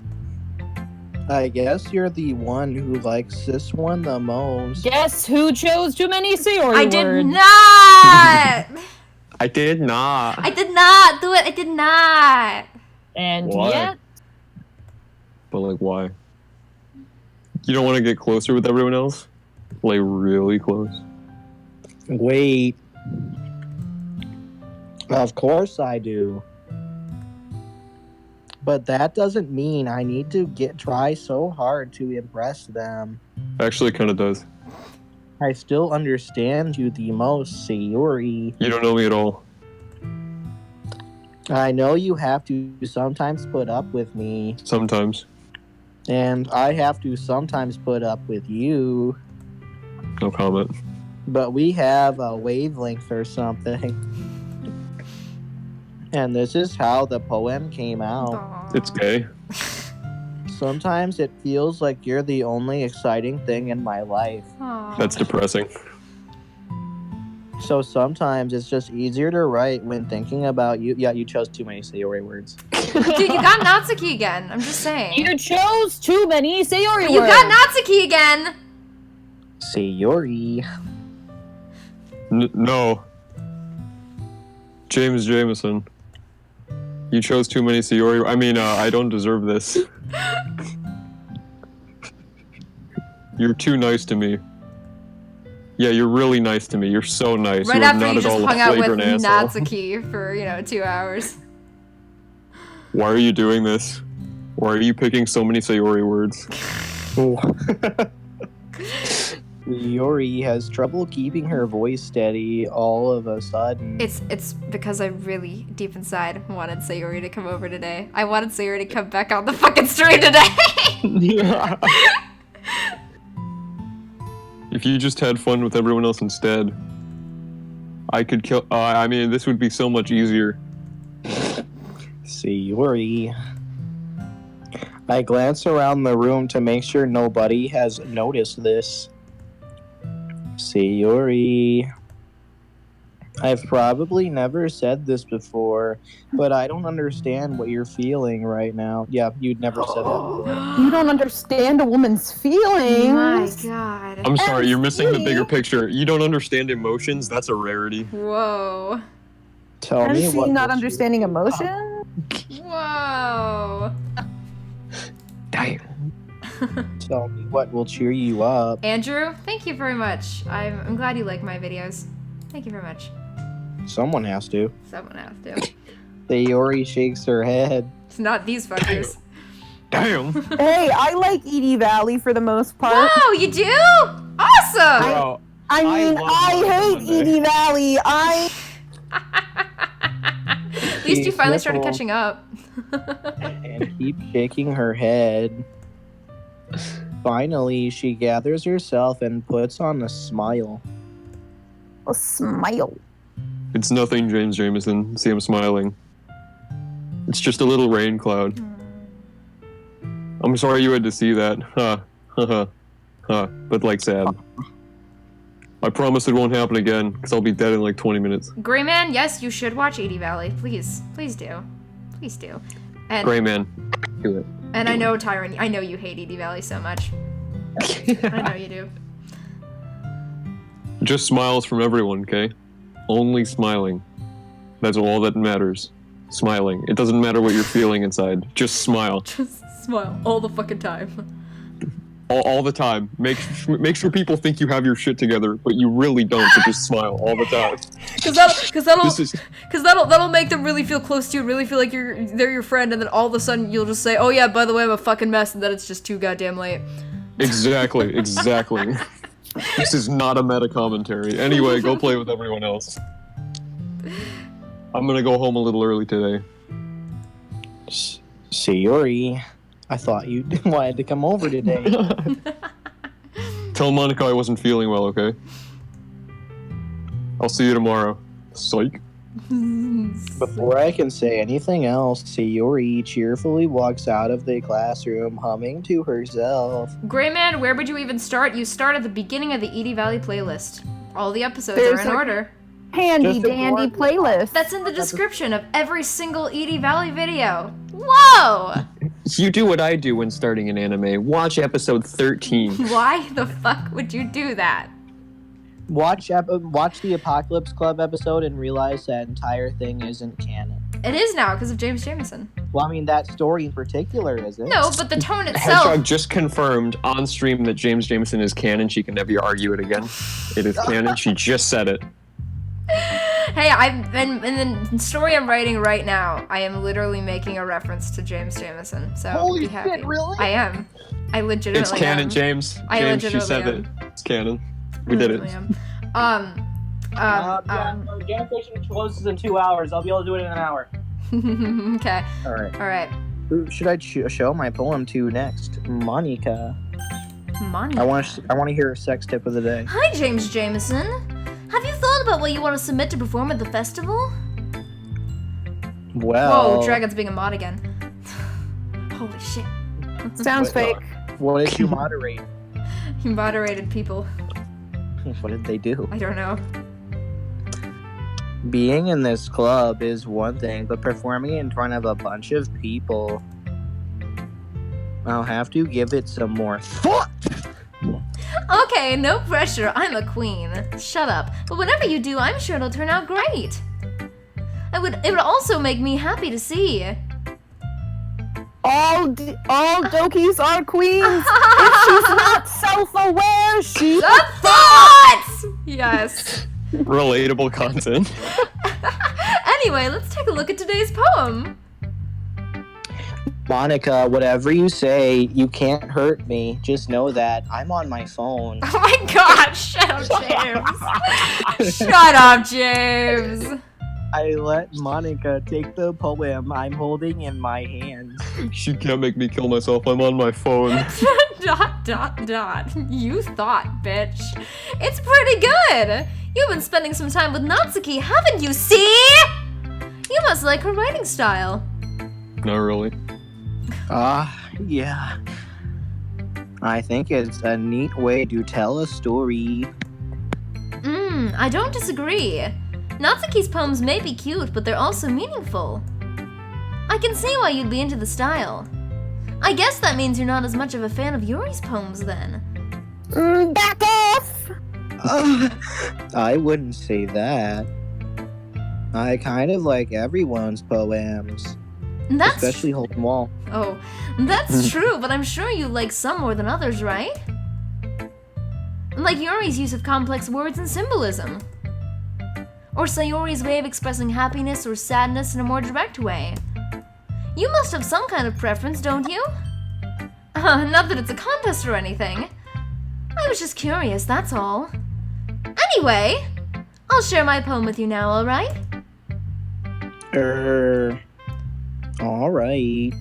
I guess you're the one who likes this one the most. Guess who chose too many Sayori I words? did not. I did not. I did not do it. I did not. And Why? yet, But like, why? You don't want to get closer with everyone else? Like, really close? Wait. Of course I do. But that doesn't mean I need to try so hard to impress them. Actually, it kind of does. I still understand you the most, Sayori. You don't know me at all. I know you have to sometimes put up with me, Sometimes. and I have to sometimes put up with you, No comment. but we have a wavelength or something. And this is how the poem came out. Aw. It's gay. Sometimes it feels like you're the only exciting thing in my life. Aw. That's depressing. So sometimes it's just easier to write when thinking about you. Yeah, you chose too many Sayori words. Dude, you got Natsuki again. I'm just saying. you chose too many Sayori words. You got Natsuki again. Sayori. No. James Jameson. You chose too many Sayori. I mean, I don't deserve this. You're too nice to me. Yeah, you're really nice to me. You're so nice. Right You're after not you at just all hung a out with flagrant asshole. Natsuki for, 2 hours. Why are you doing this? Why are you picking so many Sayori words? Sayori has trouble keeping her voice steady all of a sudden. It's because I really, deep inside, wanted Sayori to come over today. I wanted Sayori to come back on the fucking stream today! If you just had fun with everyone else instead, I could kill. I mean, this would be so much easier. Sayori. I glance around the room to make sure nobody has noticed this. Sayori. I've probably never said this before, but I don't understand what you're feeling right now. Yeah, you'd never said that before. You don't understand a woman's feelings. My god. I'm sorry, you're missing the MC. bigger picture. You don't understand emotions? That's a rarity. Whoa. Tell me MC what not will understanding cheer you up. emotion? Whoa. Damn. Tell me what will cheer you up. Andrew, thank you very much. I'm glad you like my videos. Thank you very much. Someone has to. Someone has to. Sayori shakes her head. It's not these fuckers. Damn. Hey, I like Edie Valley for the most part. Wow, you do? Awesome! Bro, I mean, love I hate Monday. Edie Valley. At least you finally started Sniffle. catching up. And keeps shaking her head. Finally, she gathers herself and puts on a smile. A smile. It's nothing, James Jameson. See, I'm smiling. It's just a little rain cloud. I'm sorry you had to see that. But like sad. I promise it won't happen again, because I'll be dead in like 20 minutes. Gray Man, yes, you should watch 80 Valley. Please. Please do. Please do. And Gray man. Do it. and I know, Tyron, I know you hate 80 Valley so much. I know you do. Just smiles from everyone, okay? Only smiling. That's all that matters. Smiling. It doesn't matter what you're feeling inside. Just smile. Just smile all the fucking time. All the time. Make sure people think you have your shit together, but you really don't, so just smile all the time. Cause This is that'll make them really feel close to you, really feel like they're your friend, and then all of a sudden you'll just say, oh yeah, by the way, I'm a fucking mess, and then it's just too goddamn late. exactly. This is not a meta commentary. Anyway, go play with everyone else. I'm gonna go home a little early today. Sayori, I thought you wanted to come over today. Tell Monica I wasn't feeling well, okay? I'll see you tomorrow. Psych. Before I can say anything else, Sayori cheerfully walks out of the classroom humming to herself. Grayman, where would you even start? You start at the beginning of the Edie Valley playlist. All the episodes There's are in a- order. Handy Just dandy ignore- playlist. That's in the description of every single Edie Valley video. Whoa! You do what I do when starting an anime. Watch episode 13. Why the fuck would you do that? Watch the Apocalypse Club episode and realize that entire thing isn't canon. It is now because of James Jameson. Well, I mean, that story in particular isn't. No, but the tone itself. Hedgehog just confirmed on stream that James Jameson is canon. She can never argue it again. It is canon. She just said it. Hey, in the story I'm writing right now, I am literally making a reference to James Jameson. So Holy be happy. shit, really? I am. I legitimately It's canon, am. James. I James, she legitimately said am. it. It's canon. We did it. Legitimately am. Gas station closes in 2 hours. I'll be able to do it in an hour. Okay. All right. All right. Who should I show my poem to next? Monica. Monica. I want to hear a sex tip of the day. Hi, James Jameson. Have you thought about what you want to submit to perform at the festival? Well. Whoa, Dragon's being a mod again. Holy shit. Sounds fake. What did you moderate? He moderated people. What did they do? I don't know. Being in this club is one thing, but performing in front of a bunch of people, I'll have to give it some more thought. Okay, no pressure. I'm a queen. Shut up. But whatever you do, I'm sure it'll turn out great. It would also make me happy to see. All Dokis are queens. If she's not self-aware, she. The thoughts! Yes. Relatable content. Anyway, let's take a look at today's poem. Monica, whatever you say, you can't hurt me. Just know that I'm on my phone. Oh my god, shut up, James. Shut up, James. I let Monica take the poem I'm holding in my hands. She can't make me kill myself. I'm on my phone. ... You thought, bitch. It's pretty good. You've been spending some time with Natsuki, haven't you, see? You must like her writing style. Not really. Yeah. I think it's a neat way to tell a story. I don't disagree. Natsuki's poems may be cute, but they're also meaningful. I can see why you'd be into the style. I guess that means you're not as much of a fan of Yuri's poems then. Back off! I wouldn't say that. I kind of like everyone's poems, That's especially Holden Wall. Oh, that's true, but I'm sure you like some more than others, right? Like Yuri's use of complex words and symbolism. Or Sayori's way of expressing happiness or sadness in a more direct way. You must have some kind of preference, don't you? Not that it's a contest or anything. I was just curious, that's all. Anyway, I'll share my poem with you now, alright? Alright.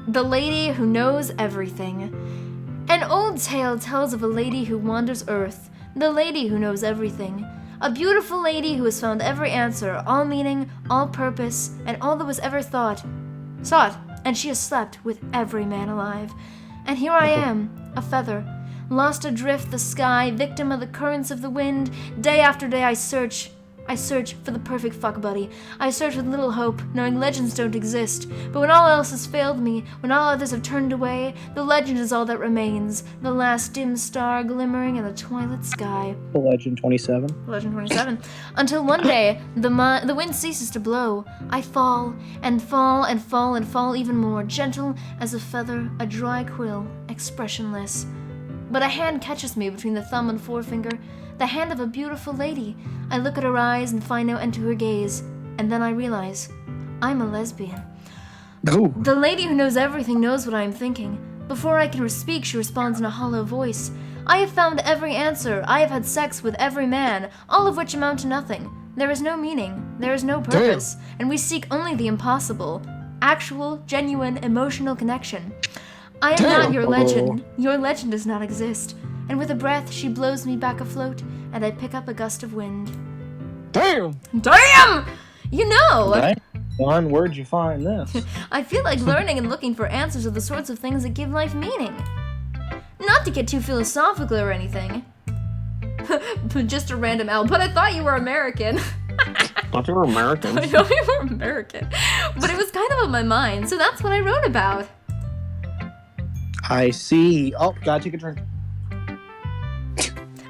The Lady Who Knows Everything. An old tale tells of a lady who wanders Earth, the lady who knows everything. A beautiful lady who has found every answer, all meaning, all purpose, and all that was ever sought, and she has slept with every man alive. And here I am, a feather, lost adrift the sky, victim of the currents of the wind. Day after day I search for the perfect fuck buddy. I search with little hope, knowing legends don't exist. But when all else has failed me, when all others have turned away, the legend is all that remains. The last dim star glimmering in the twilight sky. Legend 27. Legend 27. Until one day, the wind ceases to blow. I fall, and fall, and fall, and fall even more, gentle as a feather, a dry quill, expressionless. But a hand catches me between the thumb and forefinger, the hand of a beautiful lady. I look at her eyes and find out into her gaze, and then I realize I'm a lesbian. Oh. The lady who knows everything knows what I am thinking. Before I can speak, she responds in a hollow voice. I have found every answer. I have had sex with every man, all of which amount to nothing. There is no meaning. There is no purpose. And we seek only the impossible. Actual, genuine, emotional connection. I am not your legend. Your legend does not exist. And with a breath, she blows me back afloat, and I pick up a gust of wind. Damn! Damn! You know, Right? One word you find this. I feel like learning and looking for answers are the sorts of things that give life meaning. Not to get too philosophical or anything. Just a random L, but I thought you were American. Thought you were American. I know you were American. But it was kind of on my mind, so that's what I wrote about. I see. Oh, gotta take a drink.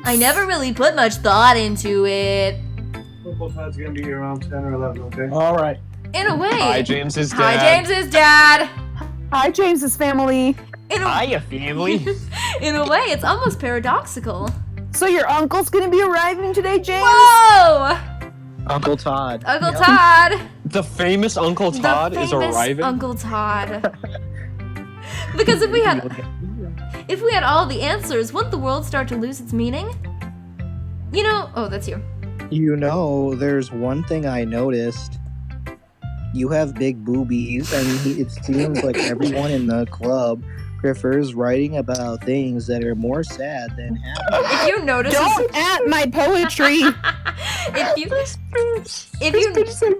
I never really put much thought into it. Football time's gonna be around 10 or 11, okay? All right. In a way. Hi, James's dad. Hi, James's dad. Hi, James's family. In a, Hiya, family. in a way, it's almost paradoxical. So your uncle's gonna be arriving today, James? Whoa! Uncle Todd. Uncle Todd. The famous Uncle Todd The is famous arriving. Uncle Todd. Because if we had all the answers, wouldn't the world start to lose its meaning? You know, oh, that's you. You know, there's one thing I noticed. You have big boobies, and it seems like everyone in the club prefers writing about things that are more sad than happy. If you notice, Don't at my poetry.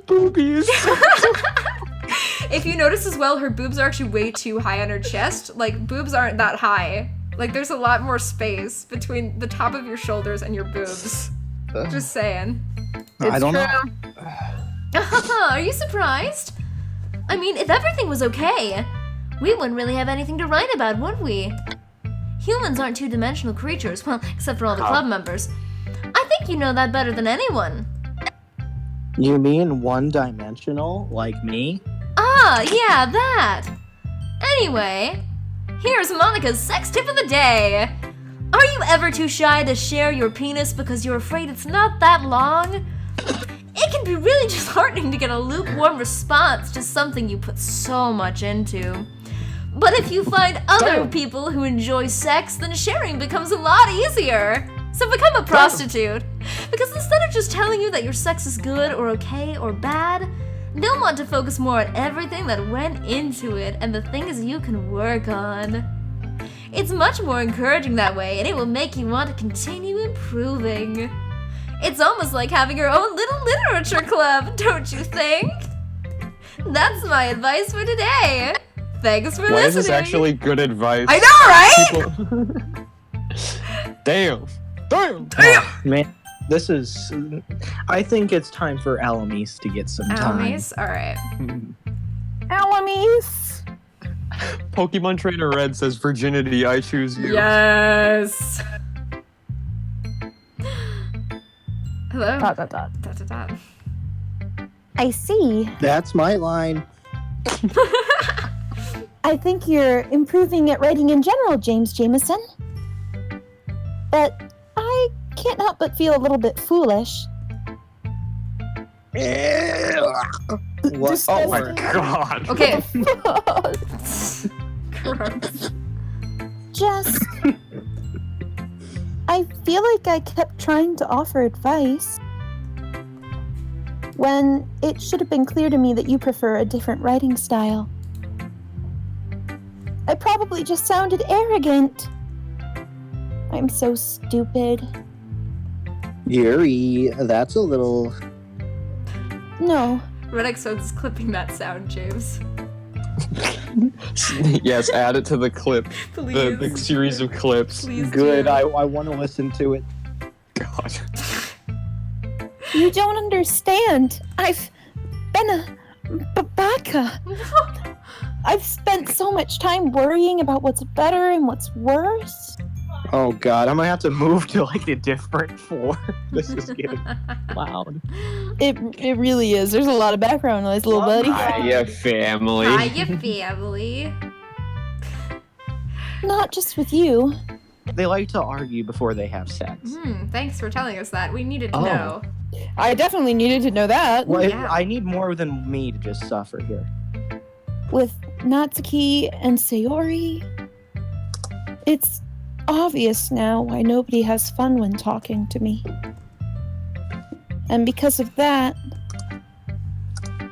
boobies. if you notice as well, her boobs are actually way too high on her chest. Like, boobs aren't that high. Like, there's a lot more space between the top of your shoulders and your boobs. Just saying. I don't know. Are you surprised? I mean, if everything was okay, we wouldn't really have anything to write about, would we? Humans aren't two-dimensional creatures, well, except for all the club members. I think you know that better than anyone. You mean one-dimensional, like me? Ah, yeah, that. Anyway, here's Monica's sex tip of the day. Are you ever too shy to share your penis because you're afraid it's not that long? It can be really disheartening to get a lukewarm response to something you put so much into. But if you find other people who enjoy sex, then sharing becomes a lot easier. So become a prostitute. Because instead of just telling you that your sex is good or okay or bad, they'll want to focus more on everything that went into it and the things you can work on. It's much more encouraging that way, and it will make you want to continue improving. It's almost like having your own little literature club, don't you think? That's my advice for today. Thanks for listening. Why is this actually good advice? I know, right? Damn. Man, this is. I think it's time for Alamise to get some time. Alamise? Alright. Alamise. Pokemon Trainer Red says, "Virginity, I choose you." Yes. Hello? Dot, dot, dot. Dot, dot, dot. I see. That's my line. I think you're improving at writing in general, James Jameson. But I can't help but feel a little bit foolish. What? Oh my god. Okay. Gross. Just... I feel like I kept trying to offer advice when it should have been clear to me that you prefer a different writing style. I probably just sounded arrogant. I'm so stupid. Yuri, that's a little... No. Red Exodes is clipping that sound, James. Yes, add it to the clip. Please. The series of clips. Please Good. do. I want to listen to it. God. You don't understand. I've been a baka. I've spent so much time worrying about what's better and what's worse. Oh god, I'm gonna have to move to like a different floor. This is getting loud. It really is. There's a lot of background noise, little buddy. Hiya, family. Hiya, family. Not just with you. They like to argue before they have sex. Thanks for telling us that. We needed to Oh. know. I definitely needed to know that. Well, Yeah. I need more than me to just suffer here. With Natsuki and Sayori. It's obvious now why nobody has fun when talking to me. And because of that,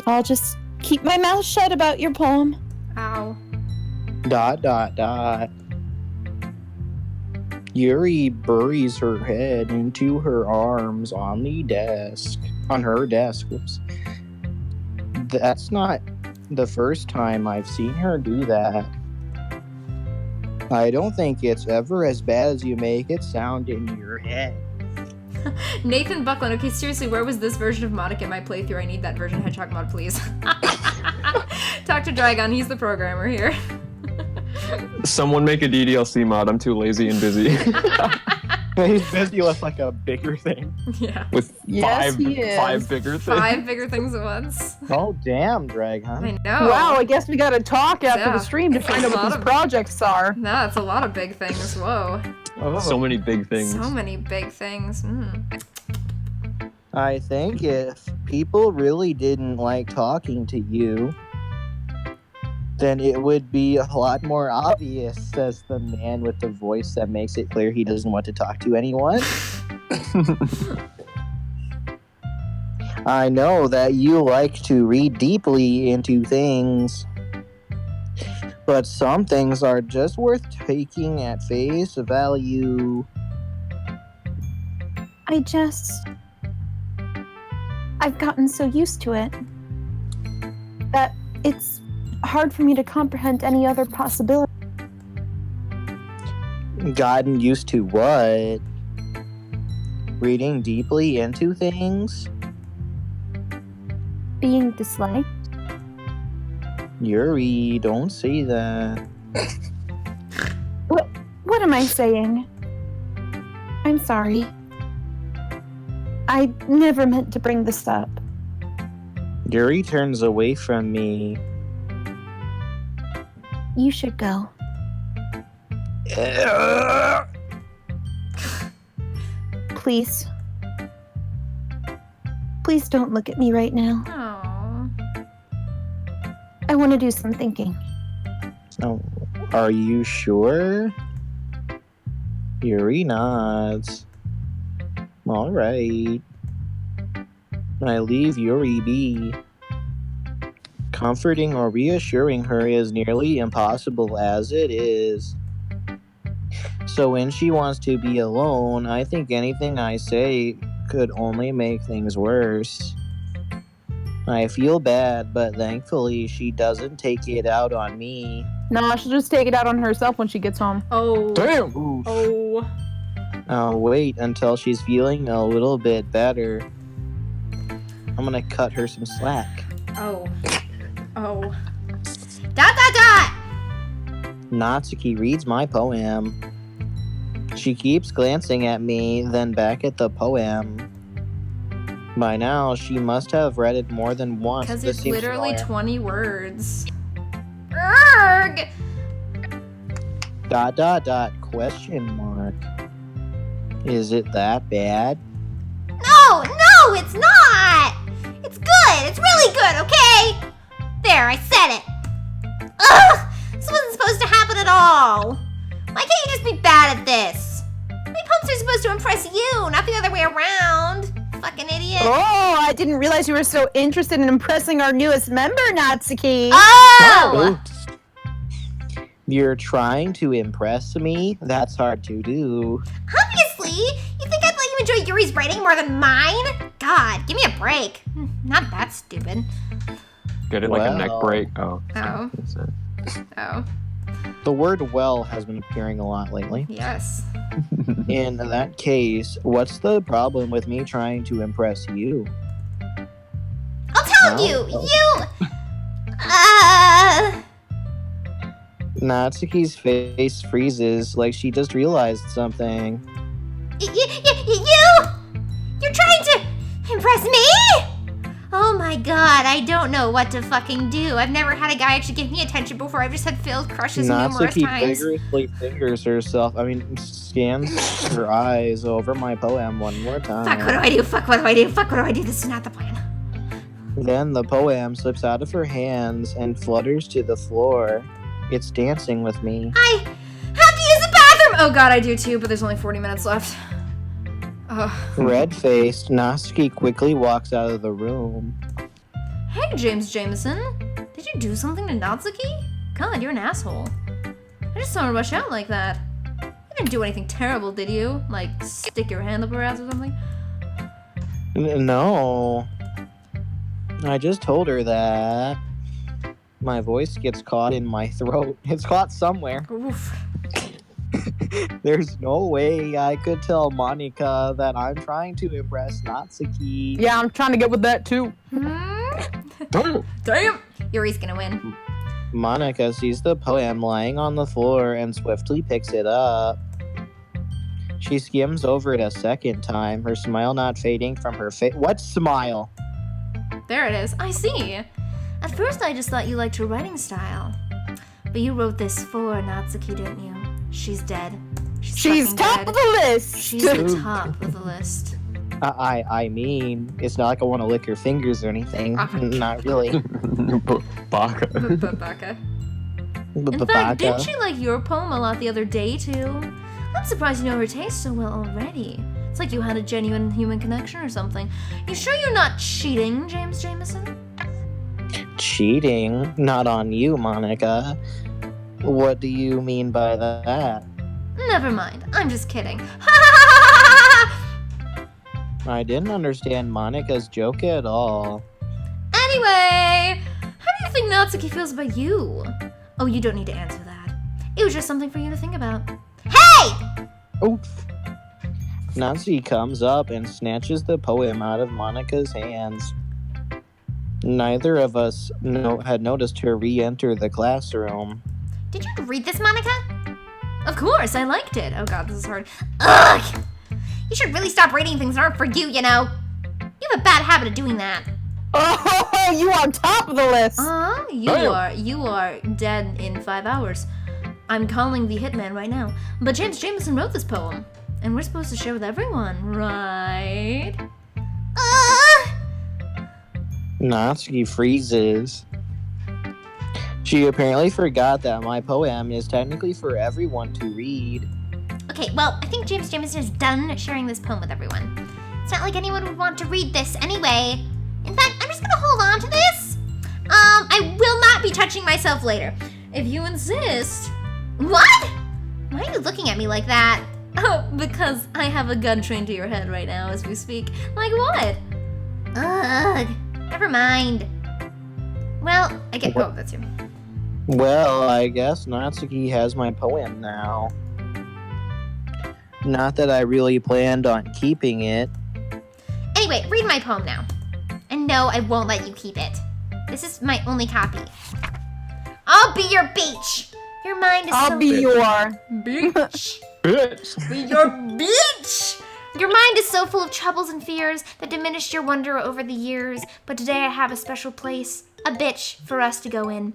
I'll just keep my mouth shut about your poem. Ow. ... Yuri buries her head into her arms on her desk. Oops. That's not the first time I've seen her do that. I don't think it's ever as bad as you make it sound in your head. Nathan Buckland. Okay, seriously, where was this version of Monica in my playthrough? I need that version Hedgehog mod, please. Talk to Dragon. He's the programmer here. Someone make a DDLC mod. I'm too lazy and busy. He's busy with like a bigger thing. Yeah. With Yes, he is. five bigger things. 5 bigger things at once. Oh, damn, Dragon. I know. Wow, I guess we gotta talk after Yeah. the stream to find out A lot what these of- projects are. Nah, it's a lot of big things. Whoa. Oh. So many big things. So many big things. I think if people really didn't like talking to you, then it would be a lot more obvious, says the man with the voice that makes it clear he doesn't want to talk to anyone. I know that you like to read deeply into things, but some things are just worth taking at face value. I've gotten so used to it that it's hard for me to comprehend any other possibility. Gotten used to what? Reading deeply into things? Being disliked? Yuri, don't say that. What am I saying? I'm sorry. I never meant to bring this up. Yuri turns away from me. You should go. Please. Please don't look at me right now. Oh. I want to do some thinking. Oh, are you sure? Yuri nods. All right. I leave Yuri be. Comforting or reassuring her is nearly impossible as it is. So when she wants to be alone, I think anything I say could only make things worse. I feel bad, but thankfully she doesn't take it out on me. No, she'll just take it out on herself when she gets home. Oh. Damn! Oof. Oh. I'll wait until she's feeling a little bit better. I'm gonna cut her some slack. Oh. Oh. ... Natsuki reads my poem. She keeps glancing at me, then back at the poem. By now, she must have read it more than once. Because This it's seems literally familiar. 20 words. Urgh! ... Question mark. Is it that bad? No, it's not! It's good! It's really good, okay? There, I said it. Ugh! This wasn't supposed to happen at all. Why can't you just be bad at this? My poems are supposed to impress you, not the other way around. Fucking idiot. Oh, I didn't realize you were so interested in impressing our newest member, Natsuki. Oh! You're trying to impress me? That's hard to do. Obviously! You think I'd let you enjoy Yuri's writing more than mine? God, give me a break. Not that stupid. Get it like a neck Well. break. Oh. Oh. That's it. Oh. The word well has been appearing a lot lately. Yes. In that case, what's the problem with me trying to impress you? I'll tell No? you! Oh. You... Natsuki's face freezes like she just realized something. You're trying to impress me? Oh my god, I don't know what to fucking do. I've never had a guy actually give me attention before. I've just had failed crushes numerous Natsuki times. vigorously fingers herself. Scans her eyes over my poem one more time. Fuck, what do I do? Fuck, what do I do? Fuck, what do I do? This is not the plan. Then the poem slips out of her hands and flutters to the floor. It's dancing with me. I have to use the bathroom! Oh god, I do too, but there's only 40 minutes left. Ugh. Red-faced, Natsuki quickly walks out of the room. Hey, James Jameson. Did you do something to Natsuki? God, you're an asshole. I just saw her rush out like that. You You didn't do anything terrible, did you? Like, stick your hand up her ass or something? No. I just told her that my voice gets caught in my throat. It's caught somewhere. Oof. There's no way I could tell Monica that I'm trying to impress Natsuki. Yeah, I'm trying to get with that too. Damn! Yuri's gonna win. Monica sees the poem lying on the floor and swiftly picks it up. She skims over it a second time, her smile not fading from her face. What smile? There it is. I see. At first I just thought you liked her writing style. But you wrote this for Natsuki, didn't you? She's dead. She's fucking top dead. of the list. She's the top of the list. I mean, it's not like I want to lick her fingers or anything. Not really. Baka. Baka. In fact, didn't she like your poem a lot the other day, too? I'm surprised you know her taste so well already. It's like you had a genuine human connection or something. You sure you're not cheating, James Jameson? Cheating? Not on you, Monica. What do you mean by that? Never mind. I'm just kidding. I didn't understand Monica's joke at all. Anyway, how do you think Natsuki feels about you? Oh, you don't need to answer that. It was just something for you to think about. Hey! Oof. Natsuki comes up and snatches the poem out of Monica's hands. Neither of us had noticed her re-enter the classroom. Did you read this, Monica? Of course, I liked it. Oh god, this is hard. Ugh! You should really stop reading things that aren't for you, you know. You have a bad habit of doing that. Oh, you on top of the list. You are dead in 5 hours. I'm calling the hitman right now. But James Jameson wrote this poem, and we're supposed to share with everyone, right? Natsuki freezes. She apparently forgot that my poem is technically for everyone to read. Okay, well, I think James Jameson is done sharing this poem with everyone. It's not like anyone would want to read this anyway. In fact, I'm just gonna hold on to this. I will not be touching myself later. If you insist. What? Why are you looking at me like that? Oh, because I have a gun trained to your head right now as we speak. Like what? Ugh, never mind. Well, I get, Oh, that's you. Well, I guess Natsuki has my poem now. Not that I really planned on keeping it. Anyway, read my poem now. And no, I won't let you keep it. This is my only copy. I'll be your beach. Your mind is I'll be your Bitch. Bitch. Be your bitch. Your mind is so full of troubles and fears that diminished your wonder over the years. But today I have a special place, a bitch, for us to go in.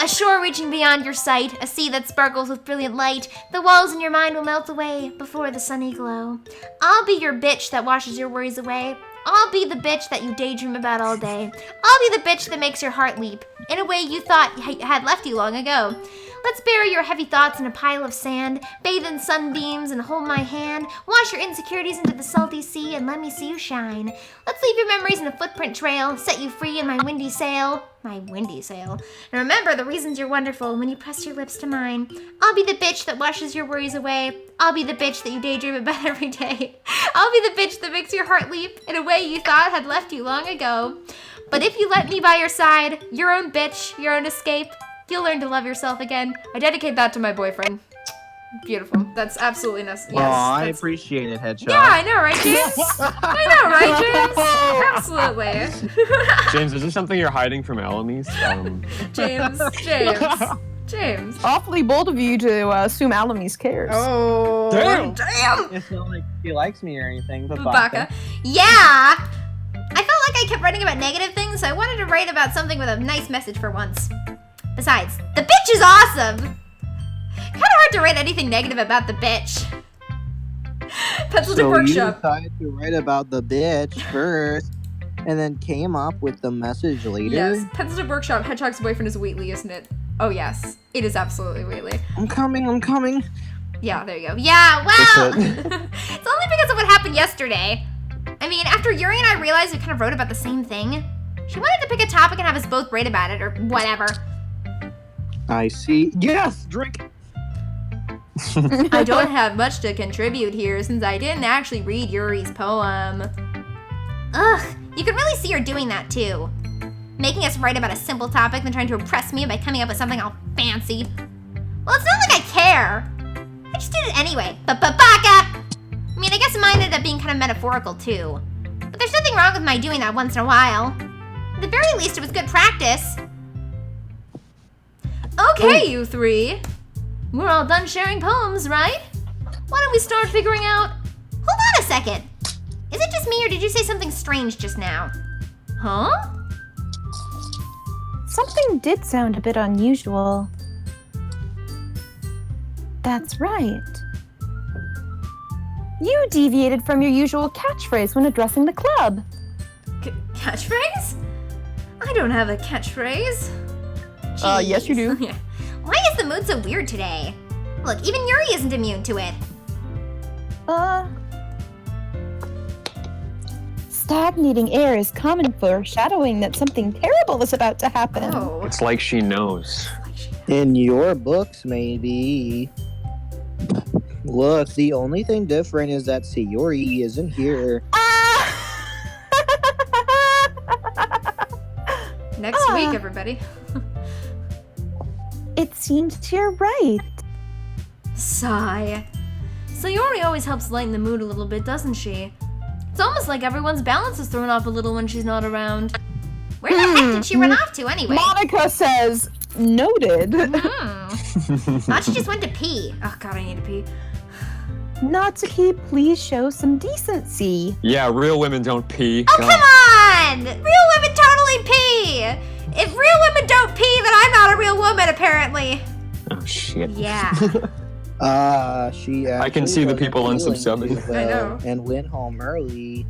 A shore reaching beyond your sight, a sea that sparkles with brilliant light. The walls in your mind will melt away before the sunny glow. I'll be your bitch that washes your worries away. I'll be the bitch that you daydream about all day. I'll be the bitch that makes your heart leap in a way you thought had left you long ago. Let's bury your heavy thoughts in a pile of sand, bathe in sunbeams and hold my hand, wash your insecurities into the salty sea and let me see you shine. Let's leave your memories in a footprint trail, set you free in my windy sail. My windy sail. And remember the reasons you're wonderful when you press your lips to mine. I'll be the bitch that washes your worries away. I'll be the bitch that you daydream about every day. I'll be the bitch that makes your heart leap in a way you thought had left you long ago. But if you let me by your side, your own bitch, your own escape, you'll learn to love yourself again. I dedicate that to my boyfriend. Beautiful. That's absolutely necessary. Well, Yes, I that's- appreciate it, Headshot. Yeah, I know, right, James? I know, right, James? Absolutely. James, is there something you're hiding from Alamis? James. awfully bold of you to assume Alamis cares. Oh, Damn. It's not like he likes me or anything, but Baka. Yeah! I felt like I kept writing about negative things, so I wanted to write about something with a nice message for once. Besides, the bitch is awesome! Kinda hard to write anything negative about the bitch. Pencil So to workshop. you decided to write about the bitch first, and then came up with the message later? Yes, Pencil to workshop. Hedgehog's boyfriend is Wheatley, isn't it? Oh yes, it is absolutely Wheatley. I'm coming. Yeah, there you go. Yeah, well, That's it's only because of what happened yesterday. I mean, after Yuri and I realized we kind of wrote about the same thing, she wanted to pick a topic and have us both write about it or whatever. I see. Yes, drink. I don't have much to contribute here since I didn't actually read Yuri's poem. Ugh, you can really see her doing that too. Making us write about a simple topic and trying to impress me by coming up with something all fancy. Well, it's not like I care. I just did it anyway. Baka! I mean, I guess mine ended up being kind of metaphorical too. But there's nothing wrong with my doing that once in a while. At the very least, it was good practice. Okay, you three. We're all done sharing poems, right? Why don't we start figuring out... Hold on a second. Is it just me or did you say something strange just now? Huh? Something did sound a bit unusual. That's right. You deviated from your usual catchphrase when addressing the club. Catchphrase? I don't have a catchphrase. Yes you do. Yeah. Why is the mood so weird today? Look, even Yuri isn't immune to it. Stagnating air is common foreshadowing that something terrible is about to happen. Oh. It's like she knows. In your books, maybe. Look, the only thing different is that Sayori isn't here. Next week, everybody. It seems you're right. Sigh. Sayori always helps lighten the mood a little bit, doesn't she? It's almost like everyone's balance is thrown off a little when she's not around. Where the heck did she run off to anyway? Monica says, noted. Thought she just went to pee. Oh god, I need to pee. Natsuki, please show some decency. Yeah, real women don't pee. Oh, come on! Real women totally pee! If real women don't pee, then I'm not a real woman, apparently. Oh, shit. Yeah. She I can see the actually people wasn't feeling unsubsubbing. too I well know. and went home early.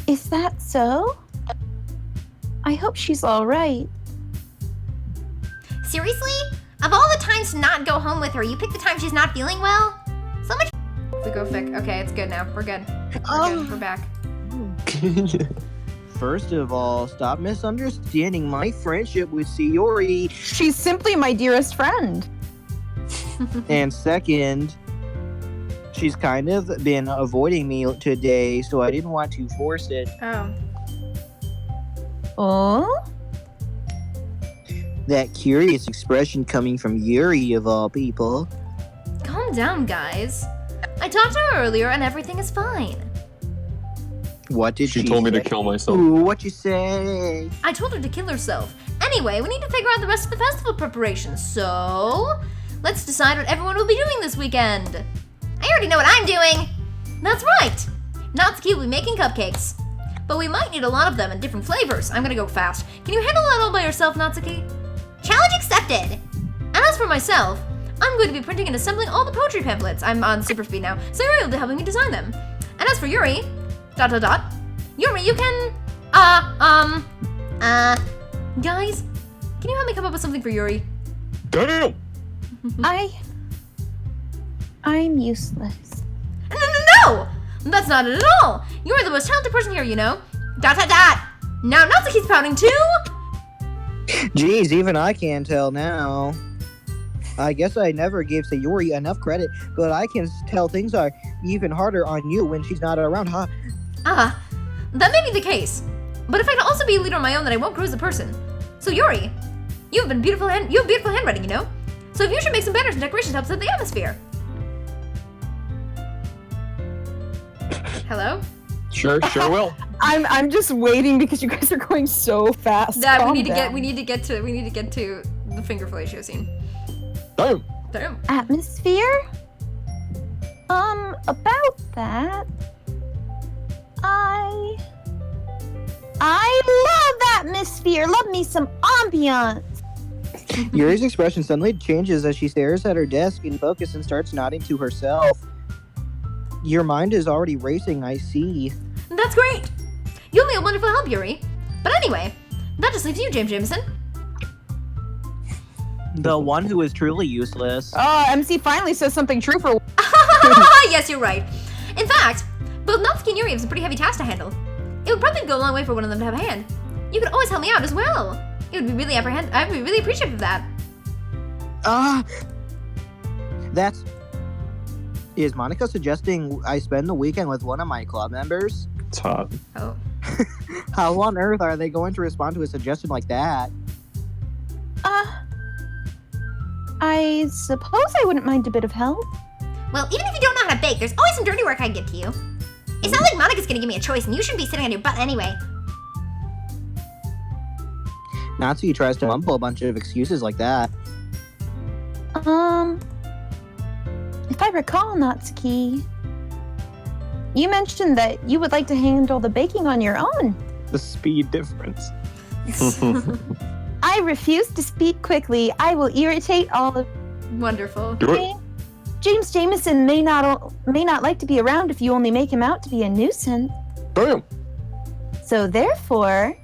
Is that so? I hope she's all right. Seriously? Of all the times to not go home with her, you pick the time she's not feeling well? So much. We go fic. Okay, it's good now. We're good. We're good. We're back. First of all, stop misunderstanding my friendship with Sayori. She's simply my dearest friend. And second, she's kind of been avoiding me today, so I didn't want to force it. Oh. Oh? That curious expression coming from Yuri, of all people. Calm down, guys. I talked to her earlier and everything is fine. What did She told me to say? kill myself. Ooh, what you say? I told her to kill herself. Anyway, we need to figure out the rest of the festival preparations, so... Let's decide what everyone will be doing this weekend. I already know what I'm doing. That's right! Natsuki will be making cupcakes. But we might need a lot of them in different flavors. I'm gonna go fast. Can you handle that all by yourself, Natsuki? Challenge accepted. And as for myself, I'm going to be printing and assembling all the poetry pamphlets. I'm on super speed now, so Yuri will be helping me design them. And as for Yuri, ... Yuri, you can... Guys, can you help me come up with something for Yuri? Damn! I'm useless. No! That's not it at all! You're the most talented person here, you know. ... Now Natsuki's pouting too? Geez, even I can tell now. I guess I never gave Sayori enough credit, but I can tell things are even harder on you when she's not around, huh? That may be the case. But if I can also be a leader on my own, then I won't grow as a person. So Yuri, you have beautiful handwriting, you know? So if you should make some banners and decorations to help set the atmosphere. Hello? Sure will. I'm just waiting because you guys are going so fast. That we Calm need to down. get to the finger fellatio scene. Damn! Damn. Atmosphere? About that, I love atmosphere. Love me some ambiance. Yuri's expression suddenly changes as she stares at her desk in focus and starts nodding to herself. Your mind is already racing, I see. That's great. You'll be a wonderful help, Yuri. But anyway, that just leaves you, James Jameson. The one who is truly useless. MC finally says something true for Yes, you're right. In fact, both Natsuki and Yuri have some pretty heavy tasks to handle. It would probably go a long way for one of them to have a hand. You could always help me out as well. It would be really I'd be really appreciative of that. Is Monica suggesting I spend the weekend with one of my club members? It's hot. Oh. How on earth are they going to respond to a suggestion like that? I suppose I wouldn't mind a bit of help. Well, even if you don't know how to bake, there's always some dirty work I can give to you. It's not like Monica's gonna give me a choice, and you shouldn't be sitting on your butt anyway. Natsuki tries to mumble a bunch of excuses like that. If I recall, Natsuki, you mentioned that you would like to handle the baking on your own. The speed difference. I refuse to speak quickly. I will irritate all of Wonderful. Do it. you. James Jameson may not like to be around if you only make him out to be a nuisance. Bam. So therefore,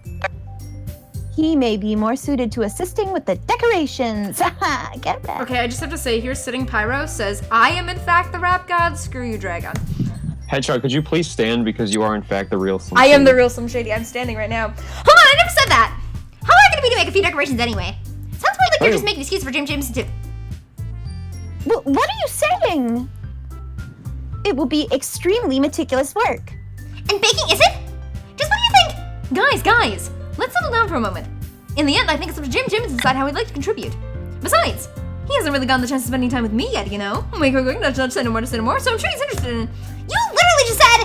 he may be more suited to assisting with the decorations. Get that? Okay, I just have to say, here sitting Pyro says, I am in fact the rap god, screw you, Dragon. Hedgehog, could you please stand because you are in fact the real Slim I am Shady. the real Slim Shady, I'm standing right now. Hold on, I never said that! How am I gonna be to make a few decorations anyway? Sounds more like you're just making excuses for James Jameson too. What are you saying? It will be extremely meticulous work. And baking isn't? Just what do you think? Guys, let's settle down for a moment. In the end, I think it's up to Jim to decide how he'd like to contribute. Besides, he hasn't really gotten the chance to spend any time with me yet, you know? Quick, not say no more, so I'm sure he's interested in... You literally just said...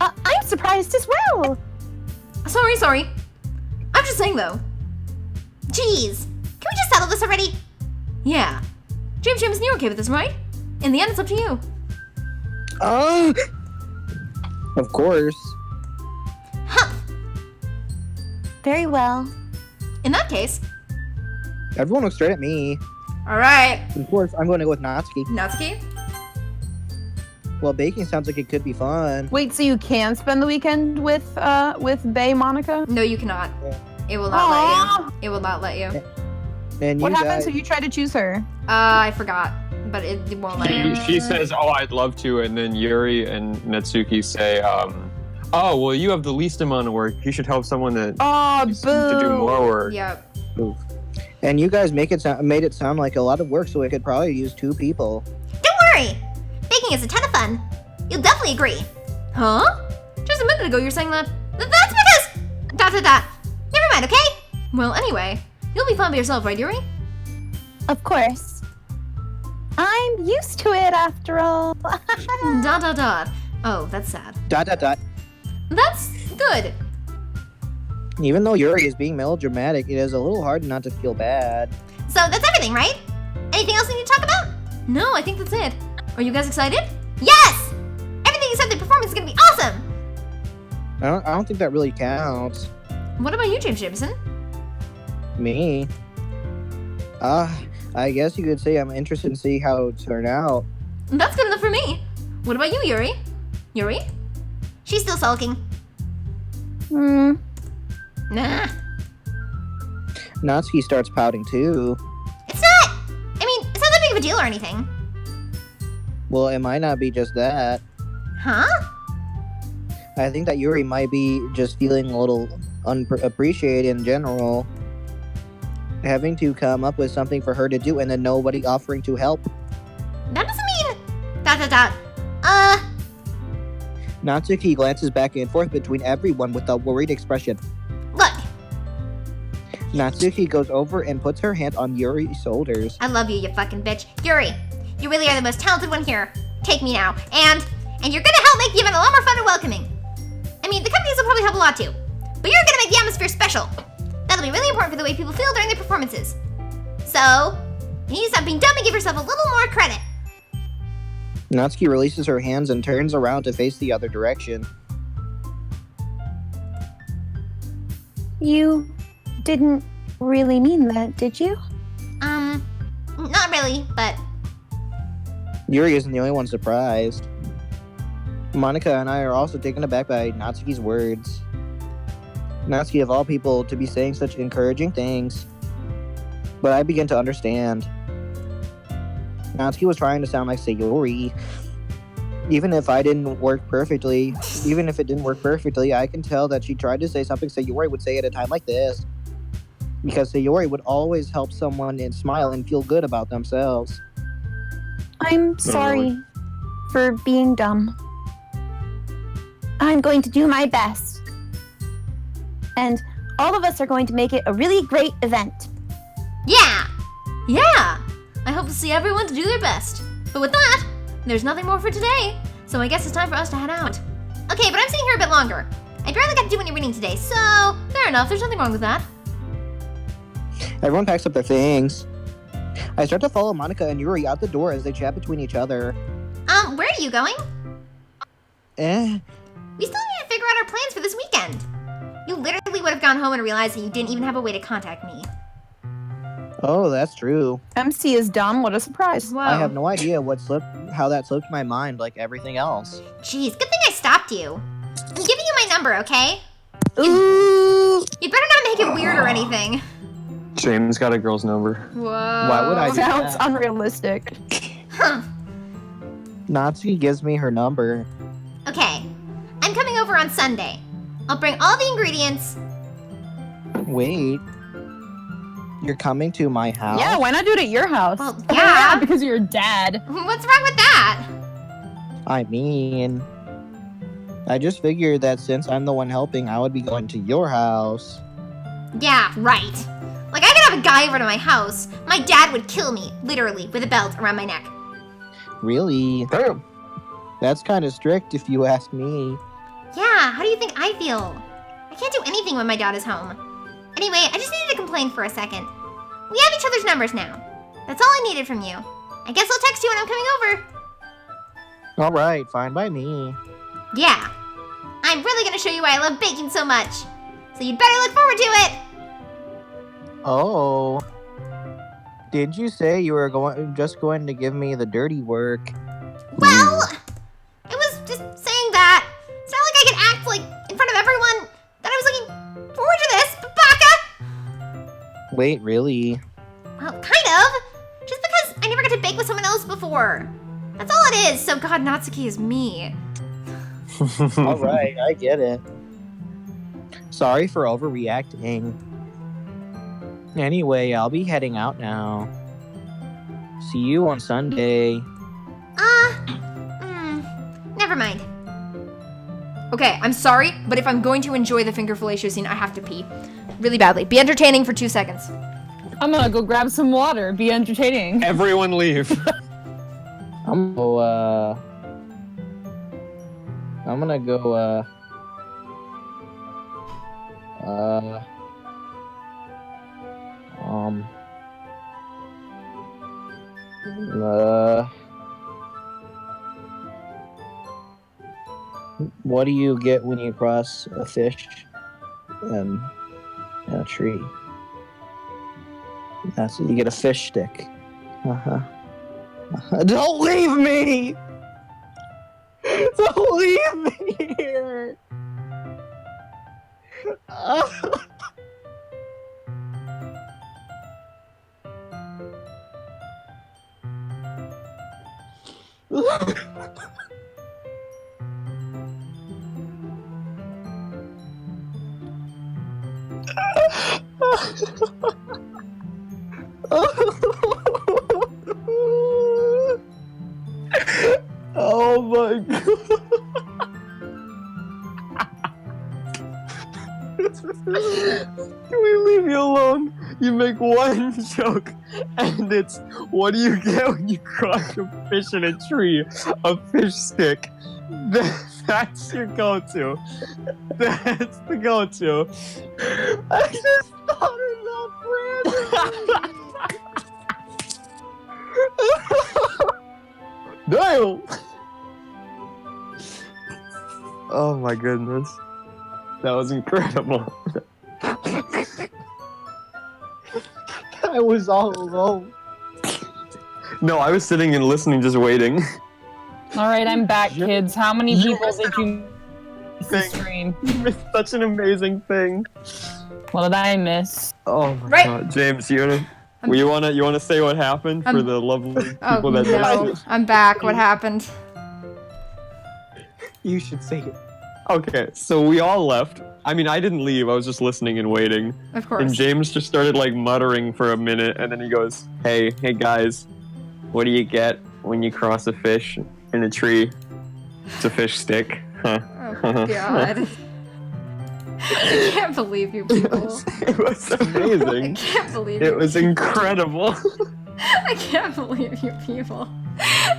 I'm surprised as well. Sorry. I'm just saying, though. Jeez. Can we just settle this already? Yeah. James, you're okay with this, right? In the end, it's up to you. Of course. Huh. Very well. In that case, Everyone looks straight at me. alright. Of course, I'm going to go with Natsuki. Natsuki? Well, baking sounds like it could be fun. Wait, so you can spend the weekend with Bae Monica? No, you cannot. Yeah. It will not let you. It will not let you. And you What happens guys, if you try to choose her? I forgot, but it won't let you. She says, "Oh, I'd love to," and then Yuri and Natsuki say, "Oh, well, you have the least amount of work. You should help someone that Oh, needs to do more boo. work." Yep. and you guys made it sound like a lot of work, so it could probably use 2 people. Don't worry. Baking is a ton of fun. You'll definitely agree. Huh? Just a minute ago, you're saying that. That's because... ... Never mind, okay? Well, anyway, you'll be fine by yourself, right, Yuri? Of course. I'm used to it after all. ... Oh, that's sad. ... That's good. Even though Yuri is being melodramatic, it is a little hard not to feel bad. So that's everything, right? Anything else we need to talk about? No, I think that's it. Are you guys excited? Yes! Everything except the performance is gonna be awesome! I don't think that really counts. What about you, James Jameson? Me? I guess you could say I'm interested in seeing how it turn out. That's good enough for me. What about you, Yuri? Yuri? She's still sulking. Hmm. Nah. Natsuki starts pouting too. It's not that big of a deal or anything. Well, it might not be just that. Huh? I think that Yuri might be just feeling a little unappreciated in general. Having to come up with something for her to do and then nobody offering to help. That doesn't mean... ... Natsuki glances back and forth between everyone with a worried expression. Look, Natsuki goes over and puts her hand on Yuri's shoulders. I love you, you fucking bitch. Yuri, you really are the most talented one here. Take me now. And you're gonna help make the event a lot more fun and welcoming. I mean, the companies will probably help a lot too. But you're gonna make the atmosphere special. That'll be really important for the way people feel during their performances. So, you need to stop being dumb and give yourself a little more credit. Natsuki releases her hands and turns around to face the other direction. You didn't really mean that, did you? Not really, but... Yuri isn't the only one surprised. Monica and I are also taken aback by Natsuki's words. Natsuki, of all people, to be saying such encouraging things. But I begin to understand. Natsuki was trying to sound like Sayori. Even if it didn't work perfectly, I can tell that she tried to say something Sayori would say at a time like this. Because Sayori would always help someone and smile and feel good about themselves. I'm sorry for being dumb. I'm going to do my best. And all of us are going to make it a really great event. Yeah! Yeah! I hope to see everyone to do their best. But with that, there's nothing more for today, so I guess it's time for us to head out. Okay, but I'm sitting here a bit longer. I barely got to do any reading today, so... Fair enough, there's nothing wrong with that. Everyone packs up their things. I start to follow Monica and Yuri out the door as they chat between each other. Where are you going? Eh? We still need to figure out our plans for this weekend. You literally would have gone home and realized that you didn't even have a way to contact me. Oh, that's true. MC is dumb. What a surprise. Whoa. I have no idea how that slipped my mind like everything else. Jeez, good thing I stopped you. I'm giving you my number, okay? Ooh. You'd better not make it weird or anything. James got a girl's number. Whoa. Why would I do Sounds that? unrealistic. Huh. Natsuki gives me her number. Okay. I'm coming over on Sunday. I'll bring all the ingredients. Wait. You're coming to my house? Yeah, why not do it at your house? Well, Oh, yeah. because you're your dad. What's wrong with that? I mean, I just figured that since I'm the one helping, I would be going to your house. Yeah, right. Like, I could have a guy over to my house. My dad would kill me, literally, with a belt around my neck. Really? Damn. That's kind of strict if you ask me. Yeah, how do you think I feel? I can't do anything when my dad is home. Anyway, I just needed to complain for a second. We have each other's numbers now. That's all I needed from you. I guess I'll text you when I'm coming over. Alright, fine by me. Yeah. I'm really gonna show you why I love baking so much. So you'd better look forward to it. Oh. Did you say you were just going to give me the dirty work? Well, I was just saying that. It's not like I could act like in front of everyone that I was looking forward to this, Baka. Wait, really? Well, kind of. Just because I never got to bake with someone else before. That's all it is. So God, Natsuki is me. Alright, I get it. Sorry for overreacting. Anyway, I'll be heading out now. See you on Sunday. Never mind. Okay, I'm sorry, but if I'm going to enjoy the finger fellatio scene, I have to pee. Really badly. Be entertaining for 2 seconds. I'm gonna go grab some water. Be entertaining. Everyone leave. I'm gonna go, what do you get when you cross a fish and a tree? That's you get a fish stick. Don't leave me! Don't leave me here! Oh my god. Can we leave you alone? You make one joke, and it's, what do you get when you crush a fish in a tree? A fish stick. That's your go-to. That's the go-to. I just thought it up randomly. Damn! Oh my goodness. That was incredible. I was all alone. No, I was sitting and listening, just waiting. All right, I'm back, kids. How many You people did you miss the Thing. stream? You missed such an amazing thing. What did I miss? Oh my Right. god, James, you wanna say what happened for the lovely people Oh that no, missed it? I'm back. What happened? You should say it. Okay, so we all left. I mean, I didn't leave. I was just listening and waiting. Of course. And James just started like muttering for a minute, and then he goes, "Hey guys, what do you get when you cross a fish in a tree, it's a fish stick. Huh. Oh God. I can't believe you people. It was I amazing. can't believe you. It was incredible. I can't believe you people.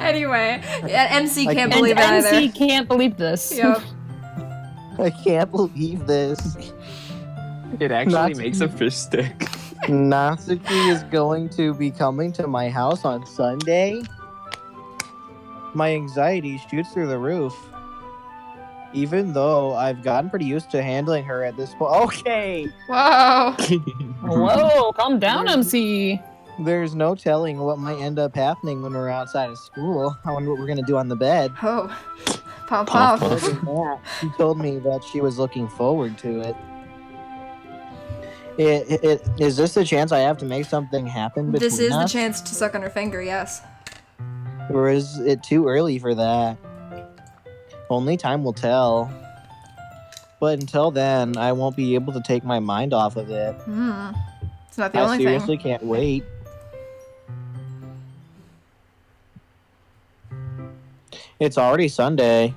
Anyway, MC can't And believe it either. MC can't believe this. Yep. I can't believe this. It actually Natsuki- makes a fish stick. Natsuki is going to be coming to my house on Sunday. My anxiety shoots through the roof. Even though I've gotten pretty used to handling her at this point. Okay! Whoa. Whoa, calm down, MC. There's no telling what might end up happening when we're outside of school. I wonder what we're going to do on the bed. Oh. Pop Pop, pop. pop. Other than that, she told me that she was looking forward to it. Is this the chance I have to make something happen between This is the us? chance to suck on her finger, yes. Or is it too early for that? Only time will tell. But until then, I won't be able to take my mind off of it. It's not the I only seriously thing. can't wait. It's already Sunday.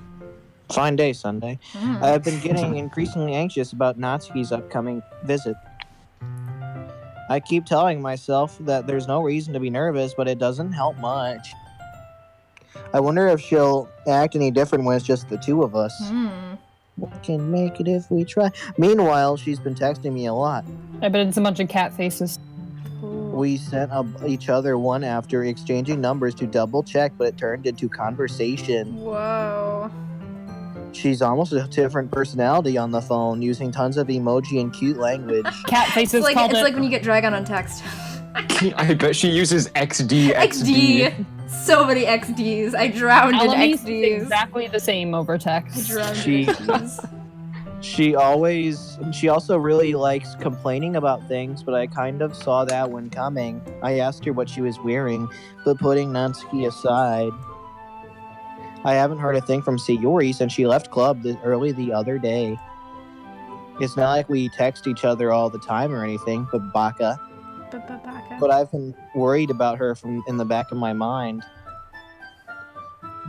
Fine day, Sunday. I've been getting increasingly anxious about Natsuki's upcoming visit. I keep telling myself that there's no reason to be nervous, but it doesn't help much. I wonder if she'll act any different when it's just the two of us. We can make it if we try. Meanwhile, she's been texting me a lot. I bet it's a bunch of cat faces. We sent each other one after exchanging numbers to double check, but it turned into conversation. Whoa. She's almost a different personality on the phone, using tons of emoji and cute language. Cat faces It's called like it. like when you get Dragon on text. I bet she uses XD. XD. So many XDs. I drowned in Alamis is XDs. exactly the same over I text. drowned She- in XDs. She also really likes complaining about things, but I kind of saw that one coming. I asked her what she was wearing, but putting Natsuki aside, I haven't heard a thing from Sayori since she left club early the other day. It's not like we text each other all the time or anything, but baka. But I've been worried about her from in the back of my mind.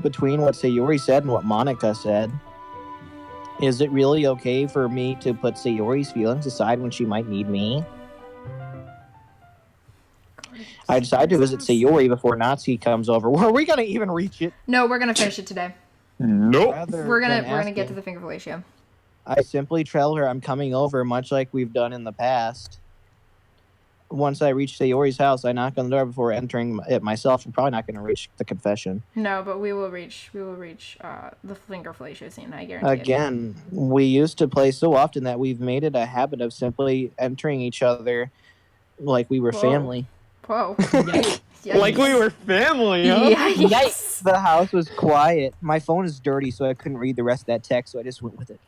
Between what Sayori said and what Monica said, is it really okay for me to put Sayori's feelings aside when she might need me? I decided to visit Sayori before Natsuki comes over. Are we gonna even reach it? No, we're gonna finish it today. Nope. Rather We're than gonna get to asking, the finger fellatio. I simply tell her I'm coming over, much like we've done in the past. Once I reach Sayori's house, I knock on the door before entering it myself. I'm probably not going to reach the confession. No, but we will reach the finger fellatio scene. I guarantee it. Again, we used to play so often that we've made it a habit of simply entering each other like we were Whoa. family. Whoa. Yikes. Like we were family, huh? Yikes. The house was quiet. My phone is dirty, so I couldn't read the rest of that text, so I just went with it.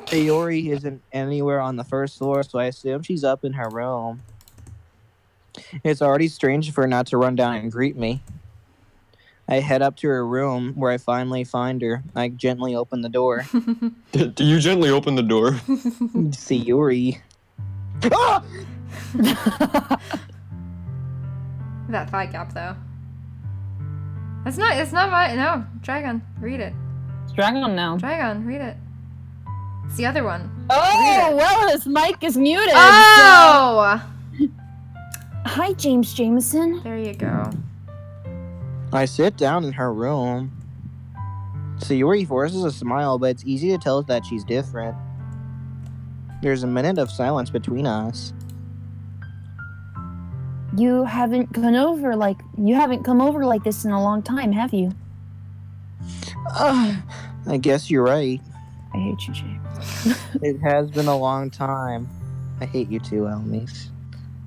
Sayori isn't anywhere on the first floor, so I assume she's up in her room. It's already strange for her not to run down and greet me. I head up to her room, where I finally find her. I gently open the door. Do you gently open the door? Sayori. Ah! That thigh gap though. It's not my no. Dragon, read it. It's Dragon now. Dragon, read it. It's the other one. Oh, well, his mic is muted. Oh! Hi, James Jameson. There you go. I sit down in her room. Sayori forces a smile, but it's easy to tell that she's different. There's a minute of silence between us. You haven't come over like this in a long time, have you? I guess you're right. I hate you, James. It has been a long time. I hate you too, Elmise.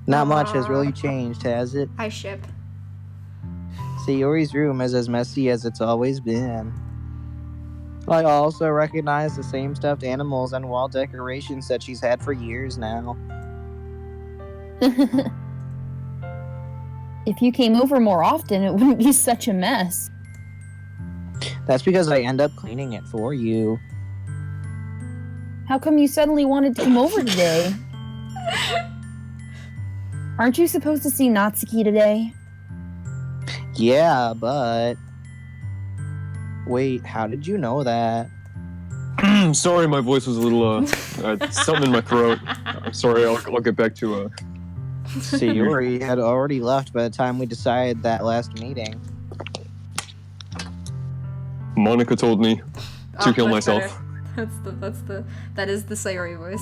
Not much has really changed, has it? I ship. Sayori's room is as messy as it's always been. I also recognize the same stuffed animals and wall decorations that she's had for years now. If you came over more often, it wouldn't be such a mess. That's because I end up cleaning it for you. How come you suddenly wanted to come over today? Aren't you supposed to see Natsuki today? Yeah, but Wait, how did you know that? Sorry, my voice was a little, something in my throat. I'm sorry, I'll get back to, Sayori had already left by the time we decided that last meeting. Monica told me to kill much myself. better. That is the Sayori voice.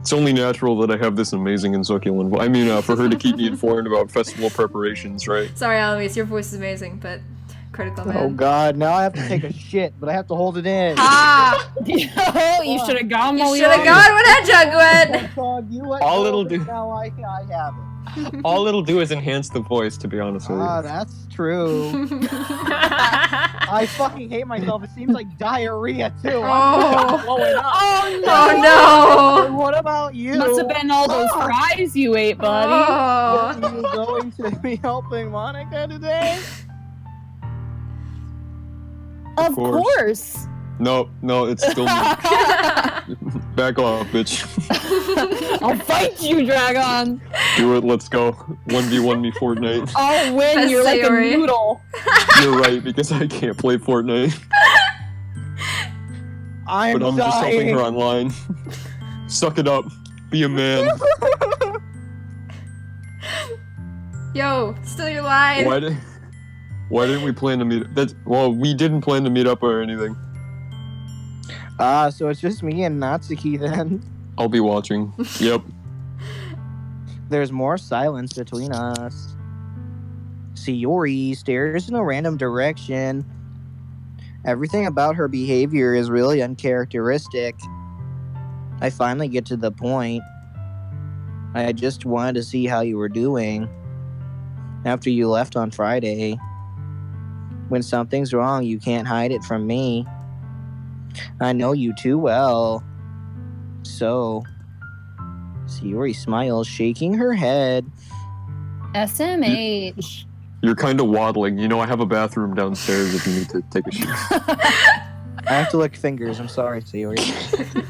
It's only natural that I have this amazing and succulent voice. I mean, for her to keep me informed about festival preparations, right? Sorry, Alamis, your voice is amazing, but critical man. Oh god, now I have to take a shit, but I have to hold it in. Ah! You should have gone while You should have gone when that jug went! You let All go it'll of it, do- Now I have it. All it'll do is enhance the voice, to be honest with you. Ah, that's true. I fucking hate myself. It seems like diarrhea too. Oh. I'm blowing up. Oh no! What about you? Must have been all those fries you ate, buddy. Are Oh. you going to be helping Monica today? Of course. course. No, it's still me. Back off, bitch. I'll fight you, Dragon. Do it, let's go. 1v1 me Fortnite. I'll win. That's You're like a Sayori. noodle. You're right, because I can't play Fortnite. I'm But I'm just helping dying. her online. Suck it up. Be a man. Yo, still your line. Why didn't we plan to meet? We didn't plan to meet up or anything. So it's just me and Natsuki then. I'll be watching. Yep. There's more silence between us. Sayori stares in a random direction. Everything about her behavior is really uncharacteristic. I finally get to the point. I just wanted to see how you were doing. After you left on Friday. When something's wrong, you can't hide it from me. I know you too well. So, Sayori smiles, shaking her head. SMH. You're kind of waddling. You know, I have a bathroom downstairs if you need to take a shit. I have to lick fingers. I'm sorry, Sayori.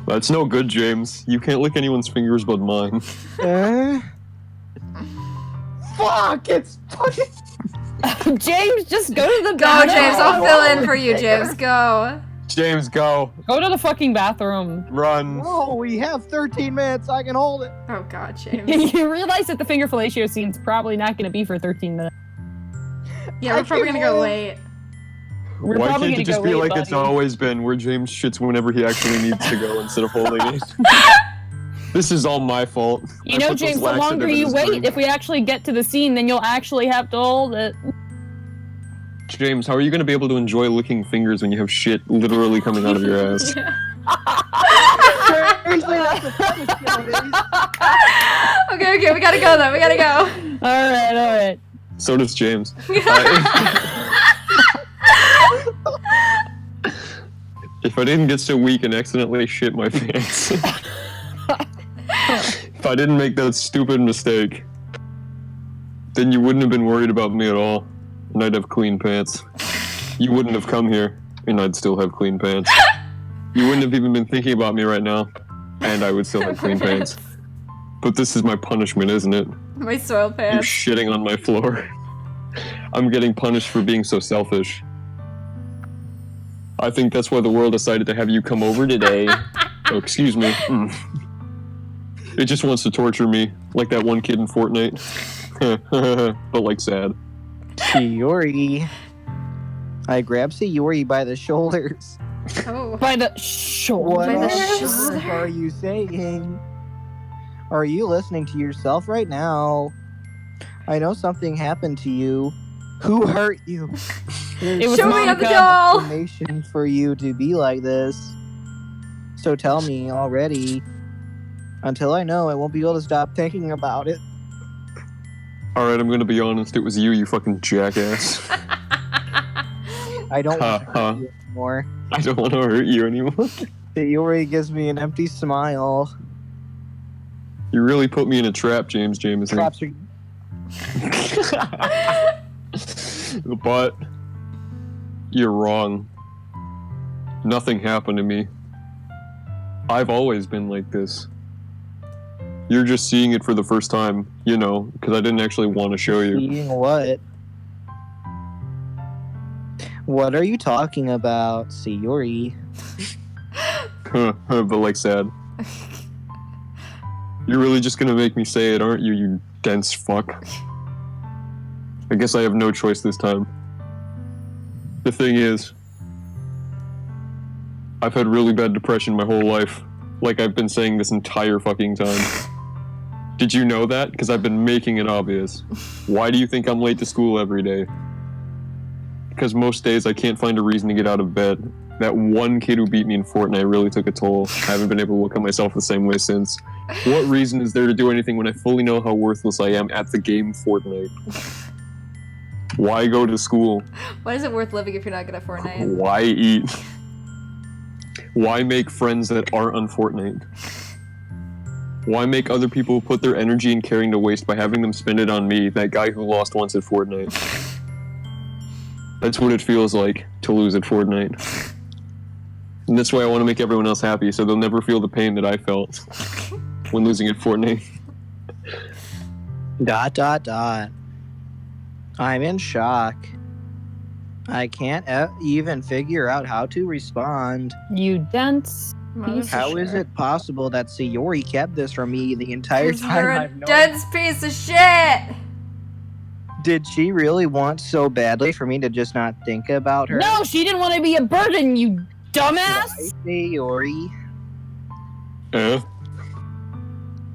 That's no good, James. You can't lick anyone's fingers but mine. Fuck! It's fucking. James, just go to the Go, bathroom. James. I'll fill in for you, James. Go. James, go. Go to the fucking bathroom. Run. Oh, we have 13 minutes. I can hold it. Oh God, James. You realize that the finger fellatio scene's probably not going to be for 13 minutes. Yeah, we're probably gonna go late. We're Why probably can't it gonna just go be late, like it's buddy. always been, where James shits whenever he actually needs to go instead of holding it? This is all my fault. You I know, put those James, the laxative longer in you his wait, drink. if we actually get to the scene, then you'll actually have to hold it. James, how are you going to be able to enjoy licking fingers when you have shit literally coming out of your ass? Seriously, that's the premise nowadays. Okay, we gotta go though. We gotta go. Alright. So does James. If I didn't get so weak and accidentally shit my pants, if I didn't make that stupid mistake, then you wouldn't have been worried about me at all, and I'd have clean pants. You wouldn't have come here, and I'd still have clean pants. You wouldn't have even been thinking about me right now, and I would still have clean pants. But this is my punishment, isn't it? My soil You pants. shitting on my floor. I'm getting punished for being so selfish. I think that's why the world decided to have you come over today. Oh, excuse me. It just wants to torture me, like that one kid in Fortnite. But like sad. Sayori. I grab Sayori by the shoulders. Oh. By the shoulder. What By the on earth shoulder. are you saying? Are you listening to yourself right now? I know something happened to you. Who hurt you? It was Show me on the Monica. doll. Information for you to be like this. So tell me already. Until I know, I won't be able to stop thinking about it. Alright, I'm gonna be honest. It was you fucking jackass. I don't want to Ha, ha. hurt you anymore. I don't want to hurt you anymore. Sayori gives me an empty smile. You really put me in a trap, James Jameson. Traps are But you're wrong. Nothing happened to me. I've always been like this. You're just seeing it for the first time, you know, because I didn't actually want to show you. seeing what? What are you talking about, Sayori? But like sad. You're really just gonna make me say it, aren't you, you dense fuck? I guess I have no choice this time. The thing is, I've had really bad depression my whole life. Like I've been saying this entire fucking time. Did you know that? Because I've been making it obvious. Why do you think I'm late to school every day? Because most days I can't find a reason to get out of bed. That one kid who beat me in Fortnite really took a toll. I haven't been able to look at myself the same way since. What reason is there to do anything when I fully know how worthless I am at the game Fortnite? Why go to school? Why is it worth living if you're not good at Fortnite? Why eat? Why make friends that aren't on Fortnite? Why make other people put their energy and caring to waste by having them spend it on me, that guy who lost once at Fortnite? That's what it feels like to lose at Fortnite. And that's why I want to make everyone else happy, so they'll never feel the pain that I felt when losing at Fortnite. ... I'm in shock. I can't even figure out how to respond. You dense piece How of is shit. it possible that Sayori kept this from me the entire time You're a I've known? dense piece of shit! Did she really want so badly for me to just not think about her? No, she didn't want to be a burden, you dumbass! Why, Sayori?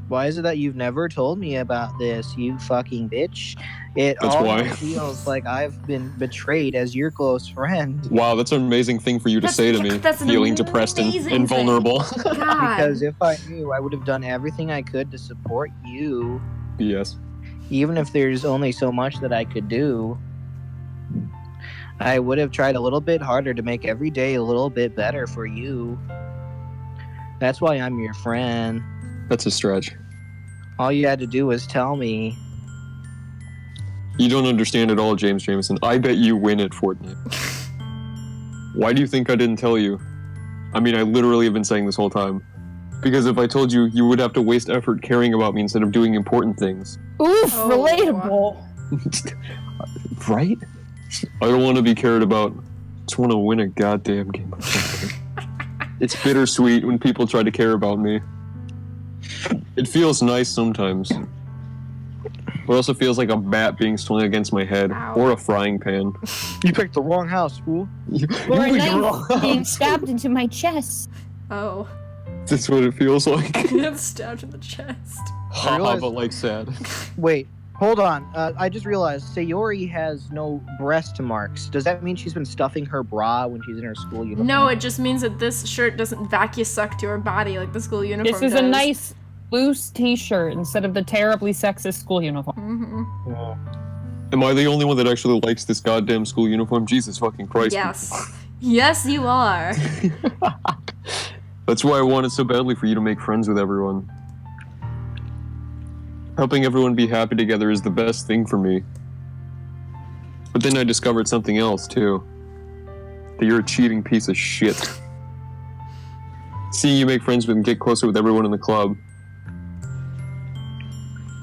Why is it that you've never told me about this, you fucking bitch? It That's why. feels like I've been betrayed as your close friend. Wow, that's an amazing thing for you to say to me, that's an feeling depressed and amazing vulnerable. God. Because if I knew, I would have done everything I could to support you. Yes. Even if there's only so much that I could do. I would have tried a little bit harder to make every day a little bit better for you. That's why I'm your friend. That's a stretch. All you had to do was tell me. You don't understand at all, James Jameson. I bet you win at Fortnite. Why do you think I didn't tell you? I mean, I literally have been saying this whole time. Because if I told you, you would have to waste effort caring about me instead of doing important things. Oof, Oh. relatable. Right? I don't want to be cared about. I just want to win a goddamn game of Fortnite. It's bittersweet when people try to care about me. It feels nice sometimes. But it also feels like a bat being swung against my head. Ow. Or a frying pan. You picked the wrong house, fool. Or a picked the knife wrong being house. stabbed into my chest. Oh. That's what it feels like. It's stabbed in the chest. Haha, realized- but like sad. Wait, hold on. I just realized Sayori has no breast marks. Does that mean she's been stuffing her bra when she's in her school uniform? No, it just means that this shirt doesn't vacuum suck to her body like the school uniform This is does. a nice, loose t-shirt instead of the terribly sexist school uniform. Mm-hmm. Am I the only one that actually likes this goddamn school uniform? Jesus fucking Christ. Yes. Yes, you are. That's why I wanted so badly for you to make friends with everyone. Helping everyone be happy together is the best thing for me. But then I discovered something else, too. That you're a cheating piece of shit. Seeing you make friends with and get closer with everyone in the club.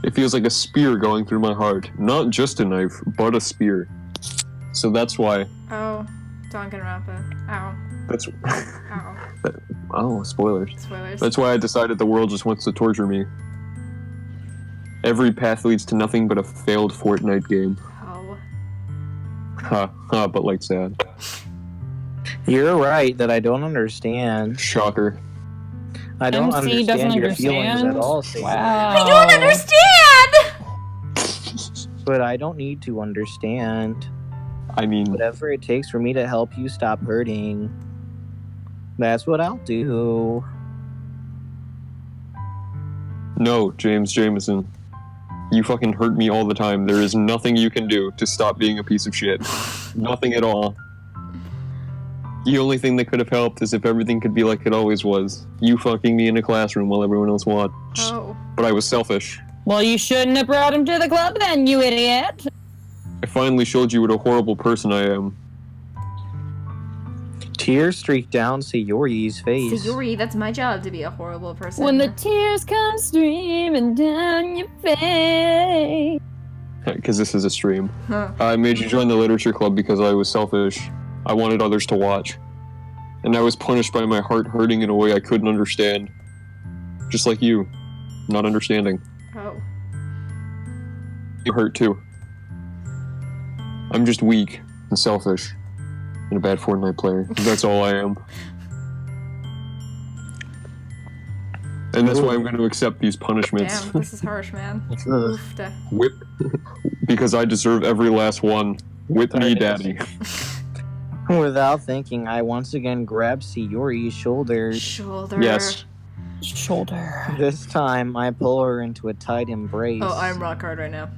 It feels like a spear going through my heart. Not just a knife, but a spear. So that's why... Oh, Danganronpa. Ow. That's... Ow. Oh, spoilers. Spoilers. That's why I decided the world just wants to torture me. Every path leads to nothing but a failed Fortnite game. Oh. Ha, ha, but like sad. You're right that I don't understand. Shocker. I don't MC doesn't understand your feelings understand? at all, Sayori. Wow. I don't understand! But I don't need to understand. I mean, Whatever it takes for me to help you stop hurting. That's what I'll do. no, James Jameson. You fucking hurt me all the time. There is nothing you can do to stop being a piece of shit. Nothing at all. The only thing that could have helped is if everything could be like it always was. You fucking me in a classroom while everyone else watched. Oh. But I was selfish. Well, you shouldn't have brought him to the club then, you idiot. I finally showed you what a horrible person I am. Tears streak down Sayori's face. Sayori, that's my job to be a horrible person. When the tears come streaming down your face. Because this is a stream. Huh. I made you join the literature club because I was selfish. I wanted others to watch. And I was punished by my heart hurting in a way I couldn't understand. Just like you, not understanding. Oh. You hurt too. I'm just weak and selfish and a bad Fortnite player. That's all I am. And that's why I'm going to accept these punishments. Damn, this is harsh, man. Ugh. Oofta. Whip. Because I deserve every last one. Whip me, daddy. Without thinking, I once again grab Sayori's shoulders. Shoulder. Yes. Shoulder. This time, I pull her into a tight embrace. Oh, I'm rock hard right now.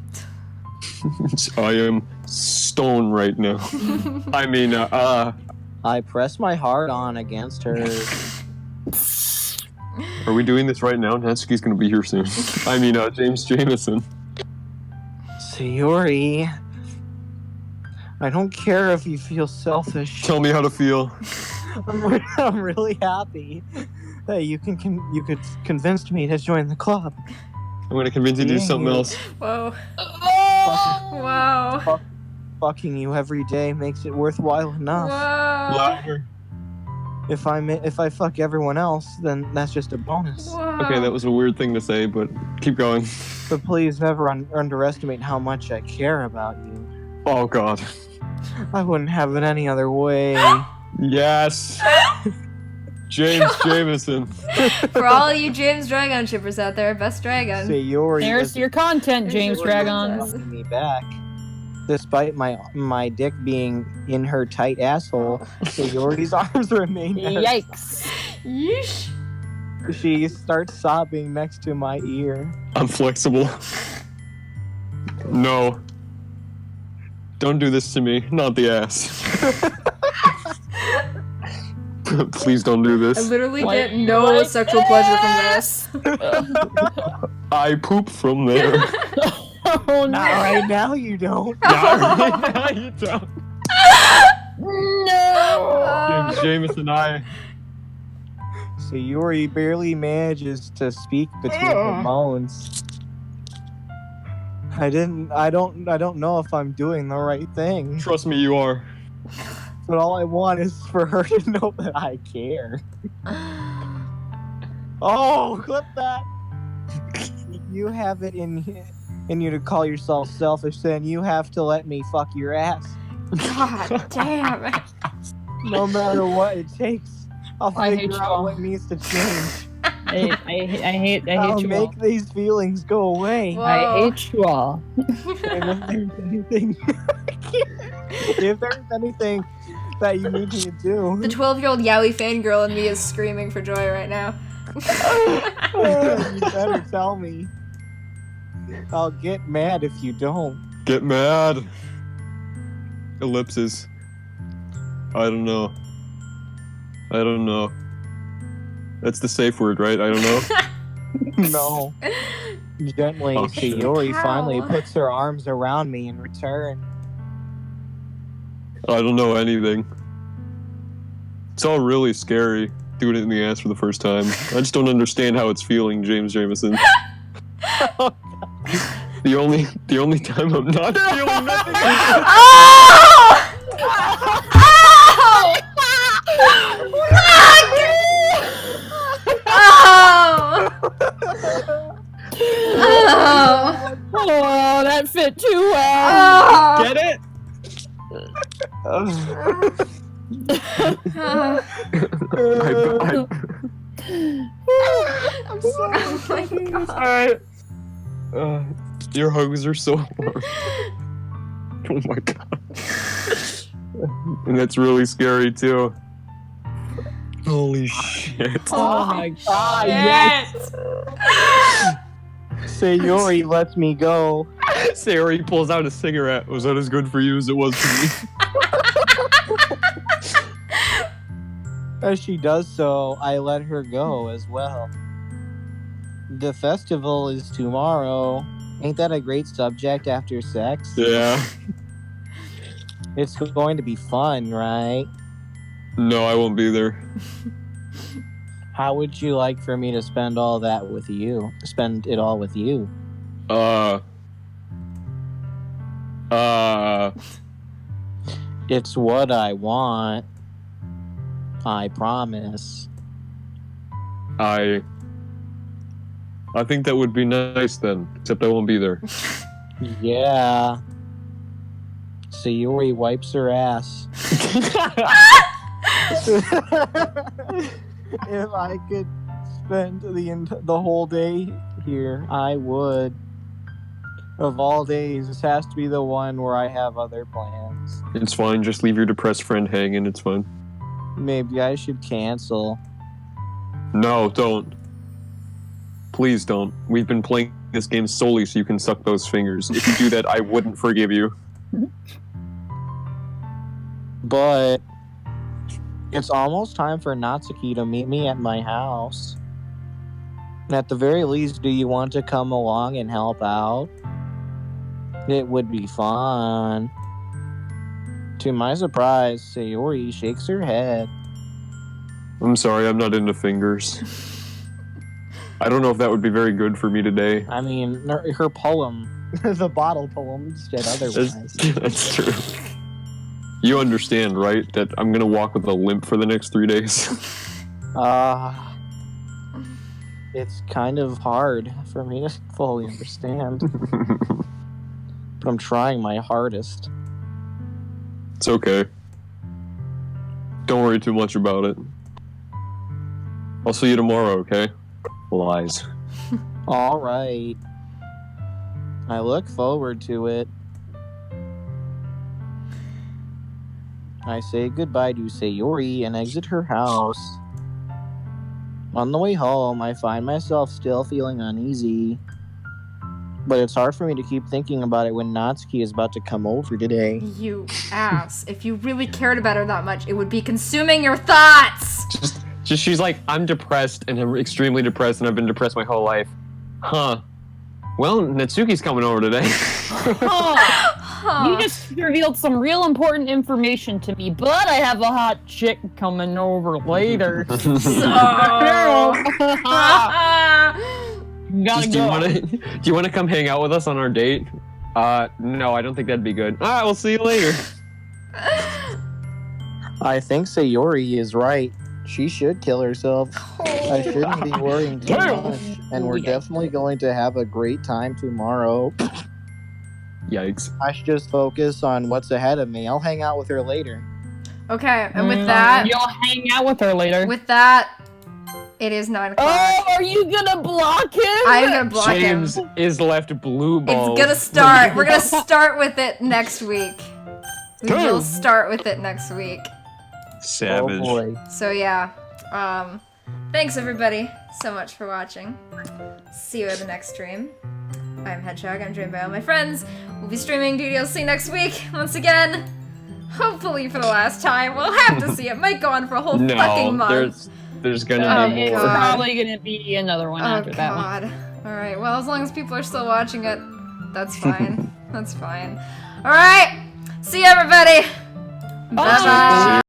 I am stone right now. I mean, I press my heart on against her. are we doing this right now? Natsuki's gonna be here soon. I mean, James Jameson. Sayori, I don't care if you feel selfish. Tell me how to feel. I'm really happy that you could convince me to join the club. I'm gonna convince you to do something else. Whoa. Fuck- Wow. Fucking you every day makes it worthwhile enough. Whoa. Louder. If I fuck everyone else, then that's just a bonus. Whoa. Okay, that was a weird thing to say, but keep going. But please never underestimate how much I care about you. Oh god. I wouldn't have it any other way. Yes. James Jameson. For all you James Dragon shippers out there, best dragon. Sayori There's is your content, James Dragon. welcoming me back. Despite my dick being in her tight asshole, Sayori's arms remain there. Yikes. Yeesh. She starts sobbing next to my ear. I'm flexible. No. Don't do this to me. Not the ass. Please don't do I this. literally Like, get no like sexual pleasure from this. I poop from there. Oh Not no. right now, you don't. No, you don't. No. James Jameson, Sayori barely manages to speak between her moans. I don't know if I'm doing the right thing, trust me, you are. but all I want is for her to know that I care. Oh, clip that! You have it in you to call yourself selfish, then you have to let me fuck your ass. God damn it. No matter what it takes, I'll I hate figure you out all. what needs to change. I hate I'll you all. make these feelings go away. Whoa. I hate you all. And if there's anything that you need me to do, The 12-year-old yaoi fangirl in me is screaming for joy right now. you better tell me. I'll get mad if you don't. Get mad. Ellipses. I don't know. That's the safe word, right? I don't know. No. Gently, Oh, shit. Sayori How? finally puts her arms around me in return. I don't know anything. It's all really scary doing it in the ass for the first time. I just don't understand how it's feeling, James Jameson. The only time I'm not feeling nothing. Oh! Oh! Oh, that fit too well. Oh! Get it? I'm sorry. Oh my god. Alright. Your hugs are so warm. Oh my god. And that's really scary too. Holy shit. Oh my god. Yes. Sayori lets me go. Sayori pulls out a cigarette. Was that as good for you as it was for me? As she does so, I let her go as well. The festival is tomorrow. Ain't that a great subject after sex? Yeah. It's going to be fun, right? No, I won't be there. How would you like for me to spend all that with you? Spend it all with you? It's what I want. I promise. I think that would be nice then, except I won't be there. Yeah. Sayori wipes her ass. If I could spend the whole day here, I would. Of all days, this has to be the one where I have other plans. It's fine, just leave your depressed friend hanging, it's fine. Maybe I should cancel. No, don't. Please don't. We've been playing this game solely so you can suck those fingers. If you do that, I wouldn't forgive you. But it's almost time for Natsuki to meet me at my house. At the very least, do you want to come along and help out? It would be fun. To my surprise, Sayori shakes her head. I'm sorry, I'm not into fingers. I don't know if that would be very good for me today. I mean, her poem, the bottle poem, said otherwise. That's true. You understand, right? That I'm gonna walk with a limp for the next 3 days. It's kind of hard for me to fully understand. But I'm trying my hardest. It's okay. Don't worry too much about it. I'll see you tomorrow, okay? Lies. All right. I look forward to it. I say goodbye to Sayori and exit her house. On the way home, I find myself still feeling uneasy. But it's hard for me to keep thinking about it when Natsuki is about to come over today. You ass. If you really cared about her that much, it would be consuming your thoughts! Just she's like, I'm depressed and I'm extremely depressed and I've been depressed my whole life. Huh. Well, Natsuki's coming over today. You just revealed some real important information to me, but I have a hot chick coming over later. So... Gotta go. Do you want to come hang out with us on our date? No, I don't think that'd be good. All right, we'll see you later. I think Sayori is right. She should kill herself. I shouldn't be worrying too much. And we're definitely going to have a great time tomorrow. Yikes. I should just focus on what's ahead of me. I'll hang out with her later. Okay, and with that... You'll hang out with her later. With that, it is 9 o'clock. Oh, are you gonna block him? I'm gonna block him. James is left blue balls. It's gonna start. We're gonna start with it next week. We will start with it next week. Savage. Oh boy. So yeah, thanks everybody so much for watching. See you at the next stream. I'm Hedgehog, I'm joined by all my friends. We'll be streaming DDLC next week, once again. Hopefully for the last time. We'll have to see, it might go on for a whole fucking month. There's gonna be It's more. probably gonna be another one after that one. God. Alright, well as long as people are still watching it, that's fine. That's fine. Alright, see you everybody! Bye-bye!